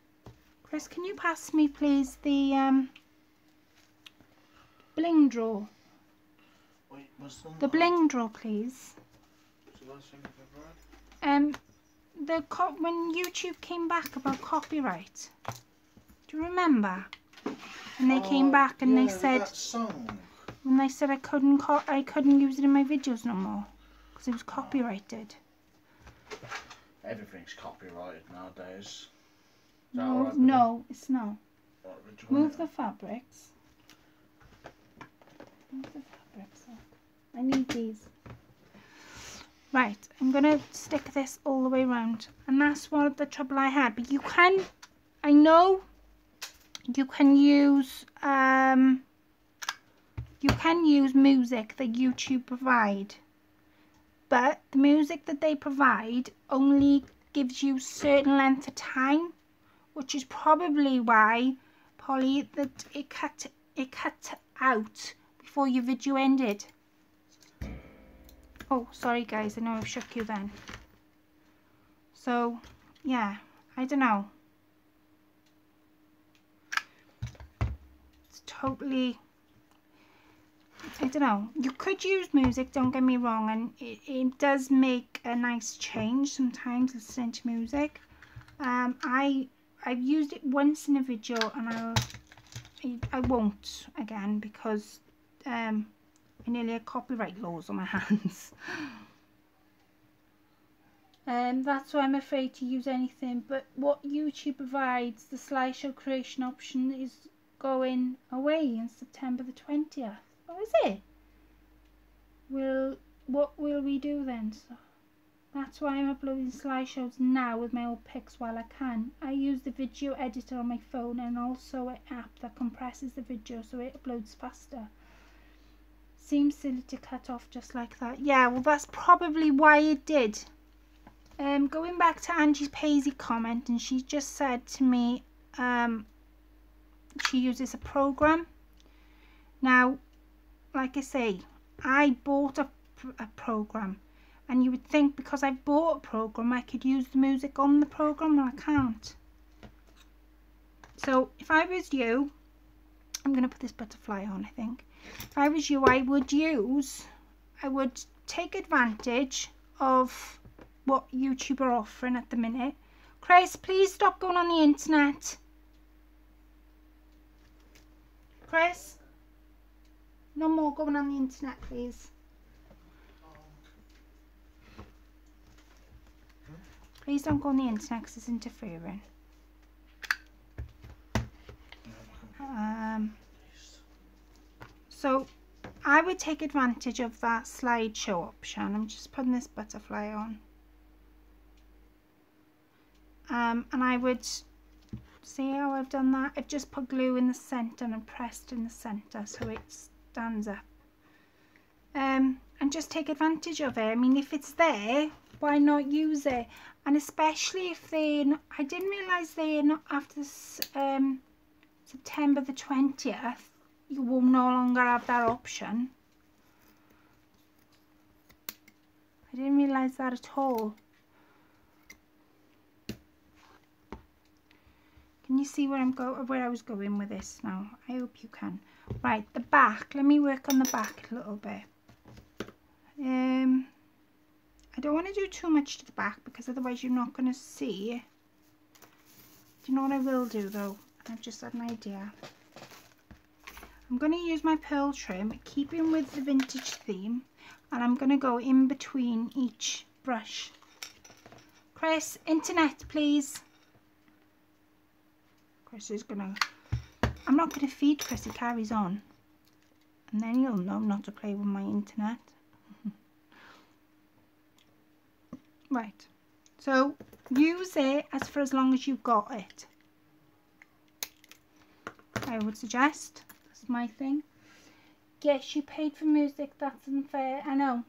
Speaker 1: Chris, can you pass me please the bling drawer?
Speaker 2: Wait, what's
Speaker 1: the bling drawer, please.
Speaker 2: What's the last thing you've ever had?
Speaker 1: when YouTube came back about copyright. Do you remember? And they came back and they said
Speaker 2: that song.
Speaker 1: when they said I couldn't use it in my videos no more because it was copyrighted.
Speaker 2: Everything's copyrighted nowadays. Is that
Speaker 1: No,
Speaker 2: right,
Speaker 1: no, it's not.
Speaker 2: What,
Speaker 1: Move the fabrics. Move the fabrics. Look. I need these. Right, I'm going to stick this all the way around. And that's one of the trouble I had. But you can, I know, you can use music that YouTube provide. But the music that they provide only gives you certain length of time. Which is probably why, Polly, that it cut out before your video ended. Oh, sorry guys, I know I've shook you then. So, yeah, I don't know. It's totally, I don't know. You could use music, don't get me wrong, and it does make a nice change sometimes listening to music. I've used it once in a video and I won't again because I nearly had copyright laws on my hands. That's why I'm afraid to use anything. But what YouTube provides, the slideshow creation option, is going away on September the 20th. Oh, is it? What will we do then? So that's why I'm uploading slideshows now with my old pics while I can. I use the video editor on my phone and also an app that compresses the video so it uploads faster. Seems silly to cut off just like that. Yeah, well that's probably why it did. Going back to Angie's Paisley comment, and she just said to me she uses a program. Now, like I say, I bought a program. And you would think because I bought a program I could use the music on the program, well I can't. So if I was you, I'm going to put this butterfly on I think. If I was you, I would take advantage of what YouTube are offering at the minute. Chris, please stop going on the internet. Chris, no more going on the internet please. Please don't go on the internet because it's interfering. So I would take advantage of that slideshow option. I'm just putting this butterfly on. And I would see how I've done that. I've just put glue in the centre and pressed in the centre so it stands up. And just take advantage of it. I mean, if it's there, why not use it? And especially if they're not, I didn't realise they're not after September the 20th, you will no longer have that option. I didn't realise that at all. Can you see where I was going with this now? I hope you can. Right, the back. Let me work on the back a little bit. I don't want to do too much to the back because otherwise you're not going to see. Do you know what I will do though? I've just had an idea. I'm going to use my pearl trim, keeping with the vintage theme, and I'm going to go in between each brush. Chris, internet please. Chris is going to... I'm not going to feed Chris, he carries on. And then he'll know not to play with my internet. Right, so use it for as long as you've got it. I would suggest. That's my thing. Yes, you paid for music, that's unfair. I know.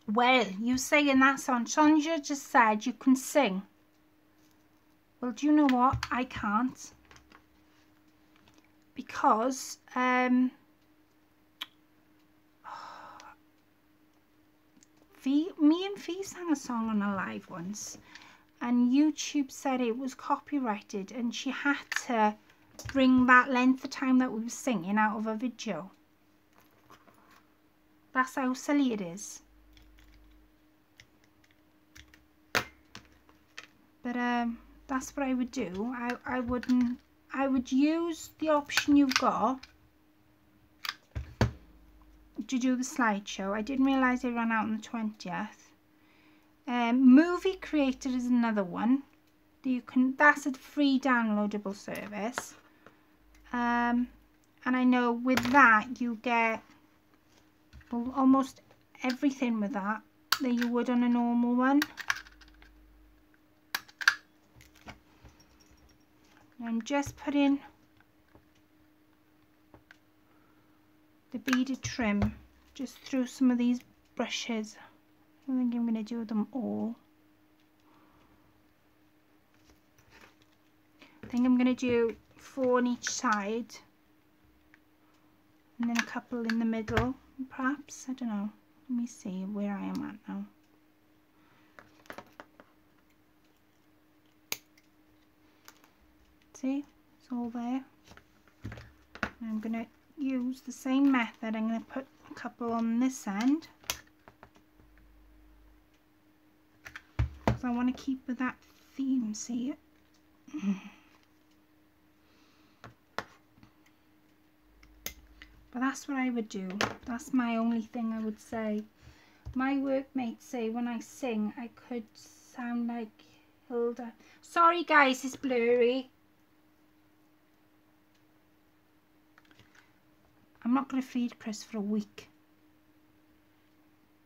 Speaker 1: Well, you saying that song. Sonja just said you can sing. Well, do you know what? I can't. Because me and Fee sang a song on a live once, and YouTube said it was copyrighted and she had to bring that length of time that we were singing out of a video. That's how silly it is. but that's what I would do. I would use the option you've got to do the slideshow. I didn't realise it ran out on the 20th. Movie Creator is another one. That's a free downloadable service. And I know with that you get almost everything with that you would on a normal one. I'm just putting the beaded trim just through some of these brushes. I don't think I'm going to do them all. I think I'm going to do 4 on each side and then a couple in the middle, perhaps. I don't know. Let me see where I am at now. See, it's all there. And I'm going to use the same method. I'm going to put a couple on this end because I want to keep with that theme, see it? But that's what I would do. That's my only thing I would say. My workmates say when I sing I could sound like Hilda. Sorry guys, it's blurry. I'm not going to feed Chris for a week.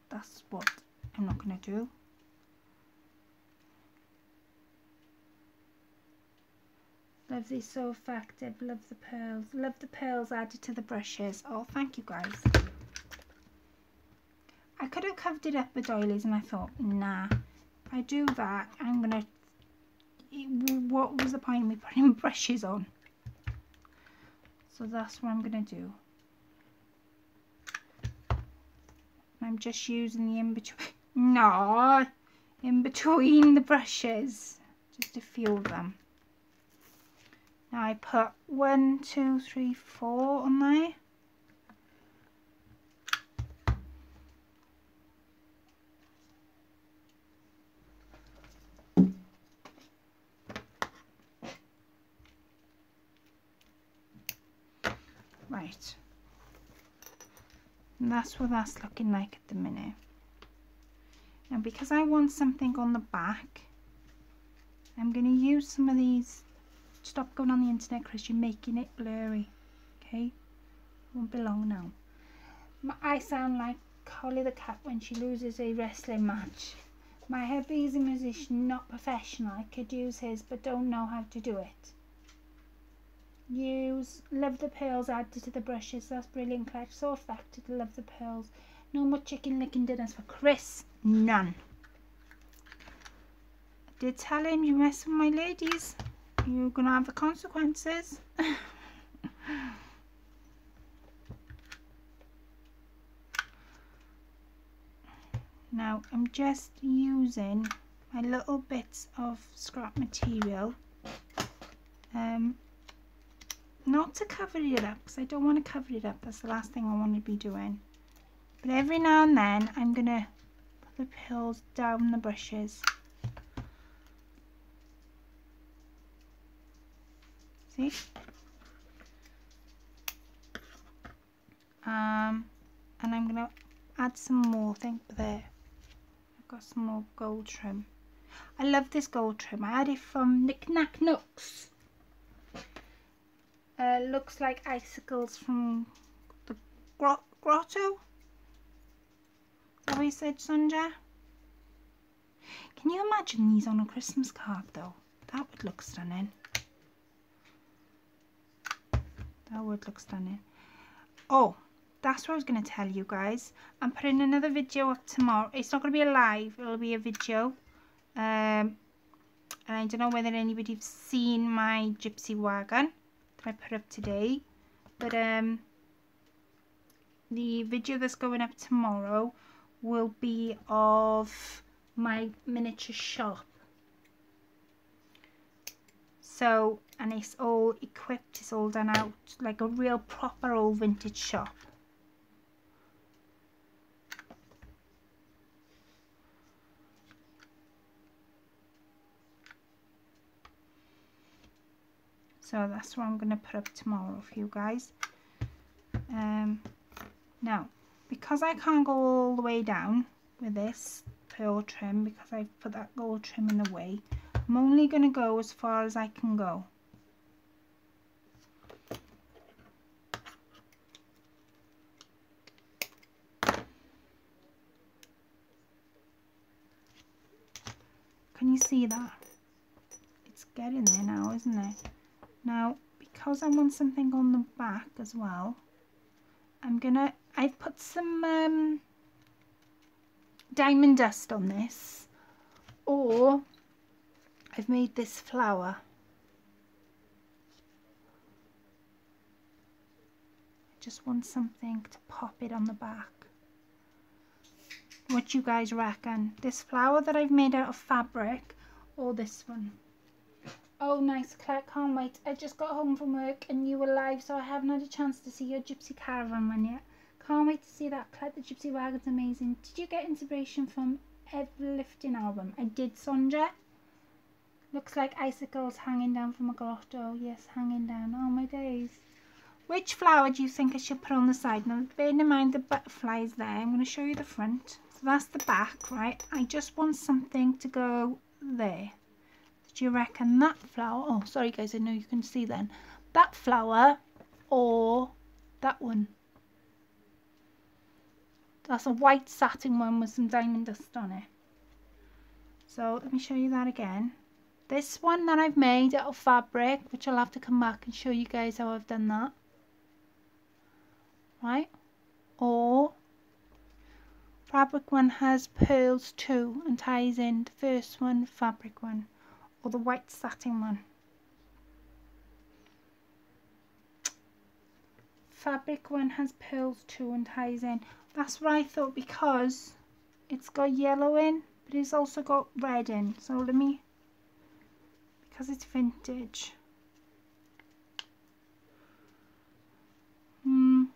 Speaker 1: That's what I'm not going to do. Love these, so effective. Love the pearls. Love the pearls added to the brushes. Oh, thank you guys. I could have covered it up with doilies and I thought, nah. If I do that, I'm going to... What was the point of me putting brushes on? So that's what I'm going to do. I'm just using the in-between... No! In between the brushes. Just a few of them. Now I put 1, 2, 3, 4 on there. Right. And that's what that's looking like at the minute. Now because I want something on the back, I'm going to use some of these. Stop going on the internet, Chris, you're making it blurry. Okay? Won't be long now. I sound like Holly the cat when she loses a wrestling match. My hubby is a musician, not professional. I could use his, but don't know how to do it. Use Love the Pearls added to the brushes. That's brilliant, Clutch. So effective. Love the pearls. No more chicken licking dinners for Chris. None. I did tell him, you mess with my ladies, you're gonna have the consequences. Now I'm just using my little bits of scrap material, not to cover it up because I don't want to cover it up. That's the last thing I want to be doing. But every now and then I'm gonna put the pearls down the brushes. See? And I'm gonna add some more. Think there. I've got some more gold trim. I love this gold trim. I had it from Knick Knack Nooks. Looks like icicles from the grotto. Is that what you said, Sonja? Can you imagine these on a Christmas card though? That would look stunning. That would look stunning. Oh, that's what I was going to tell you guys. I'm putting another video up tomorrow. It's not going to be a live, it'll be a video. And I don't know whether anybody's seen my gypsy wagon that I put up today. But the video that's going up tomorrow will be of my miniature shop. So, and it's all equipped, it's all done out like a real proper old vintage shop. So that's what I'm going to put up tomorrow for you guys. Now, because I can't go all the way down with this pearl trim, because I've put that gold trim in the way, I'm only going to go as far as I can go. Can you see that? It's getting there now, isn't it? Now, because I want something on the back as well, I've put some diamond dust on this, or I've made this flower. I just want something to pop it on the back. What you guys reckon? This flower that I've made out of fabric, or this one? Oh, nice, Claire, can't wait. I just got home from work and you were live, so I haven't had a chance to see your Gypsy Caravan one yet. Can't wait to see that, Claire. The Gypsy Wagon's amazing. Did you get inspiration from Everlifting album? I did, Sonja. Looks like icicles hanging down from a grotto. Yes, hanging down. Oh, my days. Which flower do you think I should put on the side? Now, bearing in mind the butterflies there, I'm going to show you the front. So that's the back, right? I just want something to go there. Do you reckon that flower? Oh, sorry guys, I know you can see then. That flower or that one? That's a white satin one with some diamond dust on it. So let me show you that again. This one that I've made out of fabric, which I'll have to come back and show you guys how I've done that. Right? Or fabric one has pearls too and ties in the first one, fabric one. Or the white satin one. Fabric one has pearls too and ties in. That's what I thought, because it's got yellow in, but it's also got red in. So let me, because it's vintage. Let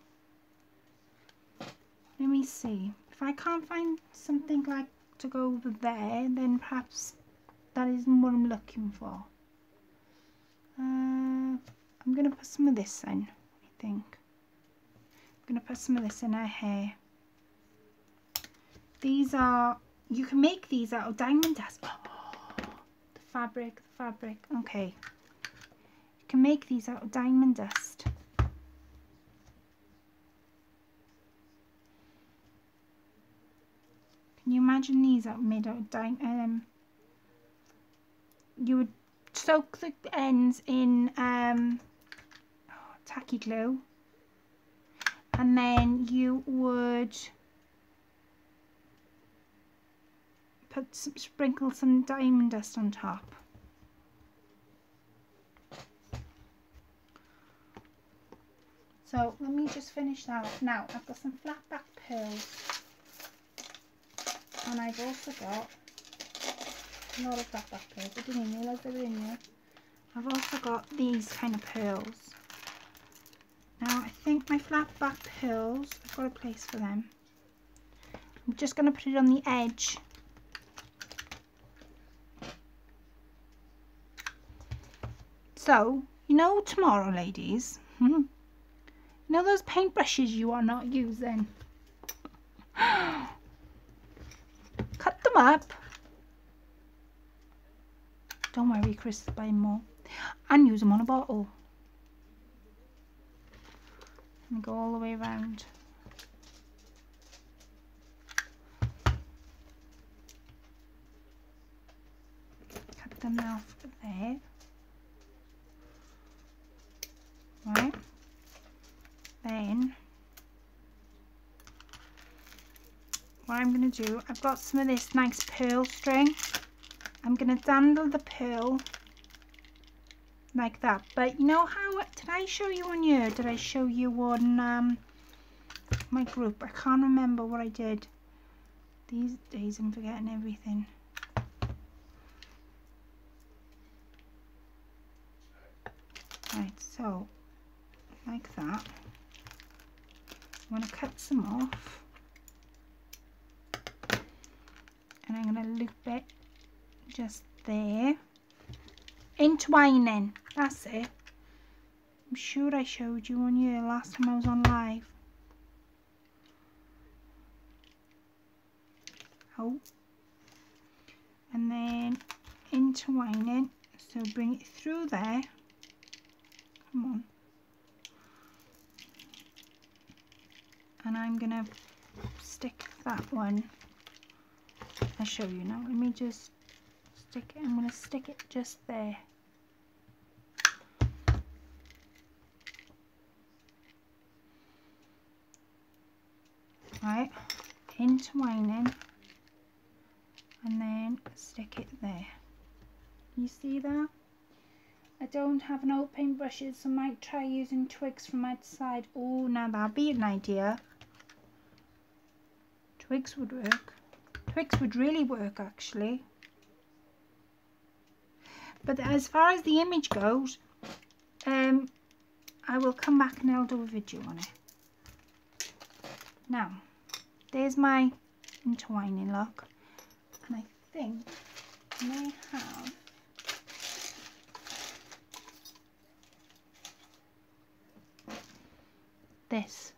Speaker 1: me see. If I can't find something like to go over there, then perhaps that isn't what I'm looking for. I'm going to put some of this in, I think. I'm going to put some of this in her hair. These are, you can make these out of diamond dust. Oh, the fabric. Okay. You can make these out of diamond dust. Can you imagine these are made out of diamond? You would soak the ends in tacky glue, and then you would sprinkle some diamond dust on top. So let me just finish that off. Now I've got some flat back pearls, and I've also got a lot of flat back pearls. I didn't even realise they were in there. I've also got these kind of pearls. Now I think my flat back pearls, I've got a place for them. I'm just going to put it on the edge. So, you know tomorrow, ladies, you know those paintbrushes you are not using? Cut them up. Don't worry, Chris is buying more. And use them on a bottle. And go all the way around. Cut them off there. Right. Then what I'm going to do, I've got some of this nice pearl string. I'm going to dandle the pearl like that. But you know how, did I show you on here? Did I show you on my group? I can't remember what I did. These days I'm forgetting everything. Right, so like that. I want to cut some off, and I'm going to loop it just there, entwining, that's it. I'm sure I showed you one year last time I was on live. Oh. And then intertwining, so bring it through there. Come on. And I'm gonna stick that one. I'll show you now. Let me just stick it. I'm gonna stick it just there. Right, intertwining, and then stick it there. You see that? I don't have an old paintbrushes, so I might try using twigs from outside. Oh, now that'd be an idea. Twigs would work. Twigs would really work, actually. But as far as the image goes, I will come back and I'll do a video on it. Now, there's my intertwining look, and I think I may have this.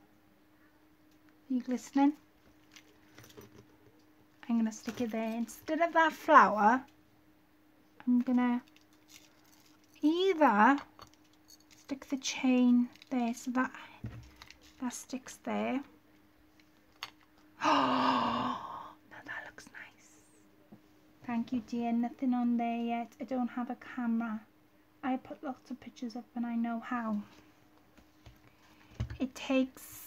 Speaker 1: Are you listening? I'm gonna stick it there. Instead of that flower, I'm gonna either stick the chain there so that sticks there. Oh, now that looks nice. Thank you, dear. Nothing on there yet. I don't have a camera. I put lots of pictures up and I know how. It takes...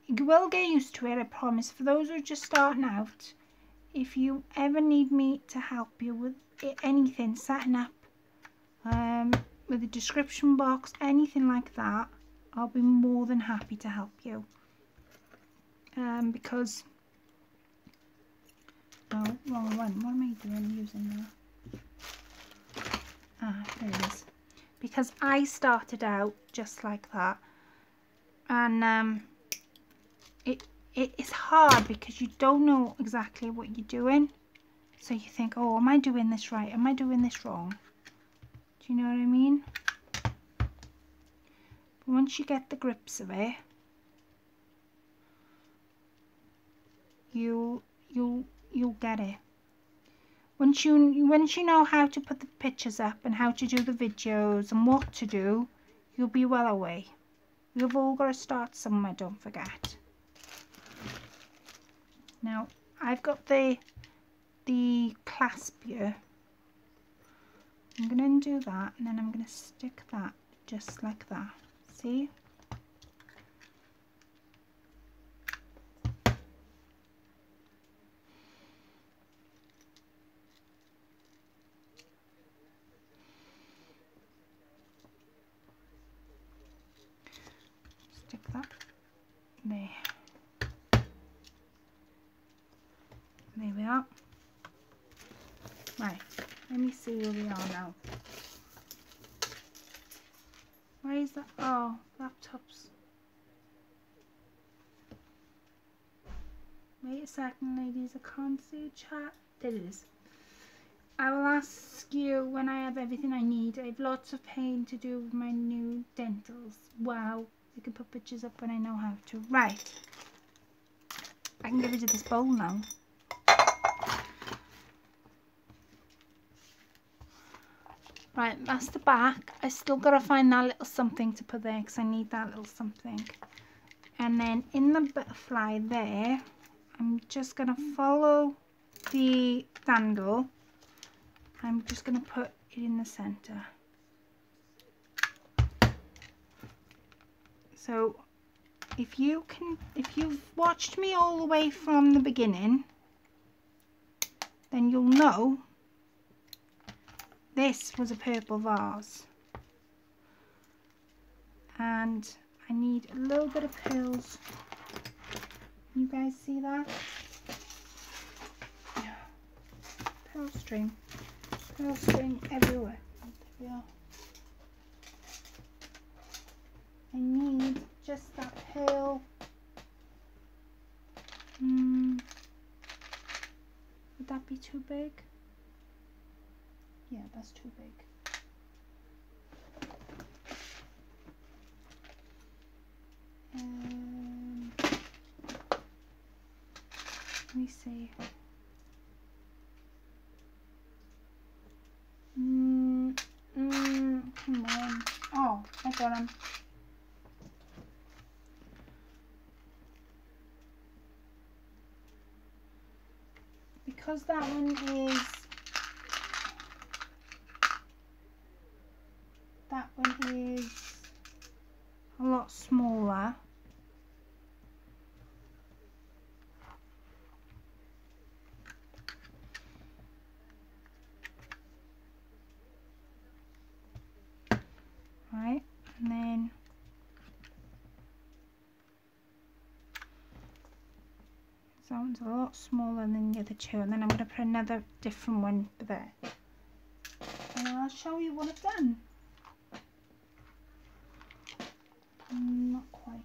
Speaker 1: You will get used to it, I promise. For those who are just starting out, if you ever need me to help you with anything, setting up, with a description box, anything like that, I'll be more than happy to help you. Because... Oh, wrong one. What am I doing using that? Ah, there it is. Because I started out just like that. And it's hard because you don't know exactly what you're doing. So you think, oh, am I doing this right? Am I doing this wrong? Do you know what I mean? But once you get the grips of it, you'll get it. Once you know how to put the pictures up and how to do the videos and what to do, you'll be well away. You've all got to start somewhere, don't forget. Now, I've got the clasp here. I'm going to undo that, and then I'm going to stick that just like that. See? Stick that there. There we are. Right, let me see where we are now. Why is that? Oh, laptops. Wait a second, ladies, I can't see a chat. There it is. I will ask you when I have everything I need. I have lots of pain to do with my new dentals. Wow, I can put pictures up when I know how to. Right, I can get rid of this bowl now. Right, that's the back. I still got to find that little something to put there because I need that little something. And then in the butterfly there, I'm just going to follow the dangle. I'm just going to put it in the center. So if you've watched me all the way from the beginning, then you'll know this was a purple vase, and I need a little bit of pearls. You guys see that? Pearl string everywhere. There we are. I need just that pearl. Would that be too big? Yeah, that's too big. Let me see. Come on. Oh, I got him. Because that one is a lot smaller. Right, and then that one's a lot smaller than the other two, and then I'm going to put another different one there, and I'll show you what I've done. Not quite.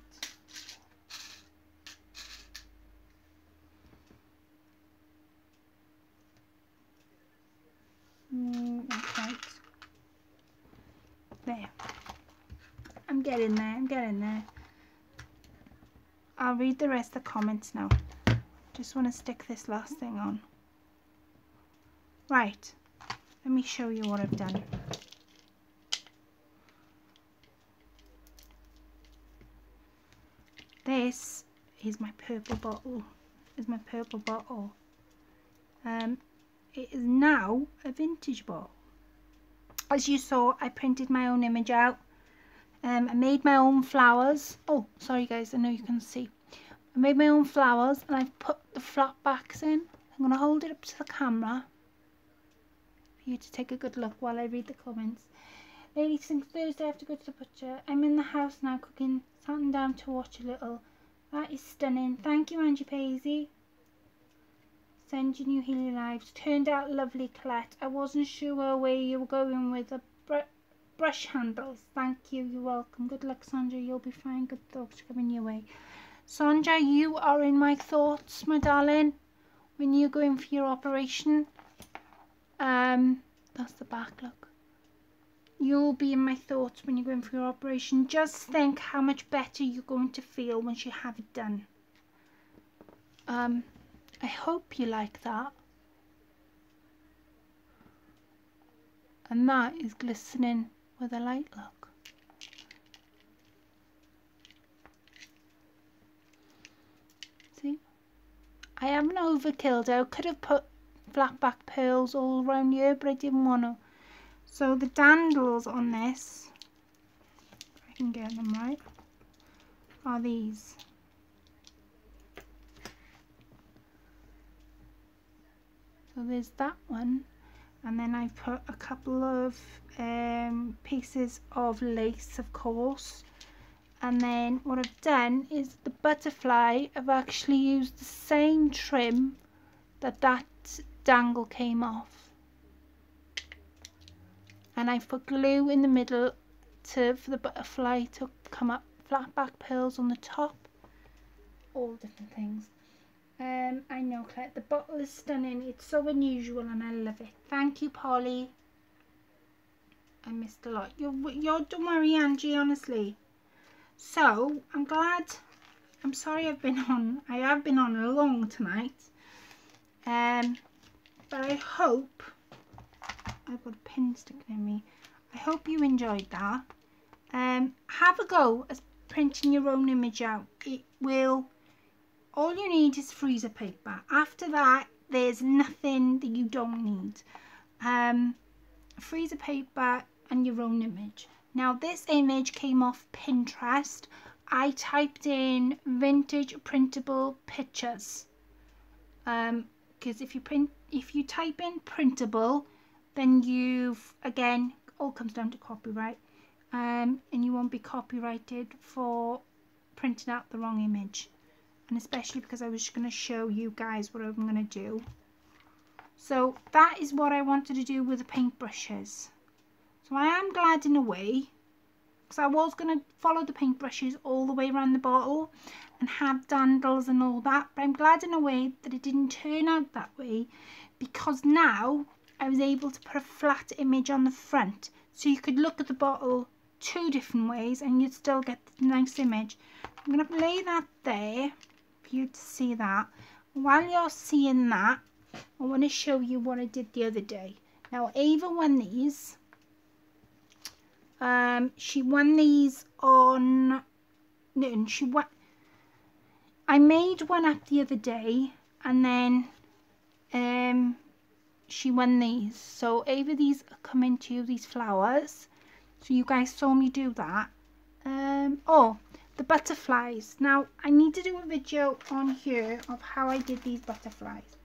Speaker 1: Not quite. There. I'm getting there, I'm getting there. I'll read the rest of the comments now. Just want to stick this last thing on. Right, let me show you what I've done. This is my purple bottle. It is now a vintage bottle. As you saw, I printed my own image out. I made my own flowers. Oh, sorry guys, I know you can see. I made my own flowers and I've put the flat backs in. I'm going to hold it up to the camera for you to take a good look while I read the comments. Lady thinks Thursday I have to go to the butcher. I'm in the house now cooking, sitting down to watch a little. That is stunning. Thank you, Angie Paisley. Send you new Healy Lives. Turned out lovely, Colette. I wasn't sure where you were going with the brush handles. Thank you. You're welcome. Good luck, Sandra. You'll be fine. Good thoughts coming your way. Sandra, you are in my thoughts, my darling. When you're going for your operation. That's the back, look. You'll be in my thoughts when you're going for your operation. Just think how much better you're going to feel once you have it done. I hope you like that. And that is glistening with a light, look. See? I haven't overkilled it. I could have put flat back pearls all around here, but I didn't want to. So the dandles on this, if I can get them right, are these. So there's that one, and then I've put a couple of pieces of lace, of course, and then what I've done is the butterfly, I've actually used the same trim that dangle came off, and I've put glue in the middle for the butterfly to come up, flat back pearls on the top, all different things. I know, Claire, the bottle is stunning. It's so unusual and I love it. Thank you, Polly. I missed a lot. You're don't worry, Angie, honestly. So, I'm glad. I'm sorry I have been on long tonight. But I hope, I've got a pin sticking in me. I hope you enjoyed that. Have a go at printing your own image out. It will... All you need is freezer paper. After that, there's nothing that you don't need. Freezer paper and your own image. Now, this image came off Pinterest. I typed in vintage printable pictures. Because if you type in printable, then you've, again, all comes down to copyright. And you won't be copyrighted for printing out the wrong image. And especially because I was going to show you guys what I'm going to do. So that is what I wanted to do with the paintbrushes. So I am glad in a way, because I was going to follow the paintbrushes all the way around the bottle and have dandles and all that, but I'm glad in a way that it didn't turn out that way, because now I was able to put a flat image on the front, so you could look at the bottle two different ways and you'd still get the nice image. I'm going to lay that there for you to see that. While you're seeing that, I want to show you what I did the other day. Now, Ava won these. She won these on... No, she won... I made one up the other day, and then she won these. So Ava, these are coming to you, these flowers. So you guys saw me do that. Oh, the butterflies. Now I need to do a video on here of how I did these butterflies.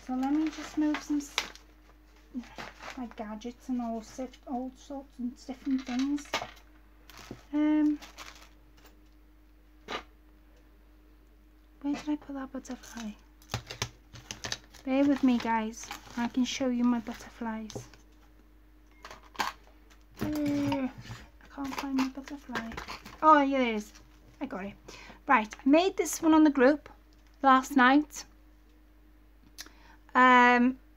Speaker 1: So let me just move some my gadgets and all sorts of different things. Where did I put that butterfly? Bear with me, guys. I can show you my butterflies. I can't find my butterfly. Oh, here it is. I got it. Right, I made this one on the group last night.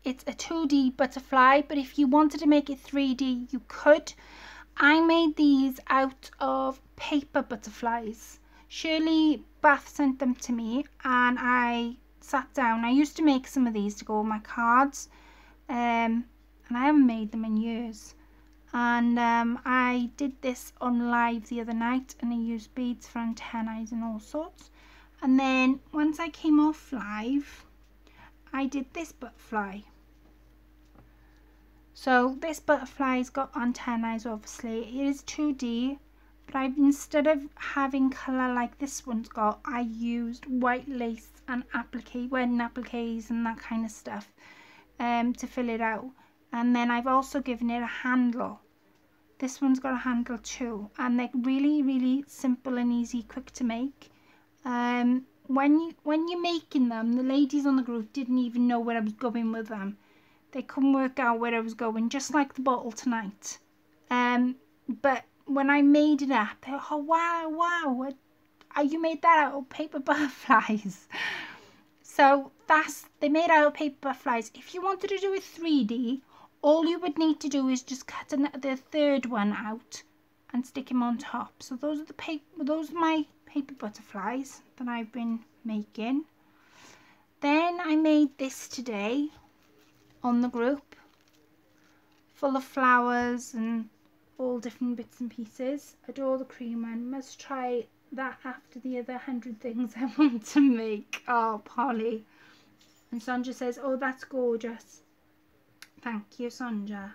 Speaker 1: It's a 2D butterfly, but if you wanted to make it 3D, you could. I made these out of paper butterflies. Shirley Bath sent them to me, and I sat down. I used to make some of these to go on my cards, and I haven't made them in years. And I did this on live the other night, and I used beads for antennae and all sorts. And then once I came off live, I did this butterfly. So this butterfly's got antennae, obviously. It is 2D, but I've, instead of having colour like this one's got, I used white lace and wedding appliques and that kind of stuff to fill it out. And then I've also given it a handle. This one's got a handle too, and they're really, really simple and easy, quick to make. When you're making them, the ladies on the group didn't even know where I was going with them. They couldn't work out where I was going, just like the bottle tonight. But when I made it up, they were, oh wow, you made that out of paper butterflies. So they made out of paper butterflies. If you wanted to do it 3D, all you would need to do is just cut the third one out and stick him on top. So those are my paper butterflies that I've been making. Then I made this today on the group, full of flowers and all different bits and pieces. Adore the cream one. Must try that after the other 100 things I want to make. Oh, Polly. And Sonja says, oh, that's gorgeous. Thank you, Sonja.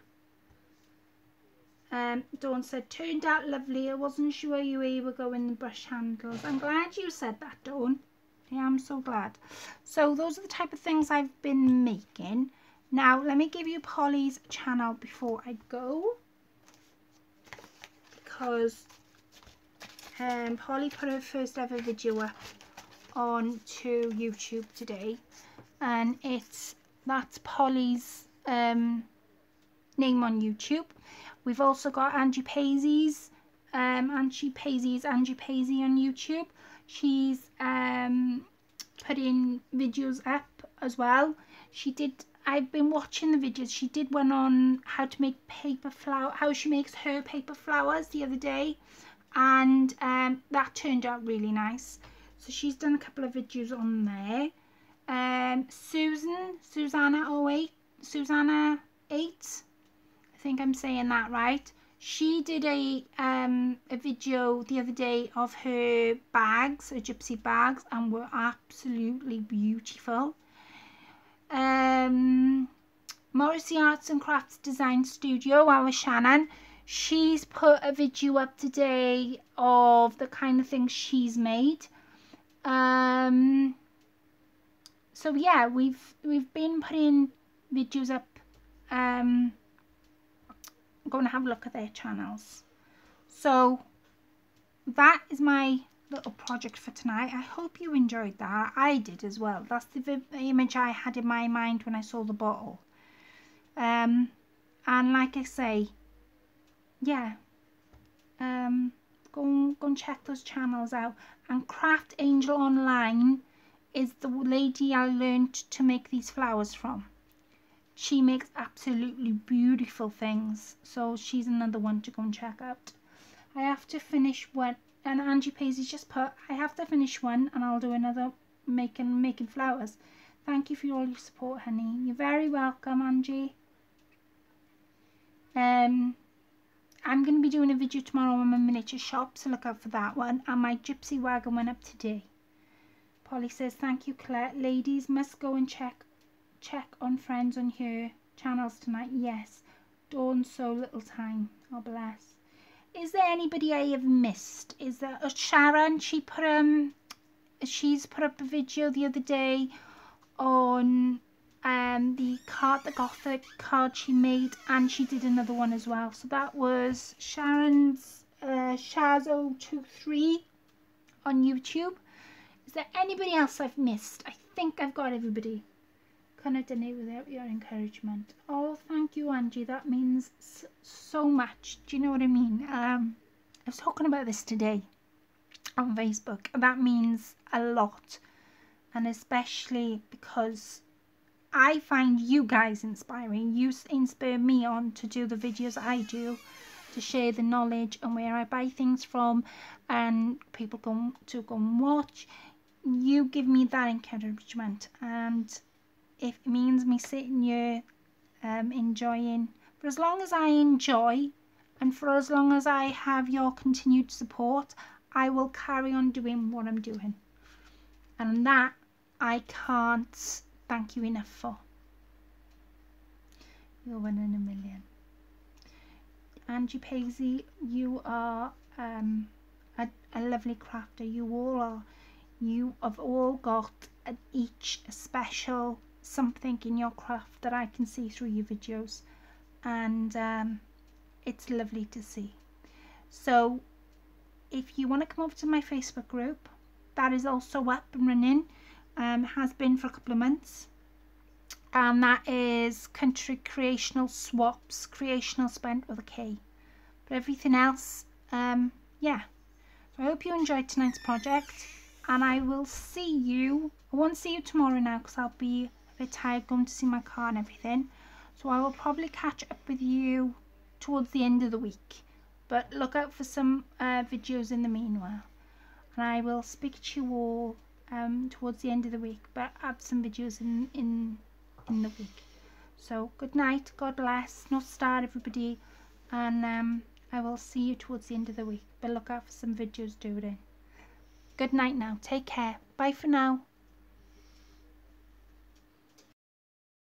Speaker 1: Dawn said, turned out lovely. I wasn't sure you were going the brush handles. I'm glad you said that, Dawn. Yeah, I'm so glad. So those are the type of things I've been making. Now, let me give you Polly's channel before I go, because Polly put her first ever video up onto YouTube today, and that's Polly's name on YouTube. We've also got Angie Paisley's Angie Paisley on YouTube. She's putting videos up as well. I've been watching the videos. She did one on how to make how she makes her paper flowers the other day, and that turned out really nice. So she's done a couple of videos on there. Susanna 8, I think I'm saying that right. She did a video the other day of her bags, her gypsy bags, and were absolutely beautiful. Morrissey Arts and Crafts Design Studio, our Shannon, she's put a video up today of the kind of things she's made. So yeah, we've been putting videos up. I'm going to have a look at their channels. So that is my little project for tonight. I hope you enjoyed that. I did as well. That's the image I had in my mind when I saw the bottle. And like I say, yeah, go and check those channels out. And Craft Angel Online is the lady I learned to make these flowers from. She makes absolutely beautiful things, so she's another one to go and check out. I have to finish And Angie Paisley's just put, I have to finish one and I'll do another making flowers. Thank you for all your support, honey. You're very welcome, Angie. I'm going to be doing a video tomorrow on my miniature shop, so look out for that one. And my gypsy wagon went up today. Polly says, thank you, Claire. Ladies must go and check on friends on her channels tonight. Yes, Dawn, so little time. Oh, bless. Is there anybody I have missed? Is there Sharon? She's put up a video the other day on the gothic card she made, and she did another one as well. So that was Sharon's Shazo23 on YouTube. Is there anybody else I've missed? I think I've got everybody. Couldn't have done it without your encouragement. Oh, thank you, Angie. That means so much. Do you know what I mean? I was talking about this today on Facebook. That means a lot. And especially because I find you guys inspiring. You inspire me on to do the videos I do, to share the knowledge and where I buy things from, and people go and watch. You give me that encouragement, and if it means me sitting here enjoying, for as long as I enjoy and for as long as I have your continued support, I will carry on doing what I'm doing. And that I can't thank you enough for. You're one in a million. Angie Paisley, you are a lovely crafter. You all are. You have all got each a special something in your craft that I can see through your videos, and it's lovely to see. So if you want to come over to my Facebook group, that is also up and running, has been for a couple of months, and that is Country Creational Swaps, creational spent with a K, but everything else, yeah. So I hope you enjoyed tonight's project, and I will see you, I won't see you tomorrow now because I'll be a bit tired going to see my car and everything, so I will probably catch up with you towards the end of the week, but look out for some videos in the meanwhile, and I will speak to you all towards the end of the week, but add some videos in the week. So good night, God bless, North Star everybody, and I will see you towards the end of the week, but look out for some videos doing. Good night now, take care, bye for now.